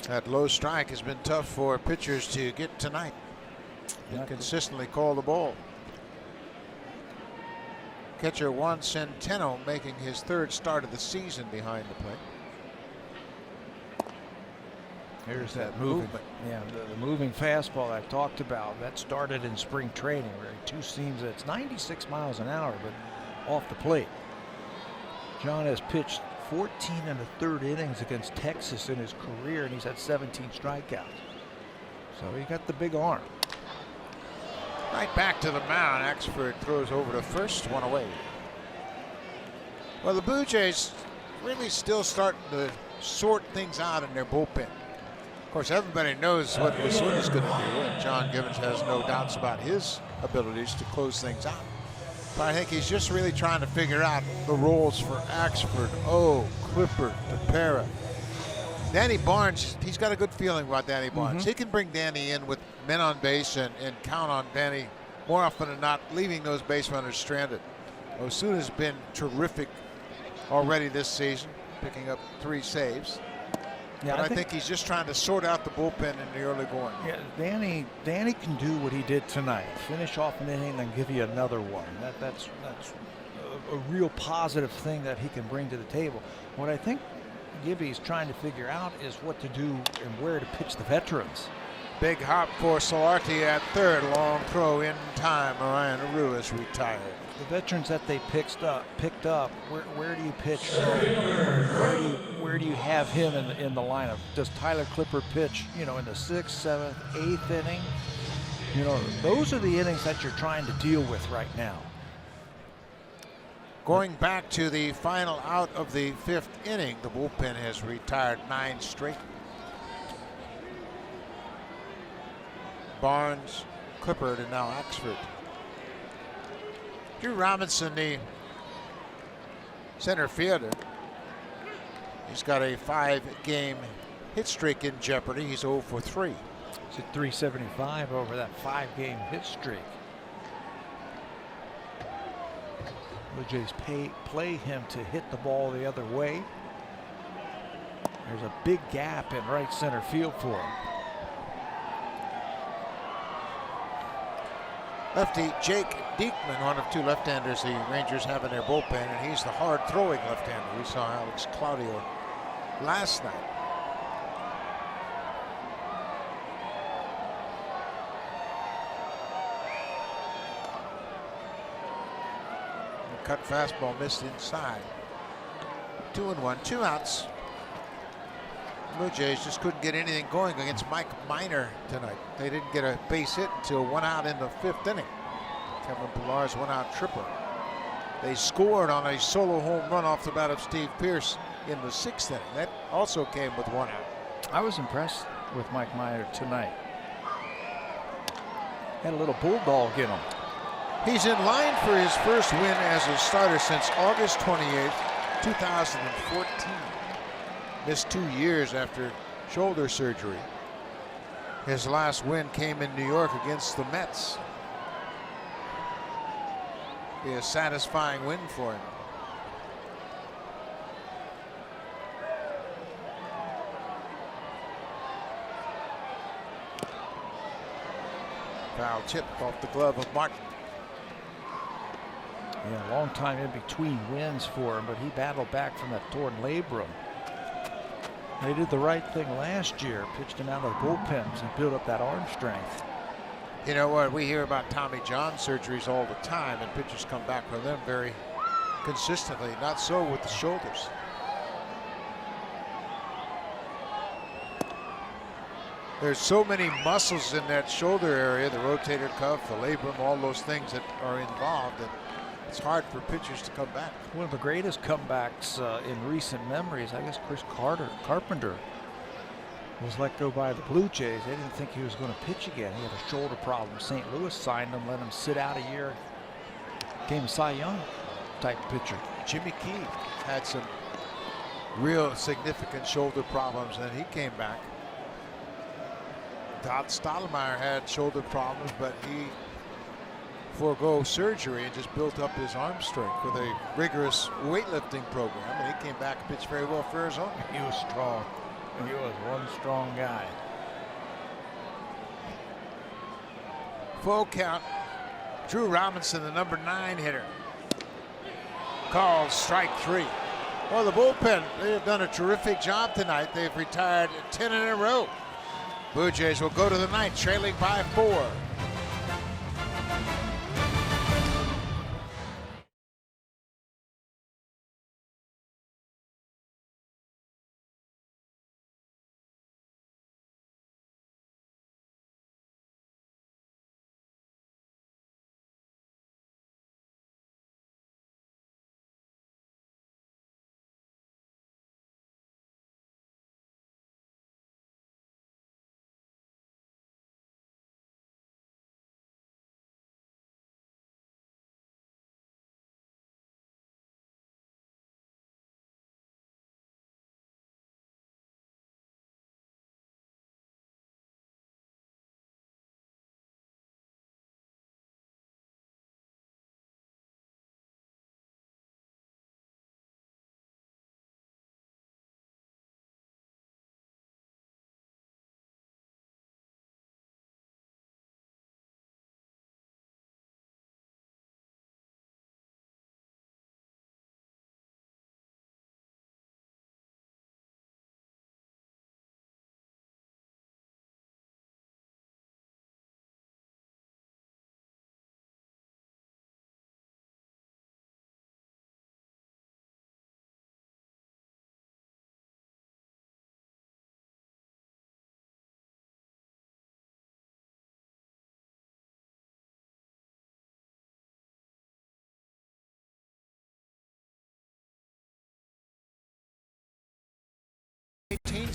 That low strike has been tough for pitchers to get tonight. And consistently call the ball. Catcher Juan Centeno making his 3rd start of the season behind the plate. Here's that movement. Yeah, the moving fastball I talked about, that started in spring training where he 2-seams it. It's 96 miles an hour, but off the plate. John has pitched 14 1/3 innings against Texas in his career, and he's had 17 strikeouts. So he got the big arm. Right back to the mound. Axford throws over to first, 1 away. Well, the Blue Jays really still starting to sort things out in their bullpen. Of course, everybody knows what Wasuna's going to do, and John Gibbons has no doubts about his abilities to close things out. But I think he's just really trying to figure out the roles for Axford, Clippard, Tepera. Danny Barnes, he's got a good feeling about Danny Barnes. He can bring Danny in with men on base and count on Danny more often than not leaving those base runners stranded. Osuna's been terrific already this season, picking up 3 saves. Yeah, I think he's just trying to sort out the bullpen in the early going. Yeah, Danny can do what he did tonight. Finish off an inning and give you another one. That's a real positive thing that he can bring to the table. What I think Gibby's trying to figure out is what to do and where to pitch the veterans. Big hop for Solarte at third. Long throw in time. Orion Aru is retired. The veterans that they picked up, where do you pitch? Where do you have him in the lineup? Does Tyler Clipper pitch, in the 6th, 7th, 8th inning? Those are the innings that you're trying to deal with right now. Going back to the final out of the 5th inning, the bullpen has retired 9 straight. Barnes, Clippard, and now Axford. Drew Robinson, the center fielder, he's got a 5-game hit streak in jeopardy. He's 0 for 3. He's at 375 over that 5-game hit streak. Blue Jays play him to hit the ball the other way. There's a big gap in right center field for him. Lefty Jake Diekman, one of 2 left-handers the Rangers have in their bullpen, and he's the hard-throwing left-hander. We saw Alex Claudio last night. The cut fastball missed inside. 2-1, 2 outs. Blue Jays just couldn't get anything going against Mike Minor tonight. They didn't get a base hit until 1 out in the 5th inning. Kevin Pillar's 1-out triple. They scored on a solo home run off the bat of Steve Pearce in the 6th inning. That also came with 1 out. I was impressed with Mike Minor tonight. Had a little bulldog in him. He's in line for his first win as a starter since August 28th, 2014. Missed 2 years after shoulder surgery. His last win came in New York against the Mets. Be a satisfying win for him. Foul tip off the glove of Martin. Yeah, a long time in between wins for him, but he battled back from that torn labrum. They did the right thing last year, pitched him out of the bullpens and built up that arm strength. You know what, we hear about Tommy John surgeries all the time, and pitchers come back from them very consistently. Not so with the shoulders. There's so many muscles in that shoulder area, the rotator cuff, the labrum, all those things that are involved, that it's hard for pitchers to come back. One of the greatest comebacks in recent memories, I guess Chris Carpenter was let go by the Blue Jays. They didn't think he was going to pitch again. He had a shoulder problem. St. Louis signed him, let him sit out a year. Became a Cy Young type pitcher. Jimmy Key had some real significant shoulder problems, and he came back. Todd Stottlemyre had shoulder problems, but he forego surgery and just built up his arm strength with a rigorous weightlifting program, and he came back and pitched very well for Arizona. He was strong. He was one strong guy. Full count. Drew Robinson, the number 9 hitter. Called strike 3. Well, the bullpen, they have done a terrific job tonight. They've retired 10 in a row. Blue Jays will go to the ninth, trailing by 4.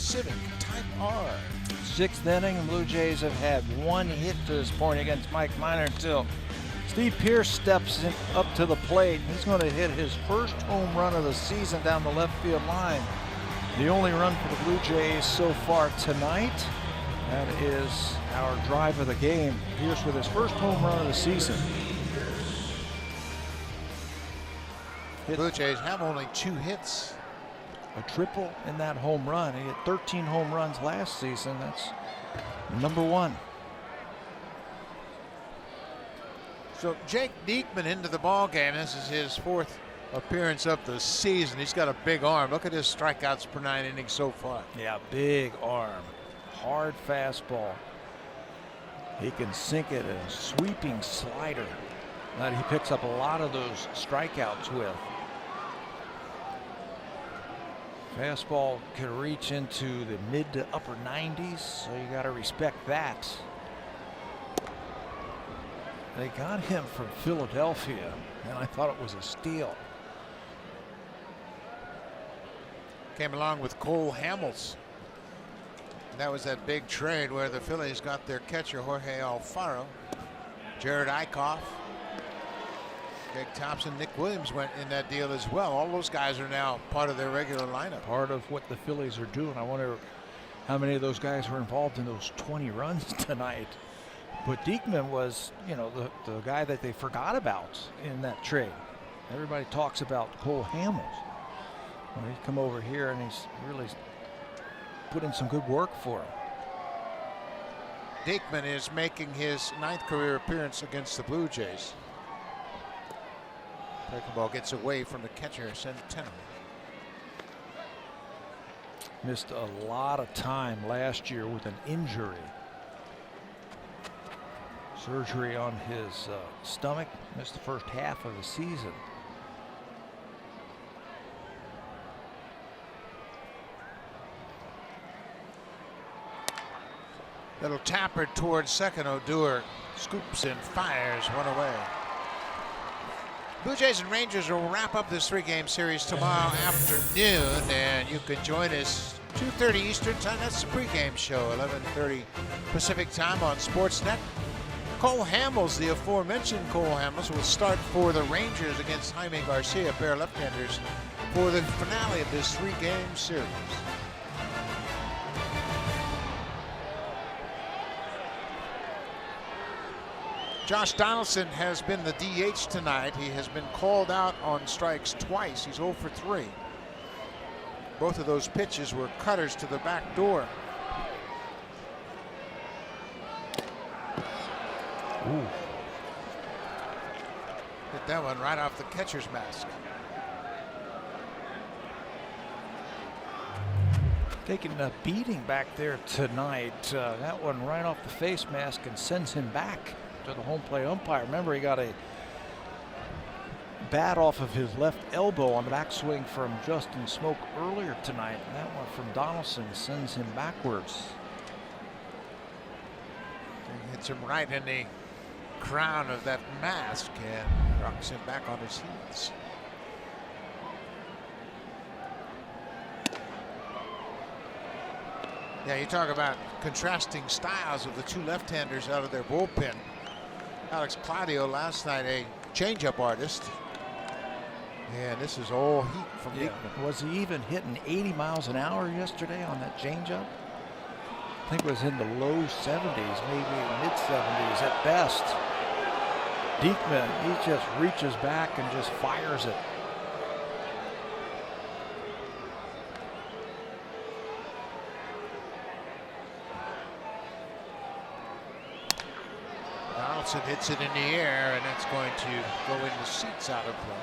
Civic Type R. 6th inning, and Blue Jays have had 1 hit to this point against Mike Minor until Steve Pearce steps up to the plate. He's going to hit his first home run of the season down the left field line. The only run for the Blue Jays so far tonight. That is our drive of the game. Pearce with his first home run of the season. Blue Jays have only 2 hits. A triple in that home run. He hit 13 home runs last season. That's number 1. So Jake Diekman into the ball game. This is his 4th appearance of the season. He's got a big arm. Look at his strikeouts per 9 innings so far. Yeah, big arm. Hard fastball. He can sink it in a sweeping slider that he picks up a lot of those strikeouts with. Fastball can reach into the mid to upper 90s, so you got to respect that. They got him from Philadelphia, and I thought it was a steal. Came along with Cole Hamels. That was that big trade where the Phillies got their catcher Jorge Alfaro, Jared Eichhoff, Greg Thompson, Nick Williams went in that deal as well. All those guys are now part of their regular lineup. Part of what the Phillies are doing. I wonder how many of those guys were involved in those 20 runs tonight. But Diekman was, you know, the guy that they forgot about in that trade. Everybody talks about Cole Hamels. Well, he's come over here and he's really put in some good work for him. Diekman is making his 9th career appearance against the Blue Jays. Breaking ball gets away from the catcher, Centeno. Missed a lot of time last year with an injury. Surgery on his stomach. Missed the first half of the season. Little tapper towards second. Odor scoops and fires one away. Blue Jays and Rangers will wrap up this 3-game series tomorrow afternoon, and you can join us 2:30 Eastern time. That's the pregame show, 11:30 Pacific time on Sportsnet. Cole Hamels, the aforementioned Cole Hamels, will start for the Rangers against Jaime Garcia, a pair of left-handers, for the finale of this 3-game series. Josh Donaldson has been the DH tonight. He has been called out on strikes twice. He's 0 for 3. Both of those pitches were cutters to the back door. Ooh. Hit that one right off the catcher's mask. Taking a beating back there tonight. That one right off the face mask and sends him back to the home plate umpire. Remember, he got a bat off of his left elbow on the backswing from Justin Smoke earlier tonight. And that one from Donaldson sends him backwards. He hits him right in the crown of that mask and rocks him back on his heels. Yeah, you talk about contrasting styles of the 2 left-handers out of their bullpen. Alex Claudio last night, a changeup artist. And this is all heat from Diekman. Was he even hitting 80 miles an hour yesterday on that changeup? I think it was in the low 70s, maybe mid 70s at best. Diekman, he just reaches back and just fires it. Donaldson hits it in the air, and that's going to go in the seats out of play.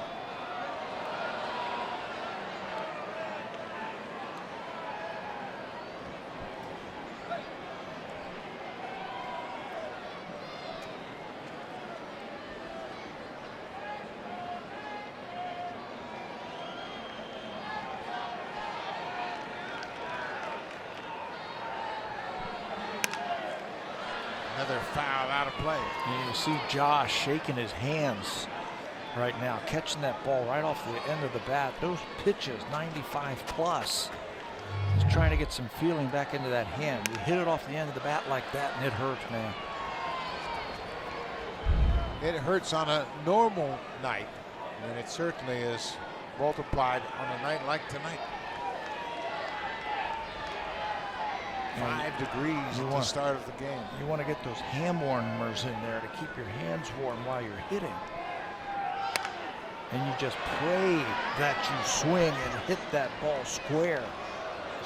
Another foul out of play. You see Josh shaking his hands right now, catching that ball right off the end of the bat. Those pitches, 95 plus. He's trying to get some feeling back into that hand. You hit it off the end of the bat like that, and it hurts, man. It hurts on a normal night, and it certainly is multiplied on a night like tonight. 5 degrees at the start of the game. You want to get those hand warmers in there to keep your hands warm while you're hitting. And you just pray that you swing and hit that ball square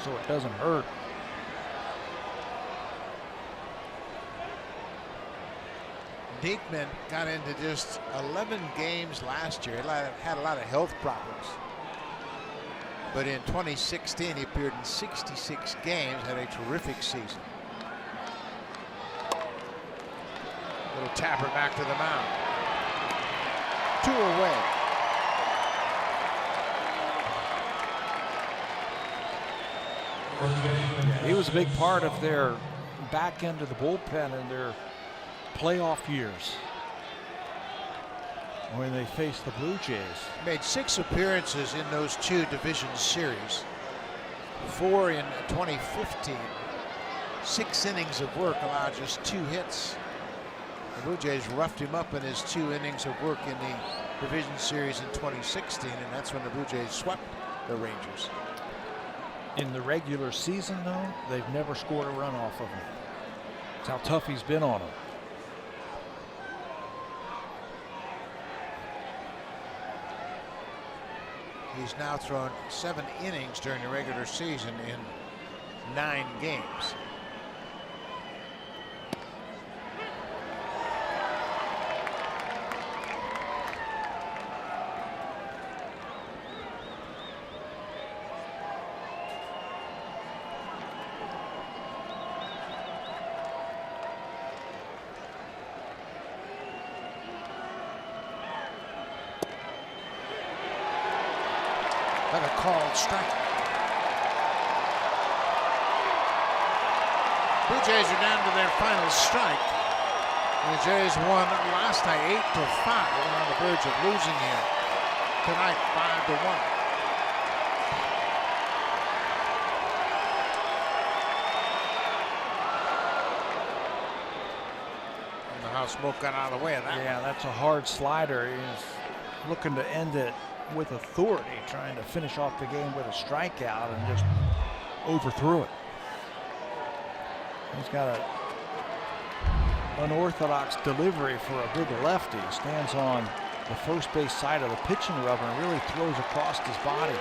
so it doesn't hurt. Diekman got into just 11 games last year. He had a lot of health problems. But in 2016, he appeared in 66 games, had a terrific season. Little tapper back to the mound. 2 away. Yeah, he was a big part of their back end of the bullpen in their playoff years when they faced the Blue Jays. Made 6 appearances in those 2 division series. 4 in 2015. 6 innings of work, allowed just 2 hits. The Blue Jays roughed him up in his 2 innings of work in the division series in 2016, and that's when the Blue Jays swept the Rangers. In the regular season, though, they've never scored a run off of him. That's how tough he's been on them. He's now thrown 7 innings during the regular season in 9 games. Got a called strike. Blue Jays are down to their final strike. The Jays won last night 8-5. They're on the verge of losing here tonight 5-1. And the house smoke got out of the way of that. Yeah, that's a hard slider. He's looking to end it with authority, trying to finish off the game with a strikeout, and just overthrew it. He's got a unorthodox delivery for a big lefty. Stands on the first base side of the pitching rubber and really throws across his body.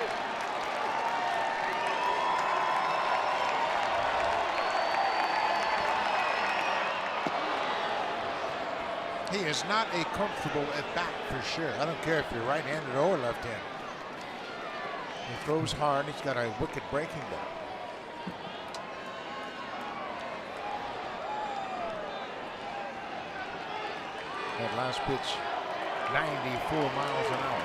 He is not a comfortable at bat for sure. I don't care if you're right-handed or left-handed. He throws hard. He's got a wicked breaking ball. That last pitch, 94 miles an hour.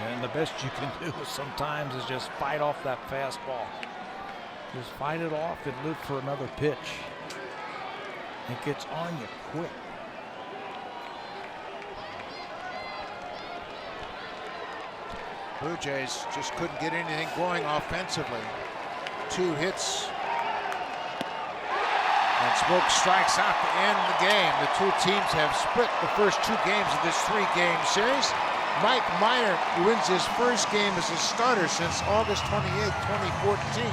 And the best you can do sometimes is just fight off that fastball. Just fight it off and live for another pitch. It gets on you quick. Blue Jays just couldn't get anything going offensively. 2 hits. And Smoke strikes out to end the game. The 2 teams have split the first 2 games of this 3-game series. Mike Minor wins his first game as a starter since August 28, 2014.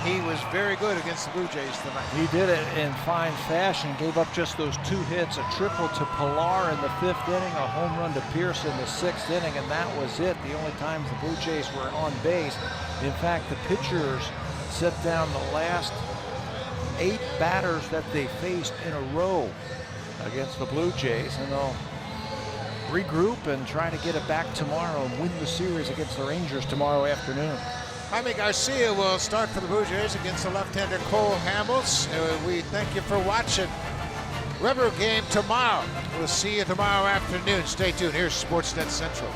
He was very good against the Blue Jays tonight. He did it in fine fashion, gave up just those 2 hits, a triple to Pilar in the 5th inning, a home run to Pearce in the 6th inning, and that was it. The only times the Blue Jays were on base. In fact, the pitchers set down the last 8 batters that they faced in a row against the Blue Jays, and they'll regroup and try to get it back tomorrow and win the series against the Rangers tomorrow afternoon. Jaime Garcia will start for the Blue Jays against the left-hander Cole Hamels. We thank you for watching. River game tomorrow. We'll see you tomorrow afternoon. Stay tuned. Here's Sportsnet Central.